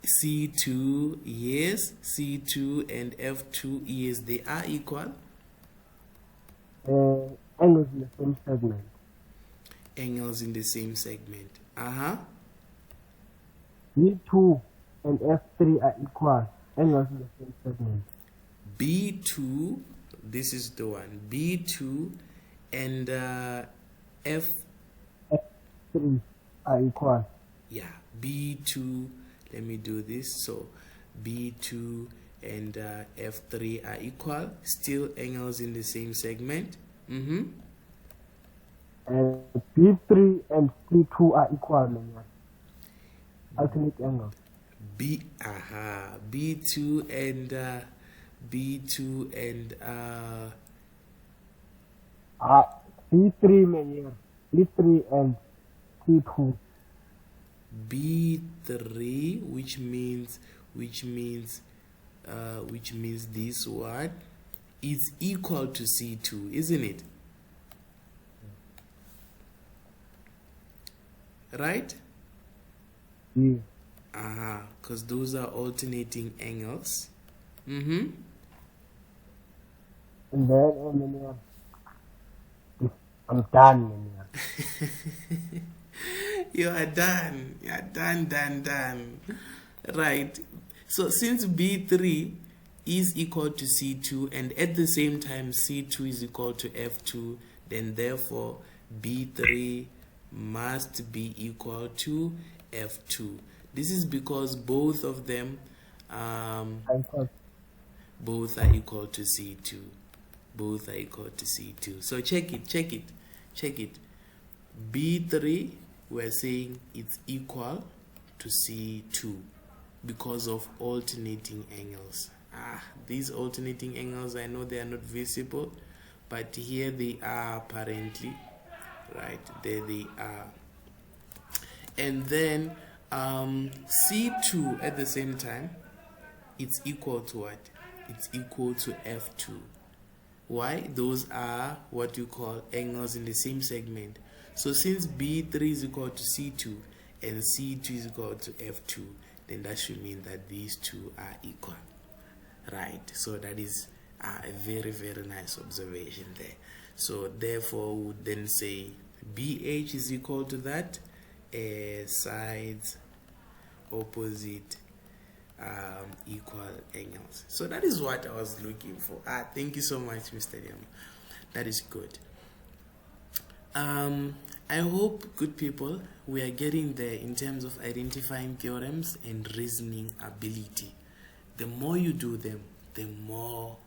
C2, yes. C2 and F2, yes, they are equal. Angles in the same segment. Angles in the same segment. B2 and F3 are equal. Angles in the same segment. B2, this is the one. B2 and F3 are equal. Yeah, B2, let me do this. So B2 and F3 are equal. Still angles in the same segment. And B3 and C2 are equal. Alternate angles. B2 and B2 and B3 man, B3 and C2. B3, which means this one is equal to C2, isn't it? Right? Yeah. Because those are alternating angles. And then I'm done. You are done. You are done. Right. So since B3 is equal to C2 and at the same time C2 is equal to F2, then therefore B3 must be equal to F2. This is because both of them both are equal to C2. Both are equal to C2. So check it. B3, we're saying it's equal to C2 because of alternating angles. These alternating angles, I know they are not visible, but here they are apparently. Right, there they are. And then C2 at the same time, it's equal to what? It's equal to F2. Why? Those are what you call angles in the same segment. So since B3 is equal to C2 and C2 is equal to F2, then that should mean that these two are equal. Right? So that is a very, very nice observation there. So therefore we would then say BH is equal to that, sides opposite equal angles. So that is what I was looking for. Thank you so much, Mr. Diamo. That is good. I hope, good people, we are getting there in terms of identifying theorems and reasoning ability. The more you do them, the more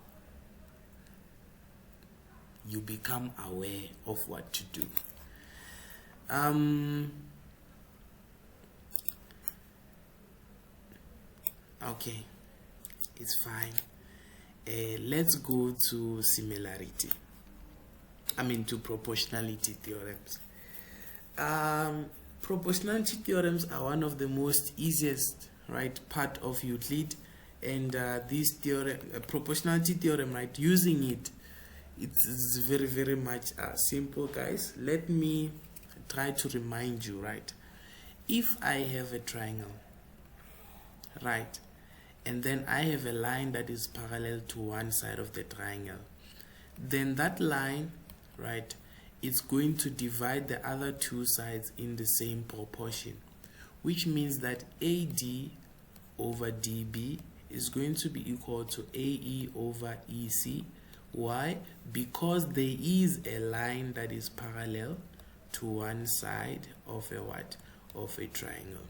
you become aware of what to do. Okay, it's fine. Let's go to similarity. To proportionality theorems. Proportionality theorems are one of the most easiest, right, part of Euclid, and this theorem, proportionality theorem, right, using it's very, very much simple, guys. Let me try to remind you, right? If I have a triangle, right, and then I have a line that is parallel to one side of the triangle, then that line, right, it's going to divide the other two sides in the same proportion, which means that AD over DB is going to be equal to AE over EC. Why? Because there is a line that is parallel to one side of a what? Of a triangle.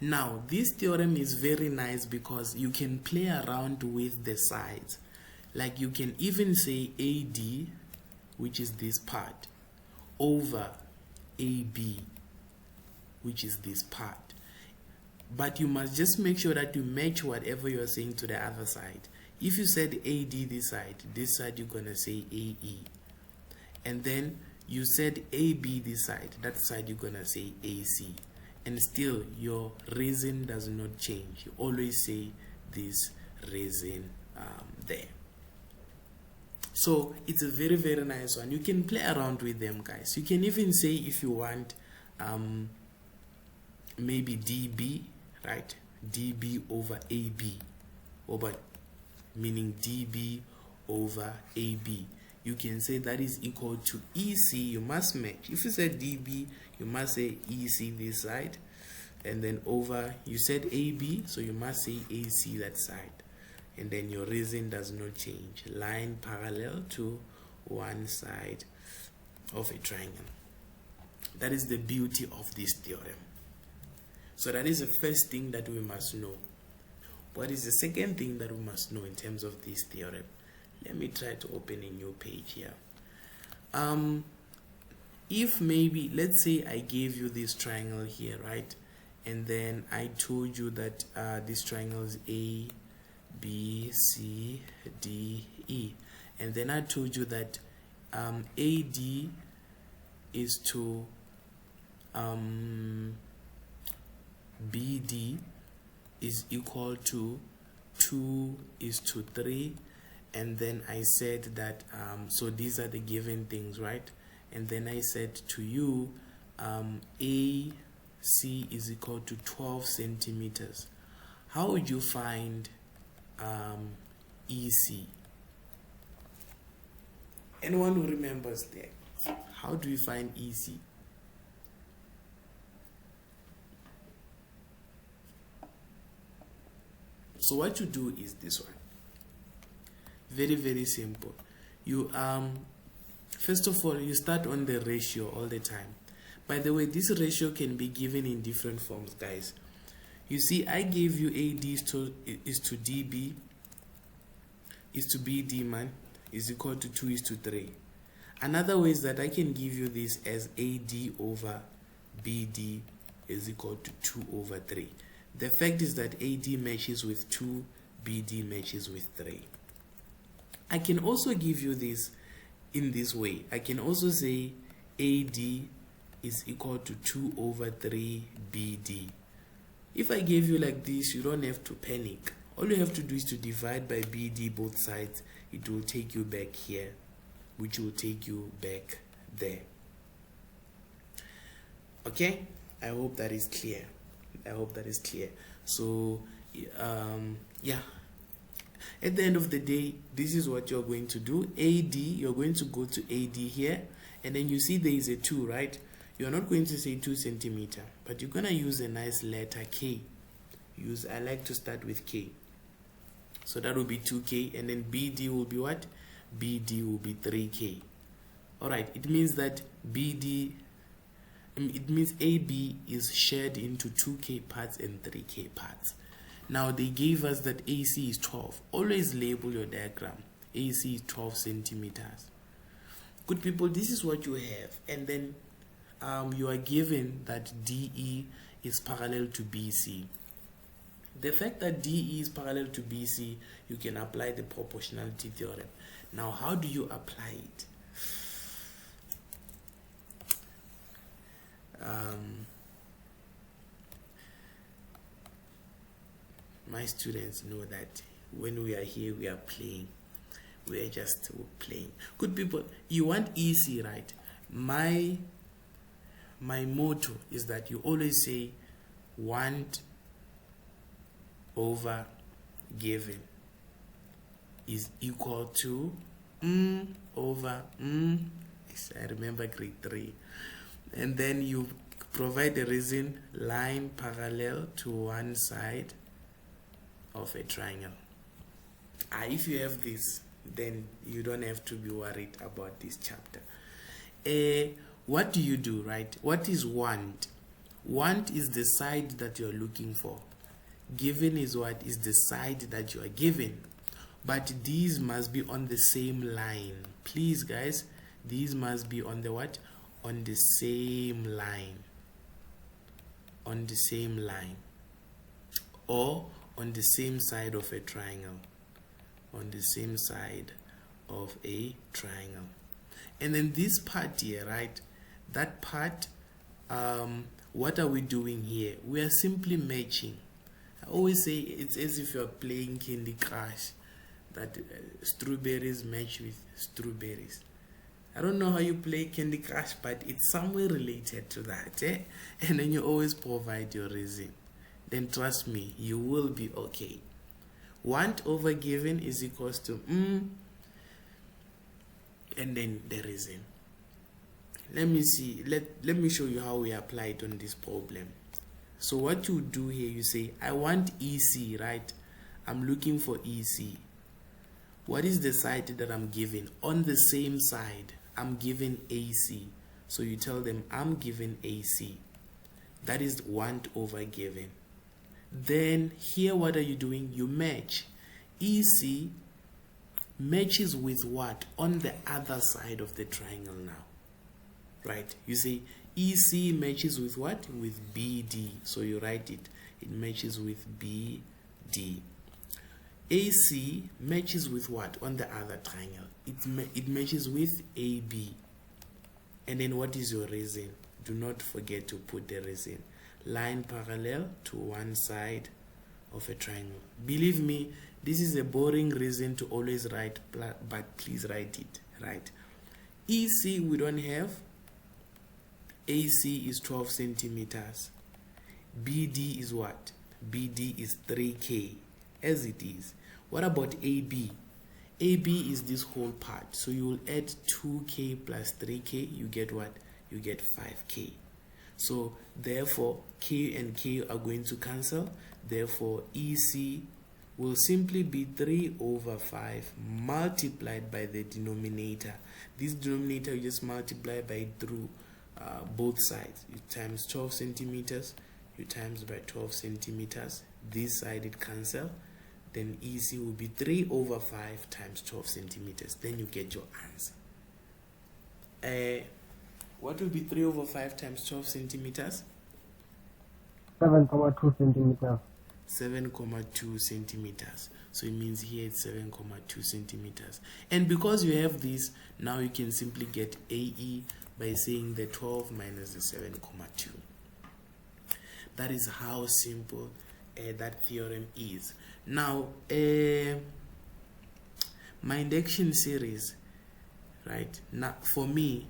Now, this theorem is very nice because you can play around with the sides. Like you can even say AD, which is this part, over AB, which is this part. But you must just make sure that you match whatever you're saying to the other side. If you said AD this side you're going to say AE. And then you said AB this side, that side you're going to say AC. And still your reason does not change. You always say this reason there. So it's a very, very nice one. You can play around with them, guys. You can even say, if you want, maybe DB, right? DB over AB, meaning DB over AB. You can say that is equal to EC. You must match. If you said DB, you must say EC this side, and then over, you said AB, so you must say AC that side. And then your reason does not change. Line parallel to one side of a triangle. That is the beauty of this theorem. So that is the first thing that we must know. What is the second thing that we must know in terms of this theorem? Let me try to open a new page here. If maybe, let's say I gave you this triangle here, right? And then I told you that this triangle is A, B, C, D, E. And then I told you that AD is to BD is equal to 2 is to 3. And then I said that, so these are the given things, right? And then I said to you, AC is equal to 12 centimeters. How would you find EC? Anyone who remembers that? How do we find EC? So what you do is this one. Very, very simple. You first of all, you start on the ratio all the time. By the way, this ratio can be given in different forms, guys. You see, I gave you AD is to DB is to BD, man, is equal to 2 is to 3. Another way is that I can give you this as AD over BD is equal to 2 over 3. The fact is that AD matches with 2, BD matches with 3. I can also give you this in this way. I can also say AD is equal to 2 over 3 BD. If I gave you like this, you don't have to panic. All you have to do is to divide by BD both sides. It will take you back here, which will take you back there. Okay? I hope that is clear. I hope that is clear. So, yeah. At the end of the day, this is what you're going to do. AD, you're going to go to AD here, and then you see there is a 2, right? You're not going to say 2 centimeter, but you're going to use a nice letter K. I like to start with K. So that will be 2K, and then BD will be what? BD will be 3K. Alright, it means that it means AB is shared into 2K parts and 3K parts. Now they gave us that AC is 12. Always label your diagram. AC is 12 centimeters. Good people, this is what you have. And then you are given that DE is parallel to BC. The fact that DE is parallel to BC, you can apply the proportionality theorem. Now, how do you apply it? My students know that when we are here, we are playing. We are just playing. Good people, you want EC, right? My motto is that you always say want over given is equal to over yes, I remember grade 3. And then you provide the reason line parallel to one side of a triangle. If you have this, then you don't have to be worried about this chapter. What do you do, right? What is want? Want is the side that you're looking for. Given is what is the side that you are given. But these must be on the same line. Please, guys, these must be on the what? On the same line. On the same line. Or on the same side of a triangle. On the same side of a triangle. And then this part here, right? That part, what are we doing here? We are simply matching. I always say it's as if you're playing Candy Crush, that strawberries match with strawberries. I don't know how you play Candy Crush, but it's somewhere related to that, eh? And then you always provide your reason. Then trust me, you will be okay. Want over given is equals to and then the reason. Let me see. Let me show you how we apply it on this problem. So what you do here, you say, I want EC, right? I'm looking for EC. What is the side that I'm given? On the same side, I'm given AC. So you tell them, I'm given AC. That is want over given. Then here, what are you doing? You match. EC matches with what? On the other side of the triangle now. Right? You say EC matches with what? With BD. So you write it. It matches with BD. AC matches with what? On the other triangle. It matches with AB. And then what is your reason? Do not forget to put the reason. Line parallel to one side of a triangle. Believe me, this is a boring reason to always write, but please write it. Right? EC we don't have. AC is 12 centimeters. BD is what? BD is 3K, as it is. What about AB? AB is this whole part. So you will add 2K plus 3K. You get what? You get 5K. So therefore, K and K are going to cancel. Therefore, EC will simply be 3 over 5 multiplied by the denominator. This denominator you just multiply by through both sides. You times 12 centimeters, you times by 12 centimeters. This side it cancel. Then EC will be 3 over 5 times 12 centimeters. Then you get your answer. What will be 3 over 5 times 12 centimeters? 7.2 centimeters. 7.2 centimeters. So it means here it's 7.2 centimeters. And because you have this, now you can simply get AE by saying the 12 minus the 7.2. That is how simple that theorem is. Now, my induction series, right? Now, for me,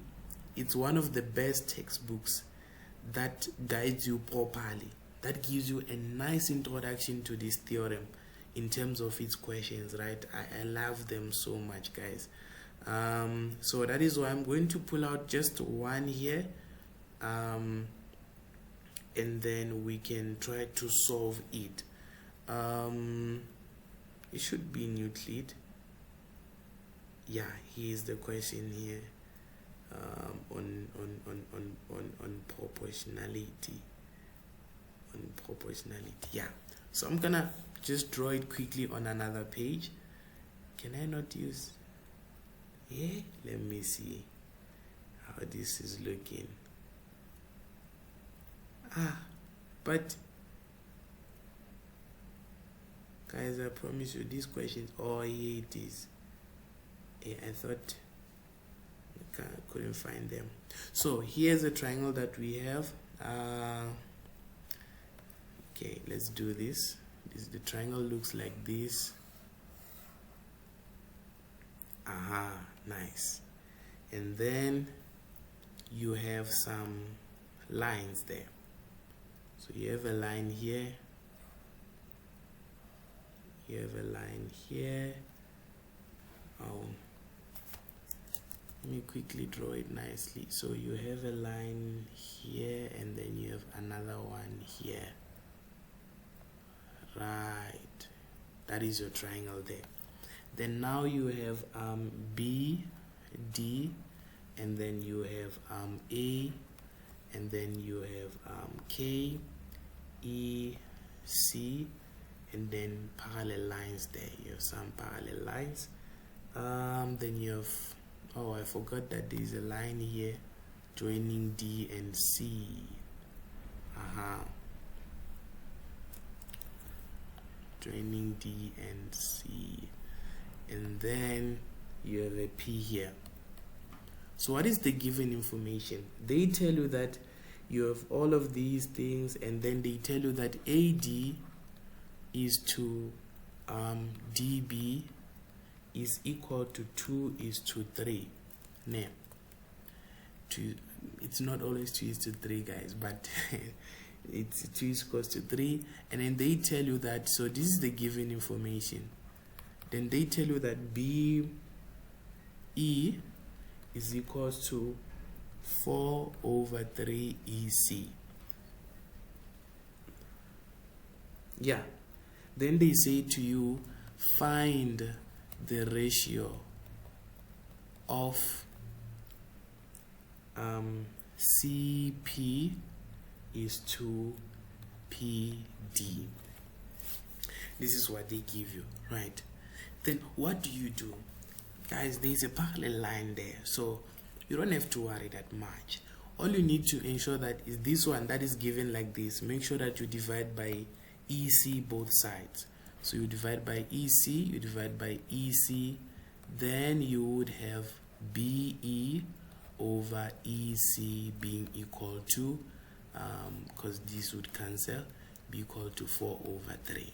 it's one of the best textbooks that guides you properly. That gives you a nice introduction to this theorem in terms of its questions, right? I love them so much, guys. So that is why I'm going to pull out just one here, and then we can try to solve it. It should be in Euclid. Yeah, here's the question here, on proportionality. Yeah, so I'm gonna just draw it quickly on another page. Can I not use? Yeah, let me see how this is looking. But Guys, I promise you these questions, oh yeah, it is. Yeah, I thought I couldn't find them. So here's a triangle that we have. Okay, let's do this. The triangle looks like this. Aha, nice. And then you have some lines there. So you have a line here. You have a line here. Oh, let me quickly draw it nicely. So you have a line here, and then you have another one here. Right, that is your triangle there. Then now you have B, D, and then you have A, and then you have K, E, C, and then parallel lines there. You have some parallel lines. Then you have, oh, I forgot that there is a line here joining D and C. Joining D and C. And then you have a P here. So what is the given information? They tell you that you have all of these things, and then they tell you that AD is to DB is equal to 2:3. Now, it's not always 2:3, guys, but it's 2:3. And then they tell you that, so this is the given information. Then they tell you that BE is equals to 4/3 EC. Yeah. Then they say to you, find the ratio of CP is to PD. This is what they give you, right? Then what do? Guys, there's a parallel line there, so you don't have to worry that much. All you need to ensure that is this one that is given like this. Make sure that you divide by EC both sides. So you divide by EC, you divide by EC, then you would have BE over EC being equal to, because this would cancel, be equal to 4/3.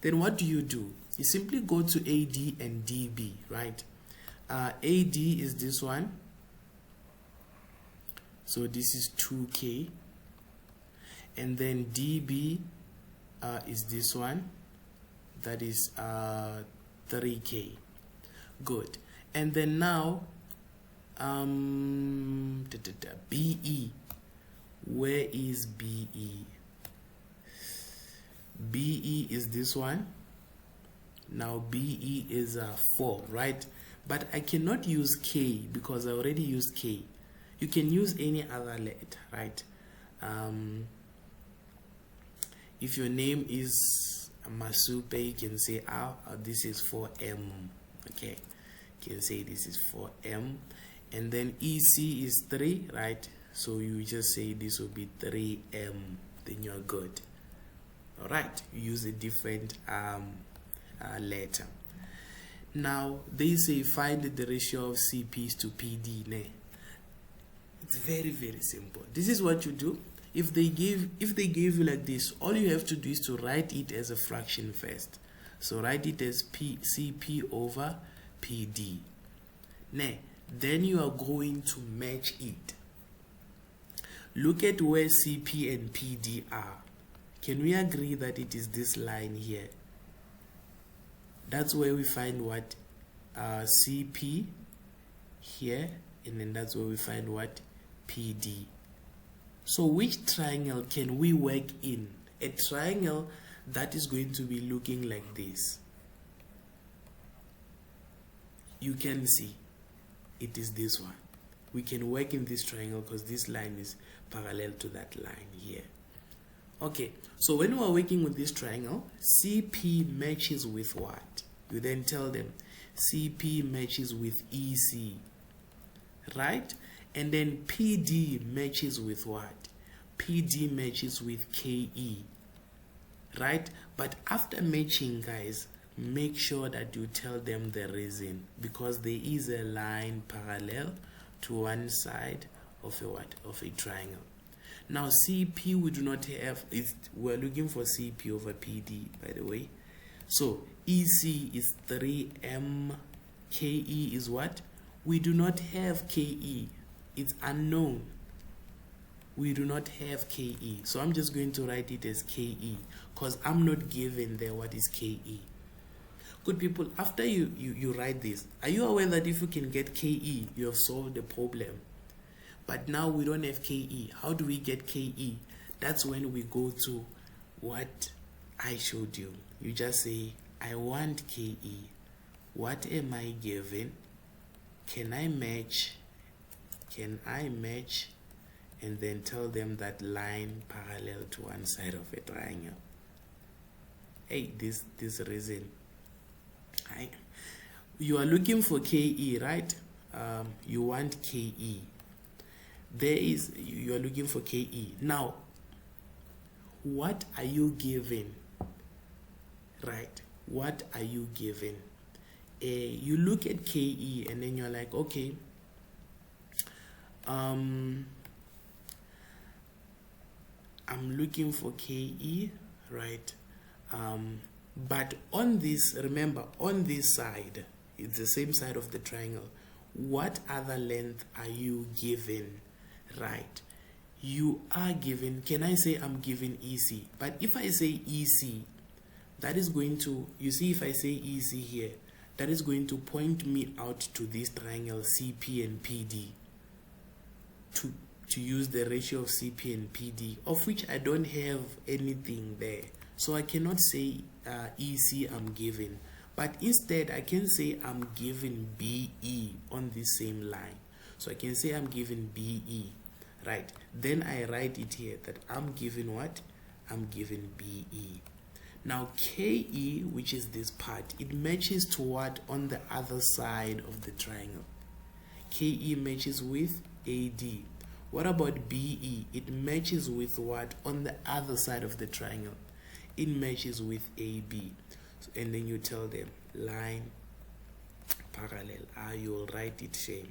Then what do? You simply go to AD and DB, right? AD is this one. So this is 2K. And then DB is this one. That is 3K. Good. And then now BE. Where is BE? BE is this one. Now BE is 4, right? But I cannot use K because I already used K. You can use any other letter, right? If your name is Masupe, you can say, this is 4M. Okay, you can say this is 4M. And then EC is 3, right? So you just say this will be 3M. Then you're good. All right, you use a different letter. Now they say find the ratio of CPs to PD. It's very, very simple. This is what you do. If they give you like this, all you have to do is to write it as a fraction first. So write it as CP over PD. Then you are going to match it. Look at where CP and PD are. Can we agree that it is this line here? That's where we find what CP here, and then that's where we find what PD. So which triangle can we work in? A triangle that is going to be looking like this. You can see it is this one. We can work in this triangle because this line is parallel to that line here. Okay, so when we are working with this triangle, CP matches with what? You then tell them CP matches with EC, right? And then PD matches with what? PD matches with KE, right? But after matching, guys, make sure that you tell them the reason, because there is a line parallel to one side of a triangle. Now CP we do not have, we're looking for CP over PD, by the way. So EC is 3M, KE is what? We do not have KE, it's unknown. We do not have KE, so I'm just going to write it as KE, because I'm not given there what is KE. Good people, after you write this, are you aware that if you can get KE, you have solved the problem? But now we don't have KE. How do we get KE? That's when we go to what I showed you. You just say, I want KE. What am I given? Can I match? Can I match? And then tell them that line parallel to one side of a triangle. Hey, this reason. You are looking for KE, right? You want KE. You are looking for KE. Now, what are you given? Right? What are you given? You look at KE and then you're like, okay, I'm looking for KE, right? But on this, remember, on this side, it's the same side of the triangle. What other length are you given? Right, you are given, can I say I'm given EC? But if I say EC, that is going to, you see, if I say EC here, that is going to point me out to this triangle CP and PD, to use the ratio of CP and PD, of which I don't have anything there. So I cannot say EC I'm given, but instead I can say I'm given BE on this same line. So I can say I'm given BE, right? Then I write it here that I'm given what? I'm given BE. Now KE, which is this part, it matches to what on the other side of the triangle? KE matches with AD. What about BE? It matches with what on the other side of the triangle? It matches with AB. So, and then you tell them line parallel. You'll write it same,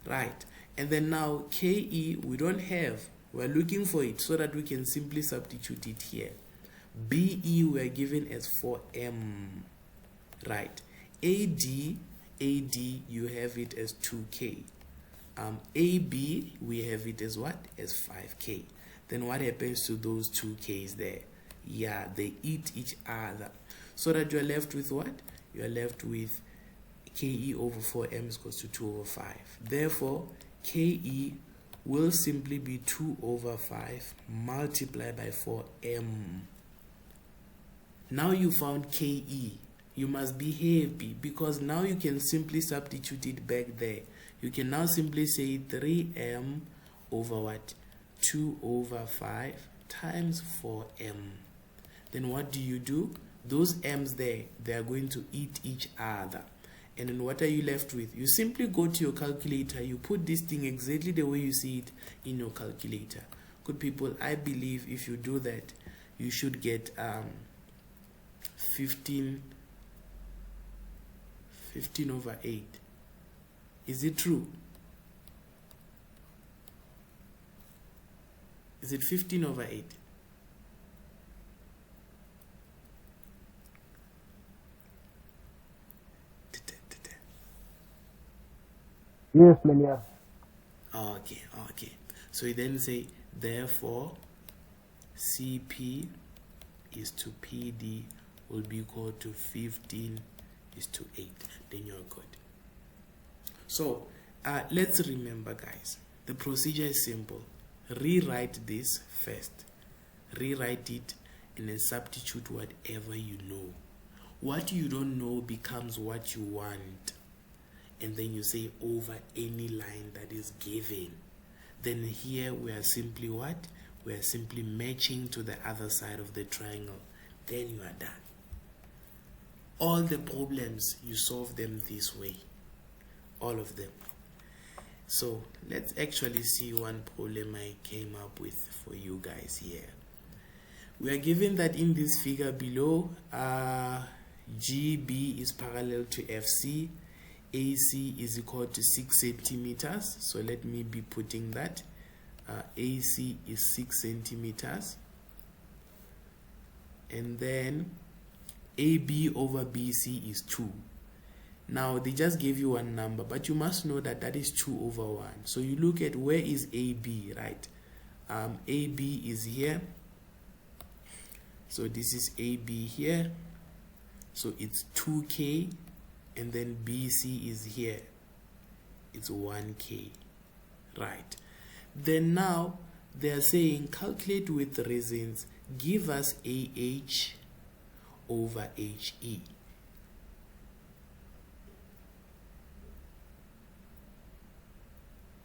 right? And then now KE we don't have, we're looking for it so that we can simply substitute it here. BE we're given as 4M, right? AD you have it as 2K. AB we have it as what? As 5K. Then what happens to those 2Ks there? Yeah, they eat each other, so that you're left with what? You're left with KE over 4M is equals to 2 over 5. Therefore, KE will simply be 2 over 5 multiplied by 4M. Now you found KE. You must be happy, because now you can simply substitute it back there. You can now simply say 3M over what? 2 over 5 times 4M. Then what do? Those M's there, they are going to eat each other. And then what are you left with? You simply go to your calculator, you put this thing exactly the way you see it in your calculator. Good people, I believe if you do that, you should get 15 over 8. Is it true? Is it 15 over 8? Yes, Mania. Okay. So you then say, therefore, CP is to PD will be equal to 15 is to 8. Then you're good. So let's remember, guys, the procedure is simple. Rewrite this first. Rewrite it and then substitute whatever you know. What you don't know becomes what you want. And then you say over any line that is given. Then here we are simply what? We are simply matching to the other side of the triangle. Then you are done. All the problems, you solve them this way. All of them. So let's actually see one problem I came up with for you guys here. We are given that in this figure below, GB is parallel to FC, AC is equal to 6 centimeters. So let me be putting that. AC is 6 centimeters. And then AB over BC is 2. Now they just gave you one number, but you must know that that is 2 over 1. So you look at where is AB, right? AB is here. So this is AB here. So it's 2K, and then BC is here. It's 1K, right? Then now they are saying calculate with reasons. Give us AH over HE.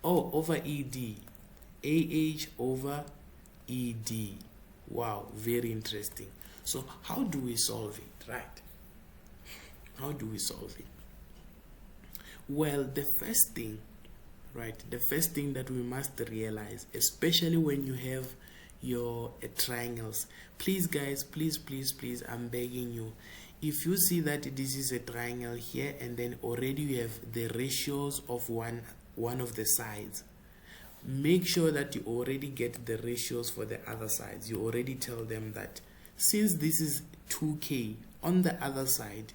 Oh, over ED. AH over ED. Wow, very interesting. So how do we solve it, right? How do we solve it? Well, the first thing, right, the first thing that we must realize, especially when you have your triangles, please guys, please, I'm begging you, if you see that this is a triangle here and then already you have the ratios of one of the sides, make sure that you already get the ratios for the other sides. You already tell them that since this is 2K on the other side,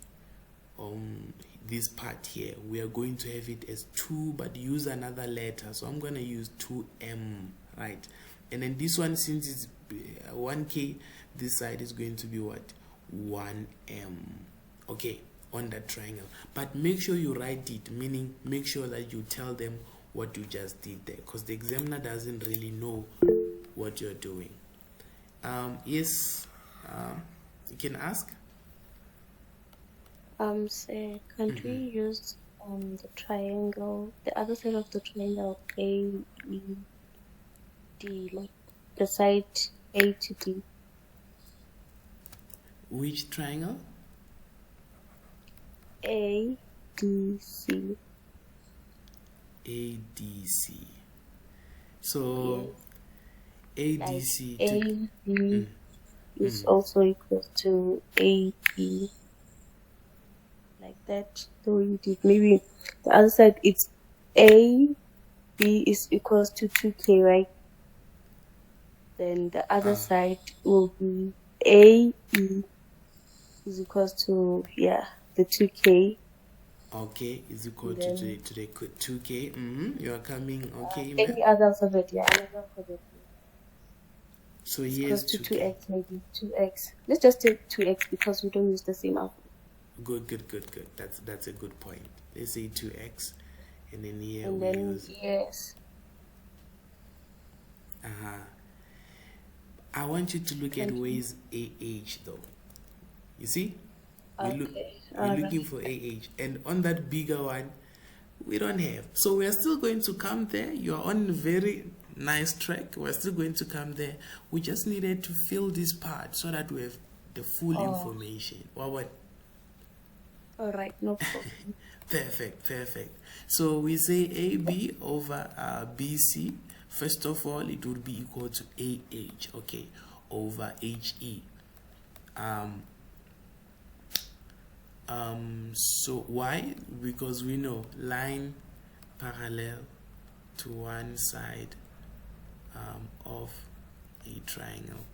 this part here, we are going to have it as 2 but use another letter. So I'm going to use 2M, right? And then this one, since it's 1K, this side is going to be what? 1M. Okay, on that triangle. But make sure you write it, meaning make sure that you tell them what you just did there, because the examiner doesn't really know what you're doing. Yes, you can ask. Say, can't we use the triangle, the other side of the triangle, A, E, D, like the side A to D? Which triangle? A, D, C. ADC. So ADC like AD is also equal to AD. Like that. So you did maybe the other side, it's A, B is equals to 2K, right? Then the other side will be AE is equals to the 2K. Okay, is equal to the 2K. You are coming. Okay. Any other alphabet, another alphabet. So it's yes, equals to 2x, maybe 2x. Let's just take 2x because we don't use the same alphabet. Good. That's a good point. Let's say 2x, and then here and we then use yes. I want you to look at ways AH though. You see? We're looking for AH, and on that bigger one we don't have, so we are still going to come there. You are on a very nice track. We're still going to come there. We just needed to fill this part so that we have the full information. What? All right, no problem. Perfect. So we say AB over BC. First of all, it would be equal to AH, okay, over HE. So why? Because we know line parallel to one side of a triangle.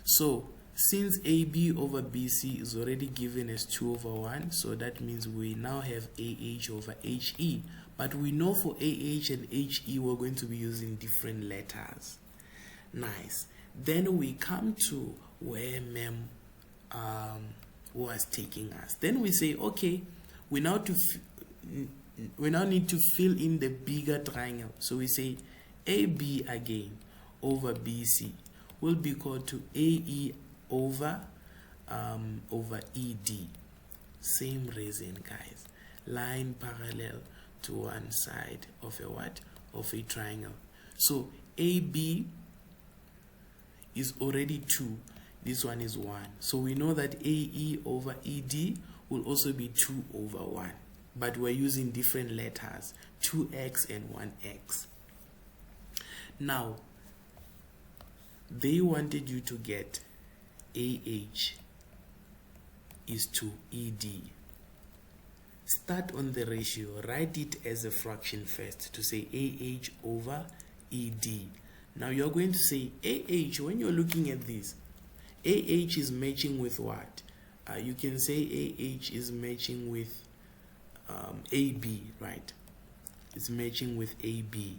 So since AB over BC is already given as 2 over 1, so that means we now have AH over HE. But we know for AH and HE we're going to be using different letters. Nice. Then we come to where Mem was taking us. Then we say, okay, we now need to fill in the bigger triangle. So we say AB again over BC will be equal to AE over ED. Same reason, guys. Line parallel to one side of a triangle. So AB is already 2. This one is 1. So we know that AE over ED will also be 2 over 1. But we're using different letters, 2x and 1x. Now, they wanted you to get AH is to ED. Start on the ratio, write it as a fraction first to say AH over ED. Now you're going to say AH, when you're looking at this, AH is matching with what? You can say AH is matching with AB, right? It's matching with AB.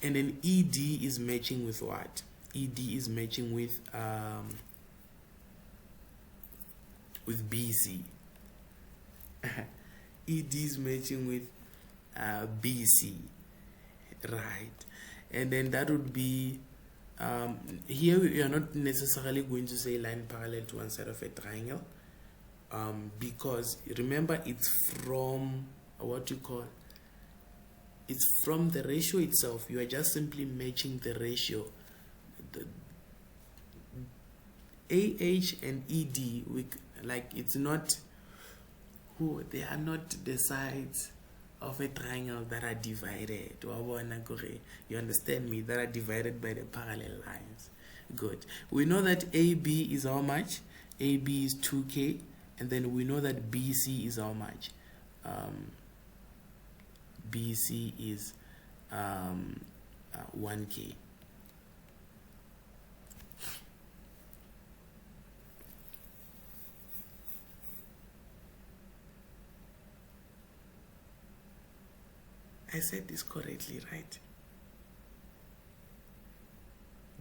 And then ED is matching with what? ED is matching with BC. ED is matching with BC, right? And then that would be here we are not necessarily going to say line parallel to one side of a triangle, because remember it's from what you call, it's from the ratio itself. You are just simply matching the ratio. The AH and ED, like it's not they are not the sides of a triangle that are divided. You understand me? That are divided by the parallel lines. Good. We know that AB is how much? AB is 2K, and then we know that BC is how much? BC is 1K. I said this correctly, right?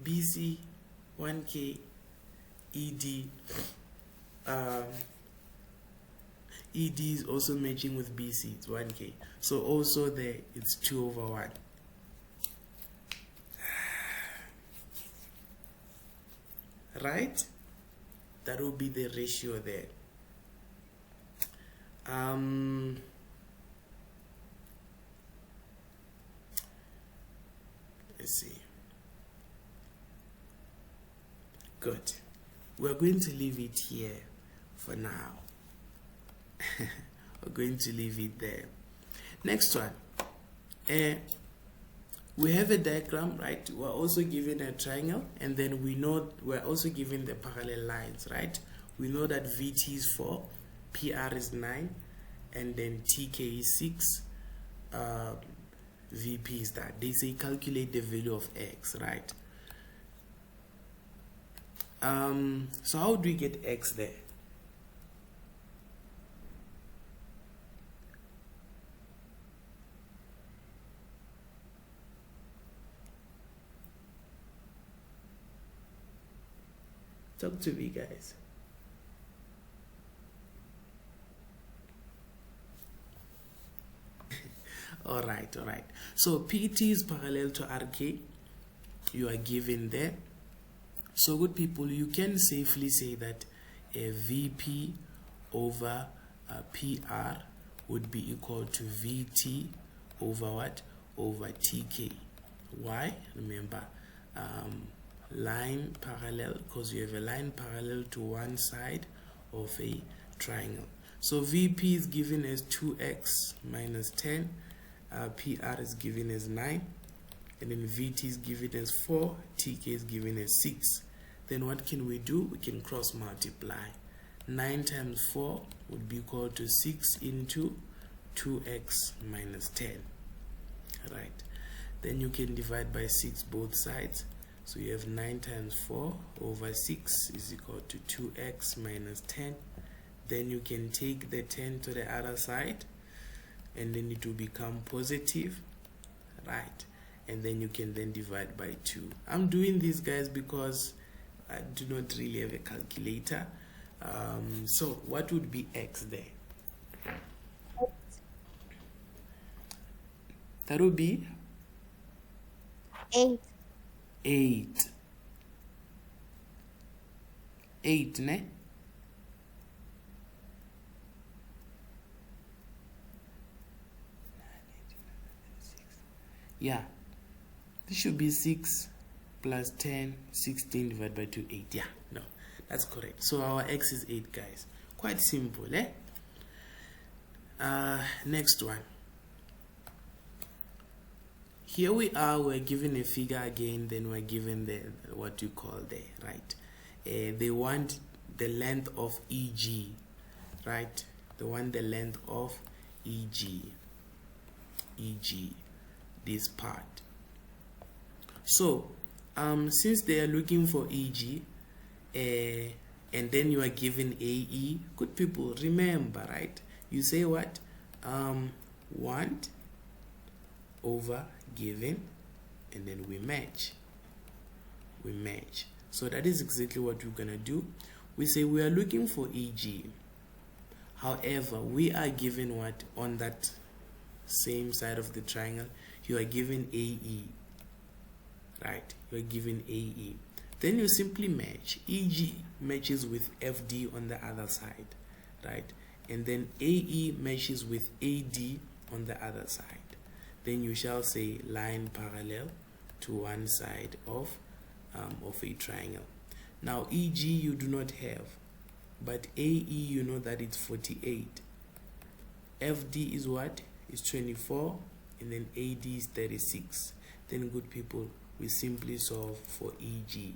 BC, 1K, ED. ED is also matching with BC, it's 1K. So also there, it's 2 over 1. Right? That will be the ratio there. Let's see. Good. We're going to leave it here for now. We're going to leave it there. Next one. We have a diagram, right? We're also given a triangle, and then we know we're also given the parallel lines, right? We know that VT is 4, PR is 9, and then TK is 6. VP is that. They say calculate the value of X, right? So how do we get X there? Talk to me, guys. all right. So PT is parallel to RK. You are given there. So good people, you can safely say that a VP over PR would be equal to VT over what? Over TK. Why? Remember, line parallel, because you have a line parallel to one side of a triangle. So VP is given as 2x minus 10, PR is given as 9, and then VT is given as 4, TK is given as 6. Then what can we do? We can cross multiply. 9 times 4 would be equal to 6 into 2x minus 10. Right. Then you can divide by 6 both sides. So you have 9 times 4 over 6 is equal to 2x minus 10. Then you can take the 10 to the other side, and then it will become positive, right? And then you can then divide by 2. I'm doing this, guys, because I do not really have a calculator. So what would be X there? That would be 8. 8, ne? Yeah, this should be 6 plus 10, 16 divided by 2, 8. Yeah, no, that's correct. So our X is 8, guys. Quite simple, eh? Next one. Here we are, we're given a figure again, then we're given the what you call there, right? they want the length of EG, right? They want the length of EG, this part. So since they are looking for EG, and then you are given AE, good people, remember, right? You say what? Want over given, and then we match. So that is exactly what we're gonna do. We say we are looking for EG. However, we are given what? On that same side of the triangle, you are given AE, right? You are given AE. Then you simply match. EG matches with FD on the other side, right? And then AE matches with AD on the other side. Then you shall say line parallel to one side of a triangle. Now EG you do not have, but AE you know that it's 48. FD is what? Is 24, and then AD is 36. Then good people, we simply solve for EG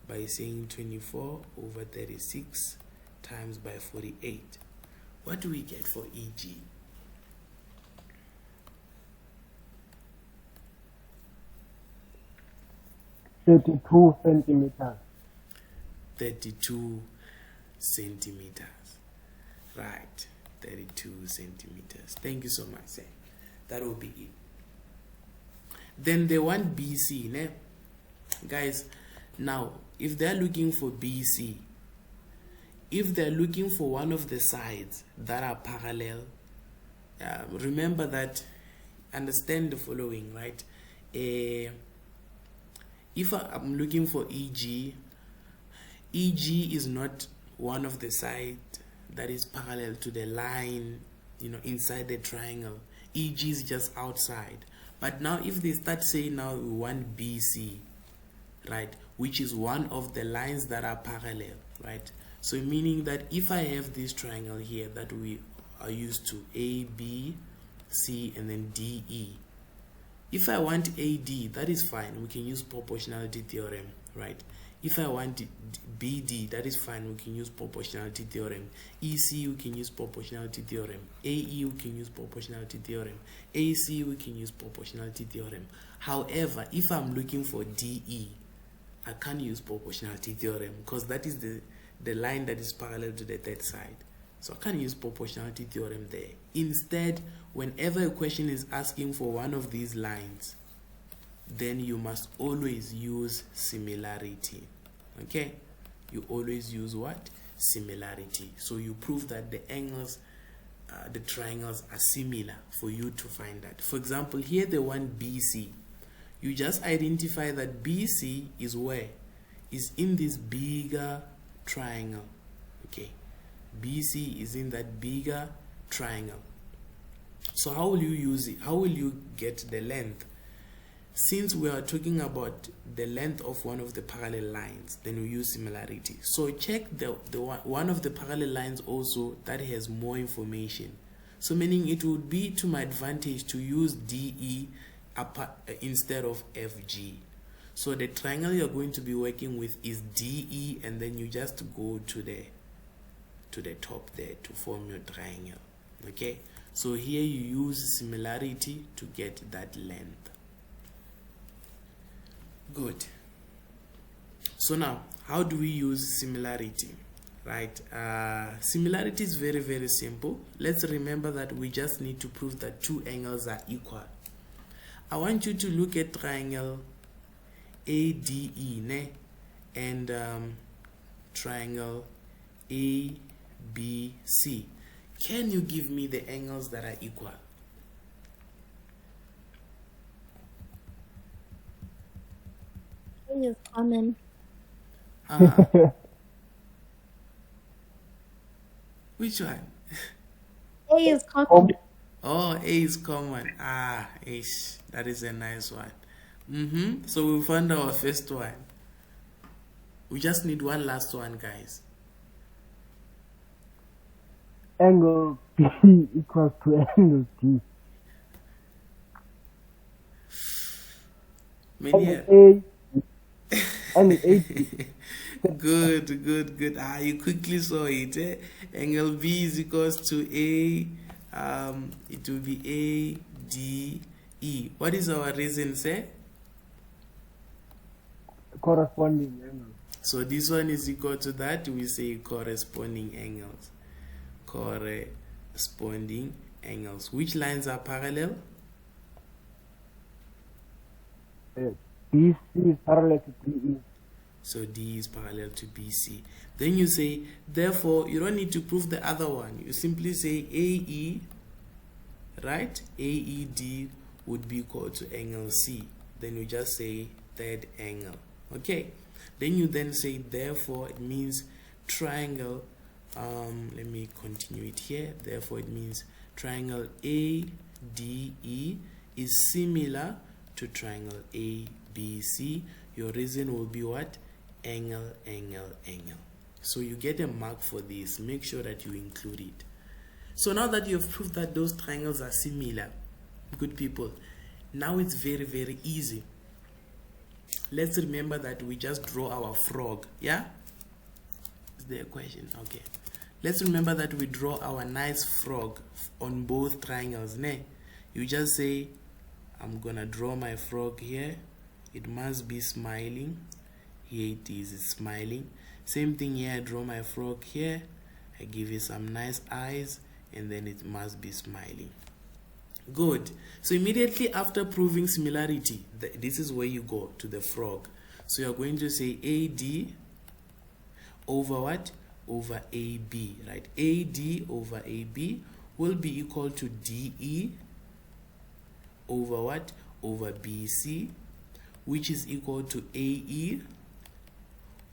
by saying 24 over 36 times by 48. What do we get for EG? "32 centimeters." 32 centimeters. Right, 32 centimeters. Thank you so much, sir. That will be it. Then they want BC, ne? Guys, now if they're looking for BC, if they're looking for one of the sides that are parallel, remember that, understand the following, right? If I'm looking for EG, EG is not one of the sides that is parallel to the line, you know, inside the triangle. EG is just outside. But now if they start saying now we want BC, right, which is one of the lines that are parallel, right? So meaning that if I have this triangle here that we are used to, A, B, C, and then D, E. If I want AD, that is fine. We can use proportionality theorem, right? If I want BD, that is fine. We can use proportionality theorem. EC, we can use proportionality theorem. AE, we can use proportionality theorem. AC, we can use proportionality theorem. However, if I'm looking for DE, I can't use proportionality theorem because that is the line that is parallel to the third side. So I can't use proportionality theorem there. Instead, whenever a question is asking for one of these lines, then you must always use similarity. Okay? You always use what? Similarity. So you prove that the angles, the triangles are similar for you to find that. For example, here the one BC. You just identify that BC is where? Is in this bigger triangle. Okay? BC is in that bigger triangle. So how will you use it? How will you get the length? Since we are talking about the length of one of the parallel lines, then we use similarity. So check the one of the parallel lines also that has more information. So meaning it would be to my advantage to use DE instead of FG. So the triangle you're going to be working with is DE, and then you just go to the top there to form your triangle. Okay, so here you use similarity to get that length. Good. So now, how do we use similarity? Right, similarity is very, very simple. Let's remember that we just need to prove that two angles are equal. I want you to look at triangle ADE, ne? And triangle ABC. Can you give me the angles that are equal? A is common. Which one? A is common. Oh, A is common. Ish, that is a nice one. So we found our first one. We just need one last one, guys. Angle B equals to angle D. Many Angle A. Angle A. Good. You quickly saw it. Angle B is equals to A. It will be ADE. What is our reason, say? Corresponding angle. So this one is equal to that. We say corresponding angles. Corresponding angles. Which lines are parallel? BC is parallel to DE. So D is parallel to BC. Then you say, therefore, you don't need to prove the other one. You simply say AE, right? AED would be equal to angle C. Then you just say third angle. Okay. Then you then say, therefore, it means triangle. Let me continue it here. Therefore, it means triangle ADE is similar to triangle ABC. Your reason will be what? Angle. So you get a mark for this. Make sure that you include it. So now that you have proved that those triangles are similar, good people, now it's very, very easy. Let's remember that we just draw our frog. Yeah? Is there a question? Okay. Let's remember that we draw our nice frog on both triangles. Ne? You just say, I'm gonna draw my frog here. It must be smiling. Here it is, it's smiling. Same thing here, I draw my frog here. I give it some nice eyes, and then it must be smiling. Good. So immediately after proving similarity, this is where you go to the frog. So you're going to say AD over what? Over AB, right? AD over AB will be equal to DE over what? Over BC, which is equal to AE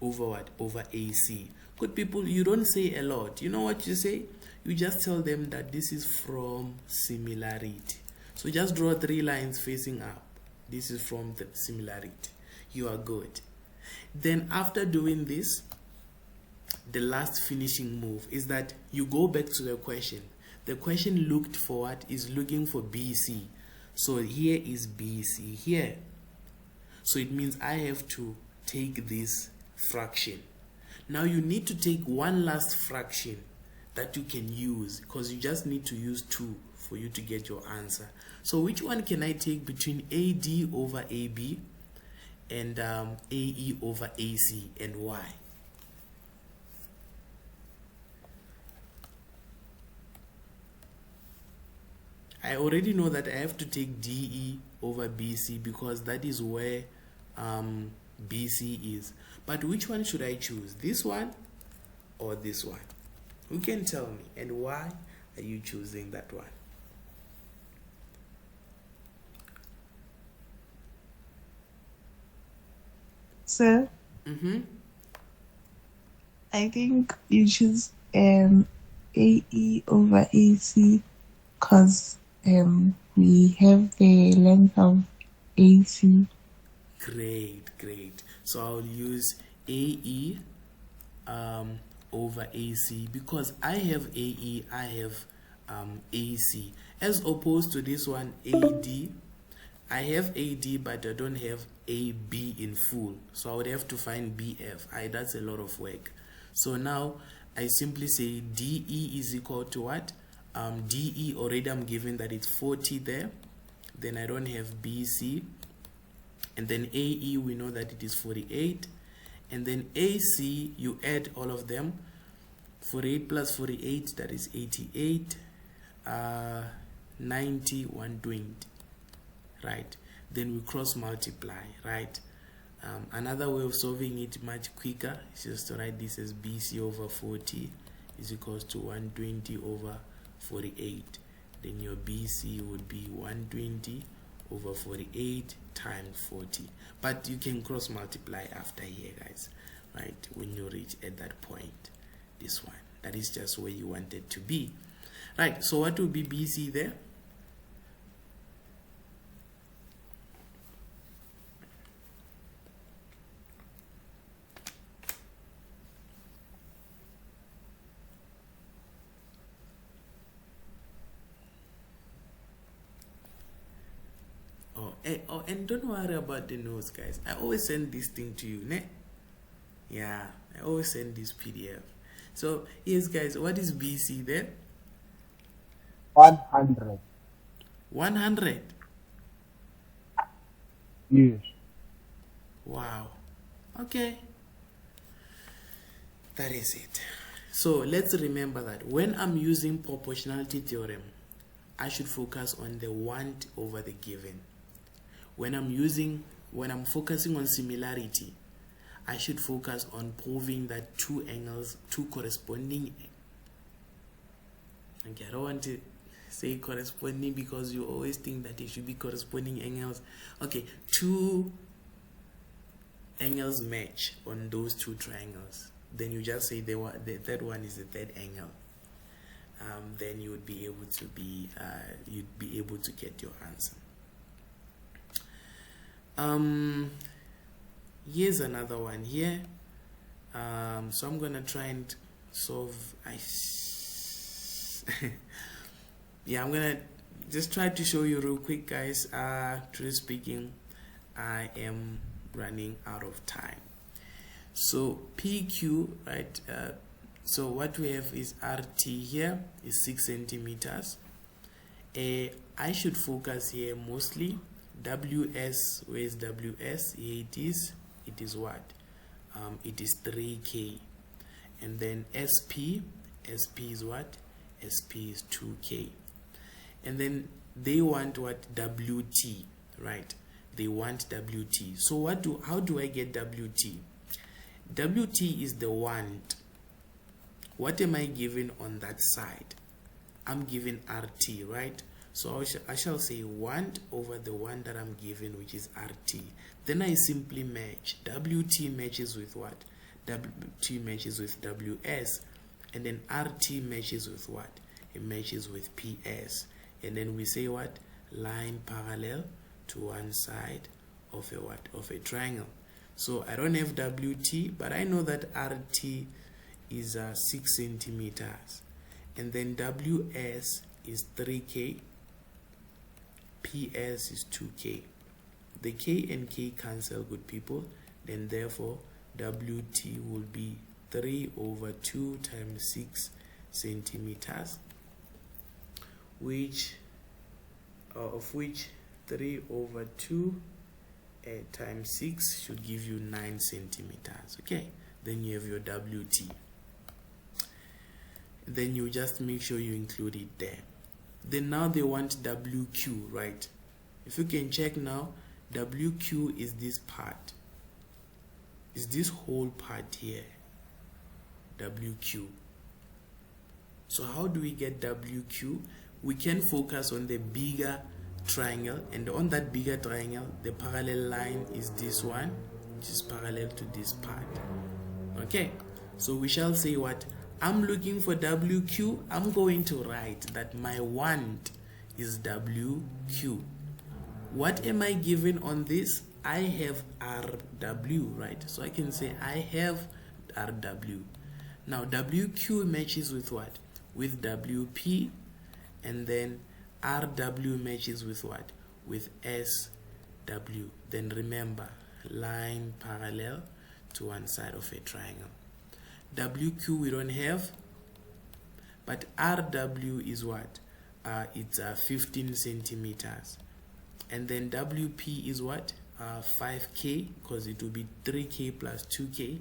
over what? Over AC. Good people, you don't say a lot. You know what you say? You just tell them that this is from similarity. So just draw 3 lines facing up. This is from the similarity. You are good. Then after doing this, the last finishing move is that you go back to the question. The question looked for what? Is looking for BC. So here is BC here. So it means I have to take this fraction. Now you need to take one last fraction that you can use, because you just need to use 2 for you to get your answer. So which one can I take between AD over AB and AE over AC, and why? I already know that I have to take DE over BC because that is where BC is. But which one should I choose? This one or this one? Who can tell me? And why are you choosing that one? Sir? I think you choose AE over AC because we have the length of AC. Great. So I'll use AE over AC because I have AE, I have AC, as opposed to this one AD. I have AD, but I don't have AB in full, so I would have to find BF. That's a lot of work. So now I simply say DE is equal to what? DE already I'm given that it's 40 there. Then I don't have BC. And then AE, we know that it is 48. And then AC, you add all of them. 48 plus 48, that is 88. 90, 120. Right? Then we cross multiply, right? Another way of solving it much quicker is just to write this as BC over 40 is equals to 120 over 48. Then your BC would be 120 over 48 times 40. But you can cross multiply after here, guys, right? When you reach at that point, this one, that is just where you want it to be, right? So what will be BC there? And don't worry about the notes, guys. I always send this thing to you, ne? Yeah, I always send this PDF. So yes guys, what is BC then? 100. 100. Yes. Wow. Okay. That is it. So let's remember that when I'm using proportionality theorem, I should focus on the want over the given. When I'm focusing on similarity, I should focus on proving that two corresponding. Okay, I don't want to say corresponding because you always think that it should be corresponding angles. Okay, two angles match on those two triangles. Then you just say the third one is the third angle. Then you would be able to you'd be able to get your answer. Here's another one here. So I'm gonna try and solve. Yeah, I'm gonna just try to show you real quick, guys. Truly speaking, I am running out of time. So PQ, right? So what we have is RT here is 6 centimeters. I should focus here mostly. WS, where is WS? Here it is. It is what? It is 3K. And then SP is what? SP is 2K. And then they want what? WT, right? They want WT. So how do I get WT? WT is the want. What am I given on that side? I'm given RT, right? So I shall say want over the one that I'm given, which is RT. Then I simply match. WT matches with what? WT matches with WS. And then RT matches with what? It matches with PS. And then we say what? Line parallel to one side of a what? Of a triangle. So I don't have WT, but I know that RT is 6 centimeters. And then WS is 3K. PS is 2K. The K and K cancel, good people. Then therefore WT will be 3 over 2 times 6 centimeters, of which 3 over 2 times 6 should give you 9 centimeters. Okay, then you have your WT. Then you just make sure you include it there. Then now they want WQ, right? If you can check now, WQ is this part. Is this whole part here. WQ. So how do we get WQ? We can focus on the bigger triangle, and on that bigger triangle the parallel line is this one, which is parallel to this part. Okay, so we shall say what? I'm looking for WQ. I'm going to write that my want is WQ. What am I given on this? I have RW, right? So I can say I have RW. Now WQ matches with what? With WP, and then RW matches with what? With SW. Then remember, line parallel to one side of a triangle. WQ we don't have, but RW is what? It's 15 centimeters. And then WP is what? 5K, because it will be 3K plus 2K.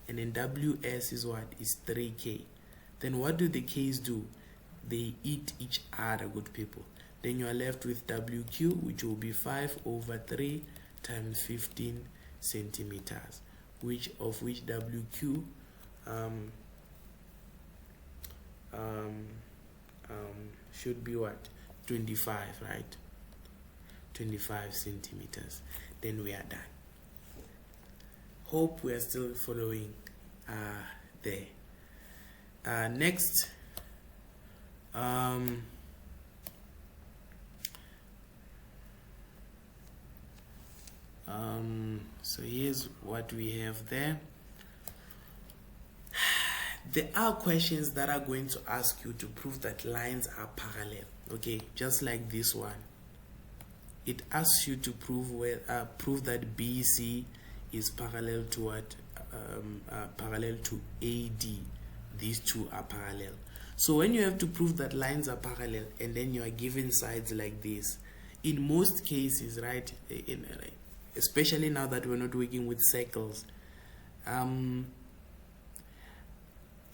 And then WS is what? Is 3K. Then what do the K's do? They eat each other, good people. Then you are left with WQ, which will be 5 over 3 times 15 centimeters, which WQ should be what? 25, right? 25 centimeters. Then we are done. Hope we are still following there. Next, so here's what we have there. There are questions that are going to ask you to prove that lines are parallel. Okay, just like this one. It asks you to prove that BC is parallel to what? parallel to AD. These two are parallel. So when you have to prove that lines are parallel and then you are given sides like this, in most cases, right, especially now that we're not working with circles, I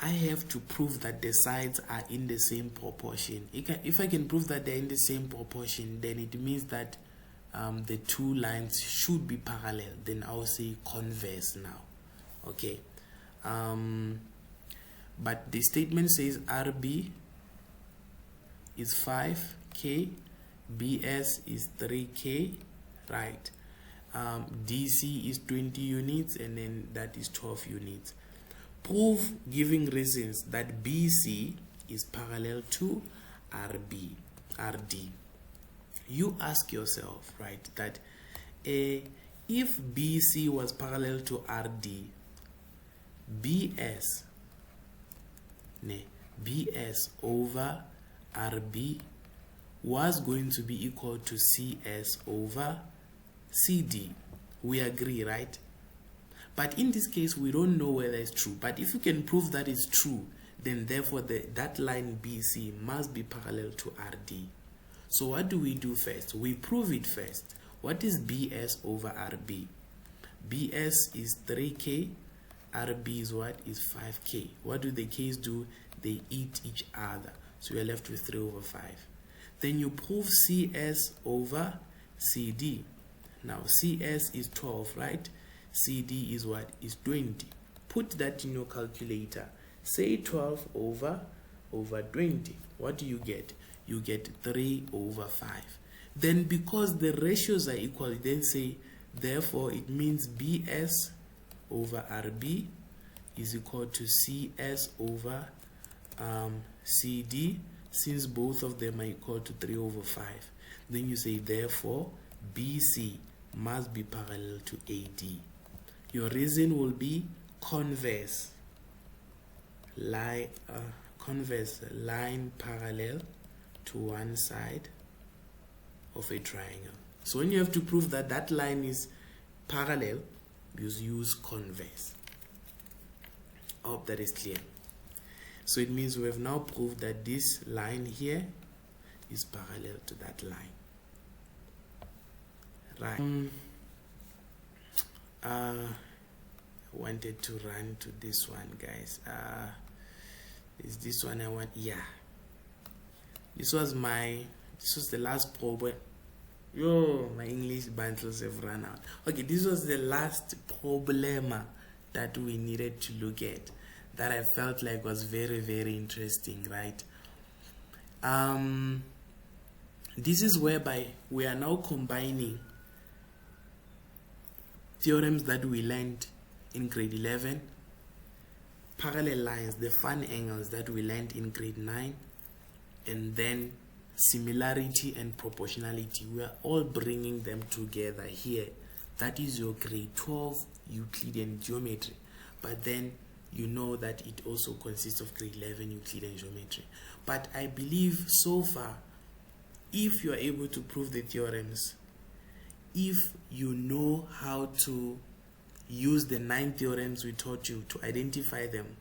have to prove that the sides are in the same proportion. If I can prove that they're in the same proportion, then it means that the two lines should be parallel. Then I'll say converse now. Okay. But the statement says RB is 5K, BS is 3K, right? DC is 20 units, and then that is 12 units. Prove giving reasons that BC is parallel to RD. You ask yourself, right, that if BC was parallel to RD, BS over RB was going to be equal to CS over CD. We agree, right? But in this case, we don't know whether it's true. But if you can prove that it's true, then therefore that line BC must be parallel to RD. So what do we do first? We prove it first. What is BS over RB? BS is 3K. RB is what? Is 5K. What do the K's do? They eat each other. So you're left with 3 over 5. Then you prove CS over CD. Now CS is 12, right? CD is what? Is 20. Put that in your calculator. Say 12 over 20. What do you get? You get 3 over 5. Then because the ratios are equal, then say, therefore it means BS over RB is equal to CS over CD, since both of them are equal to 3 over 5. Then you say, therefore, BC must be parallel to AD. Your reason will be converse line parallel to one side of a triangle. So when you have to prove that that line is parallel, you use converse. I hope that is clear. So it means we have now proved that this line here is parallel to that line. Right. I wanted to run to this one, guys. Is this one I want? Yeah. This was the last problem. Yo, my English bundles have run out. Okay, this was the last problema that we needed to look at, that I felt like was very, very interesting, right? This is whereby we are now combining theorems that we learned in grade 11, parallel lines, the fun angles that we learned in grade 9, and then similarity and proportionality. We are all bringing them together here. That is your grade 12 Euclidean geometry. But then you know that it also consists of grade 11 Euclidean geometry. But I believe so far, if you are able to prove the theorems, if you know how to use the 9 theorems we taught you to identify them,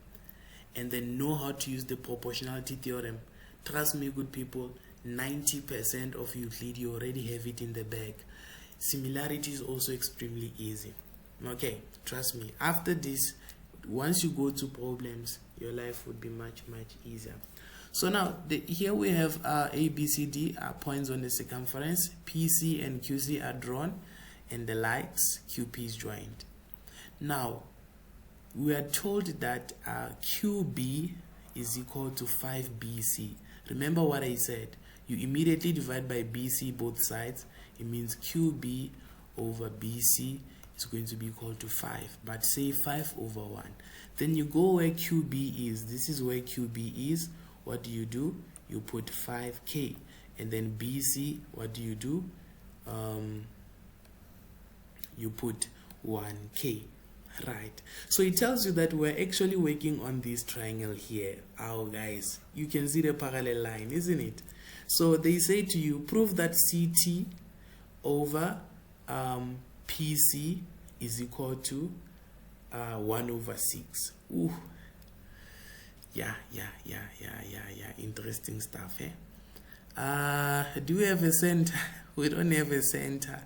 and then know how to use the proportionality theorem, trust me, good people, 90% of Euclid, you already have it in the bag. Similarity is also extremely easy. Okay, trust me. After this, once you go to problems, your life would be much, much easier. So now, here we have A, B, C, D are points on the circumference. PC and QC are drawn, and the likes, QP is joined. Now, we are told that QB is equal to 5BC. Remember what I said. You immediately divide by BC both sides. It means QB over BC is going to be equal to 5. But say 5 over 1. Then you go where QB is. This is where QB is. What do? You put 5K. And then BC, what do? You put 1K. Right. So it tells you that we're actually working on this triangle here. Oh, guys, you can see the parallel line, isn't it? So they say to you, prove that CT over PC is equal to 1 over 6. Ooh. Yeah. Interesting stuff, eh? Do we have a center? We don't have a center.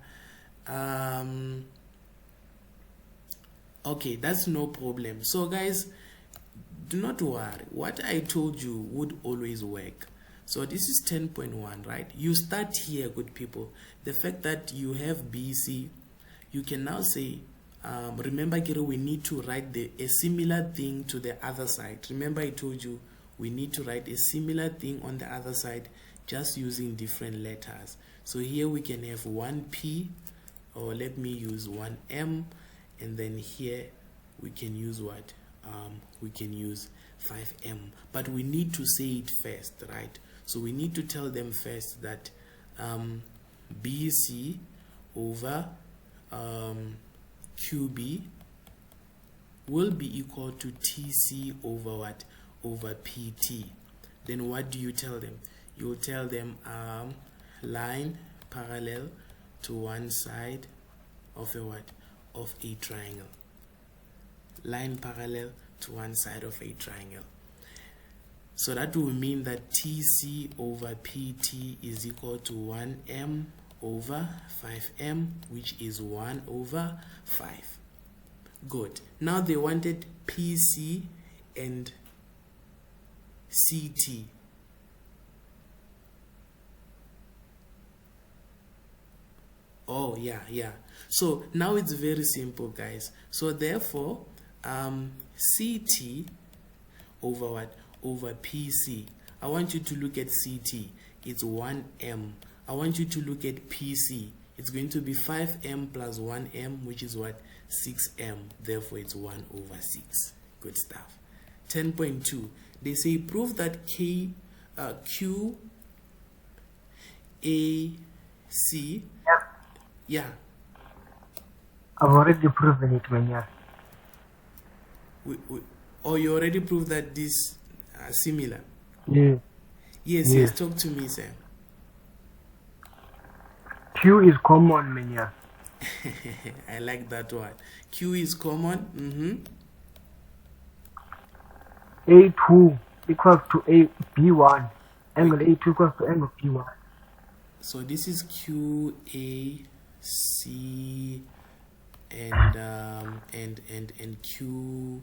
Okay, that's no problem. So guys, do not worry. What I told you would always work. So this is 10.1, right? You start here, good people. The fact that you have BC, you can now say, remember, Kiro, we need to write a similar thing to the other side. Remember, I told you we need to write a similar thing on the other side, just using different letters. So here we can have 1P, or let me use 1M, and then here we can use what? We can use 5M. But we need to say it first, right? So we need to tell them first that BC over QB will be equal to TC over what? Over PT. Then what do you tell them? You'll tell them line parallel to one side of a what? Of a triangle. Line parallel to one side of a triangle. So that will mean that TC over PT is equal to 1M over 5M, which is 1 over 5. Good. Now they wanted PC and CT. Oh, yeah. So now it's very simple, guys. So therefore, CT over what? Over PC. I want you to look at CT. It's 1M. I want you to look at PC. It's going to be 5M plus 1M, which is what? 6M. Therefore, it's 1 over 6. Good stuff. 10.2. They say prove that Q, A, C. Yeah. I've already proven it, man. Oh, you already proved that this are similar? Yeah. Yes. Talk to me, sir. Q is common, man. I like that one. Q is common. A2 equals to B1. Angle A2 equals to angle B1. So this is Q, A, C, and Q,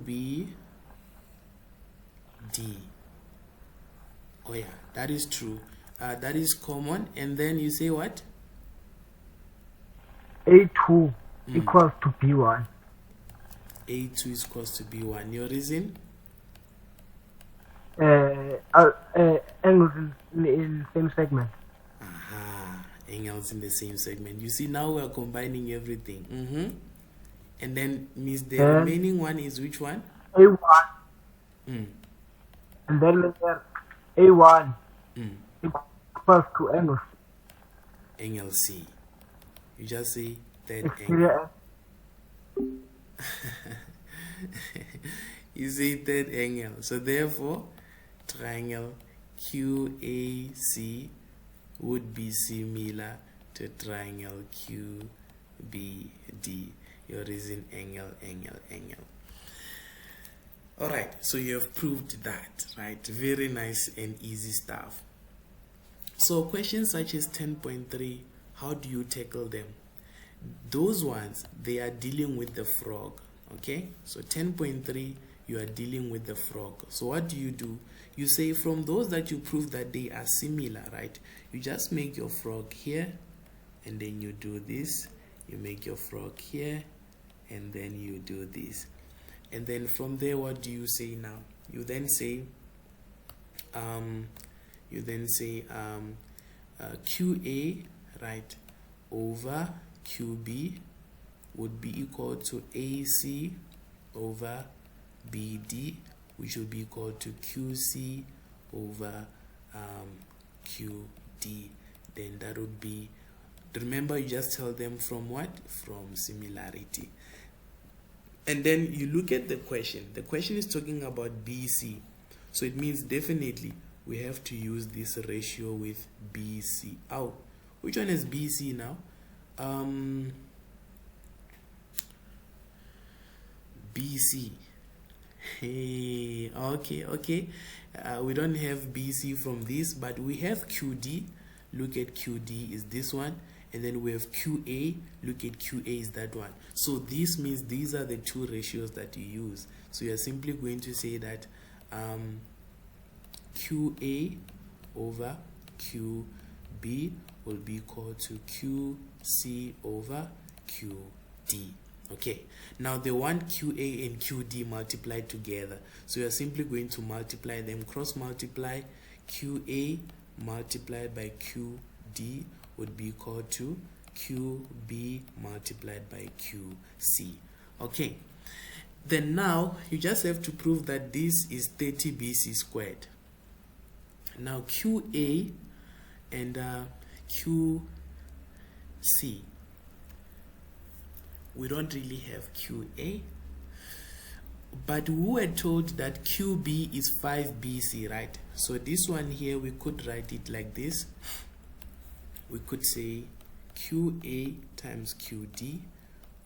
B, D. Oh yeah, that is true. That is common. And then you say what? A2 equals to B1. A2 is equals to B1. Your reason? Angles in same segment. Angles in the same segment. You see, now we are combining everything. And then means the remaining one is which one? A1. And then A1 equals to angle C. Angle C. You just say that angle. You say third angle. So therefore, triangle QAC would be similar to triangle QBD. Your reason angle. Alright, so you have proved that, right? Very nice and easy stuff. So questions such as 10.3, how do you tackle them? Those ones, they are dealing with the frog, okay? So 10.3, you are dealing with the frog. So what do? You say from those that you prove that they are similar, right? You just make your frog here, and then you do this. You make your frog here, and then you do this. And then from there, what do you say now? You then say, QA, right, over QB would be equal to AC over BD, which will be equal to QC over QD. Then that would be, remember, you just tell them from what? From similarity. And then you look at the question. The question is talking about BC. So it means definitely we have to use this ratio with BC. Oh, which one is BC now? BC. Hey, okay. We don't have BC from this, but we have QD. Look at QD is this one, and then we have QA. Look at QA is that one. So this means these are the two ratios that you use. So you're simply going to say that QA over QB will be equal to QC over QD. Okay, now they want QA and QD multiplied together, so you are simply going to multiply them, cross multiply. QA multiplied by QD would be equal to QB multiplied by QC. Okay, then now you just have to prove that this is 30 BC squared. Now QA and QC, we don't really have QA, but we were told that QB is 5 BC, right? So this one here, we could write it like this. We could say QA times QD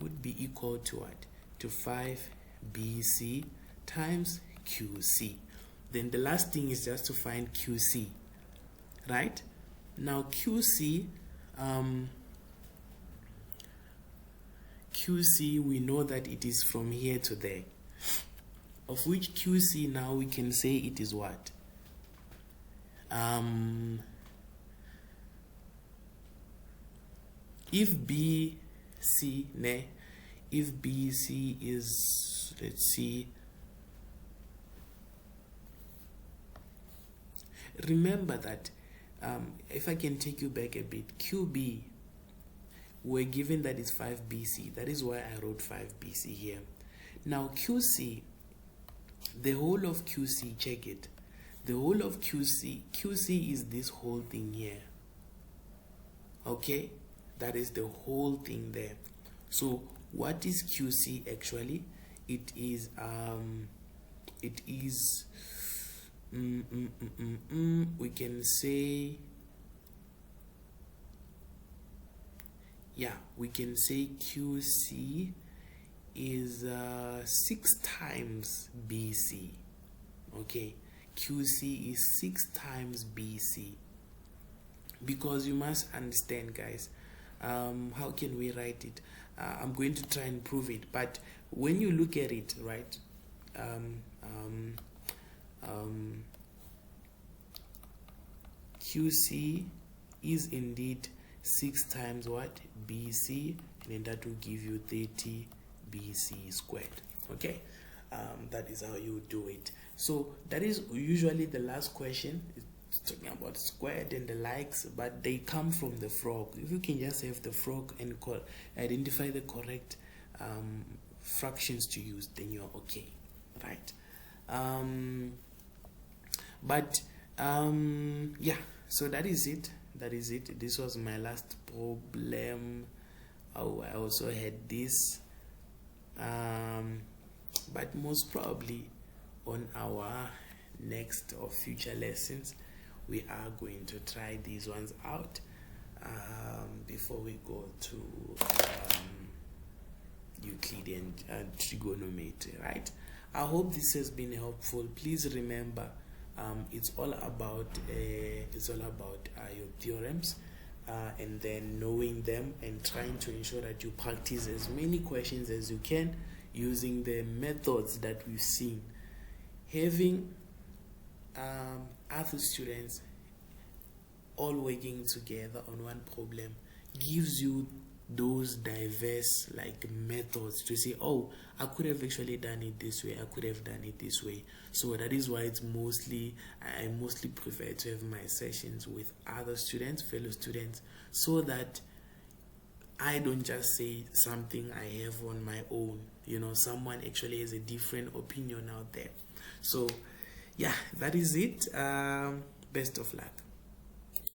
would be equal to what? To 5 BC times QC. Then the last thing is just to find QC, right? Now QC, QC, we know that it is from here to there, of which QC now we can say it is what? If BC, if BC is, let's see, remember that if I can take you back a bit, QB, we're given that it's 5 BC. That is why I wrote 5 BC here. Now QC, the whole of QC, check it. The whole of QC is this whole thing here. Okay, that is the whole thing there. So what is QC actually? It is we can say, yeah, we can say QC is 6 times BC. Okay, QC is 6 times BC, because you must understand, guys, how can we write it? I'm going to try and prove it, but when you look at it, right, QC is indeed 6 times what? BC, and then that will give you 30 BC squared. Okay, that is how you do it. So that is usually the last question. It's talking about squared and the likes, but they come from the frog. If you can just have the frog and identify the correct fractions to use, then you're okay, right? Yeah, so that is it. This was my last problem. Oh, I also had this, but most probably on our next or future lessons we are going to try these ones out before we go to Euclidean trigonometry, right? I hope this has been helpful. Please remember, it's all about your theorems, and then knowing them and trying to ensure that you practice as many questions as you can using the methods that we've seen. Having other students all working together on one problem gives you those diverse methods to say, oh, I could have actually done it this way, I could have done it this way. So that is why I mostly prefer to have my sessions with other students, fellow students, so that I don't just say something I have on my own. Someone actually has a different opinion out there. So yeah, that is it. Best of luck.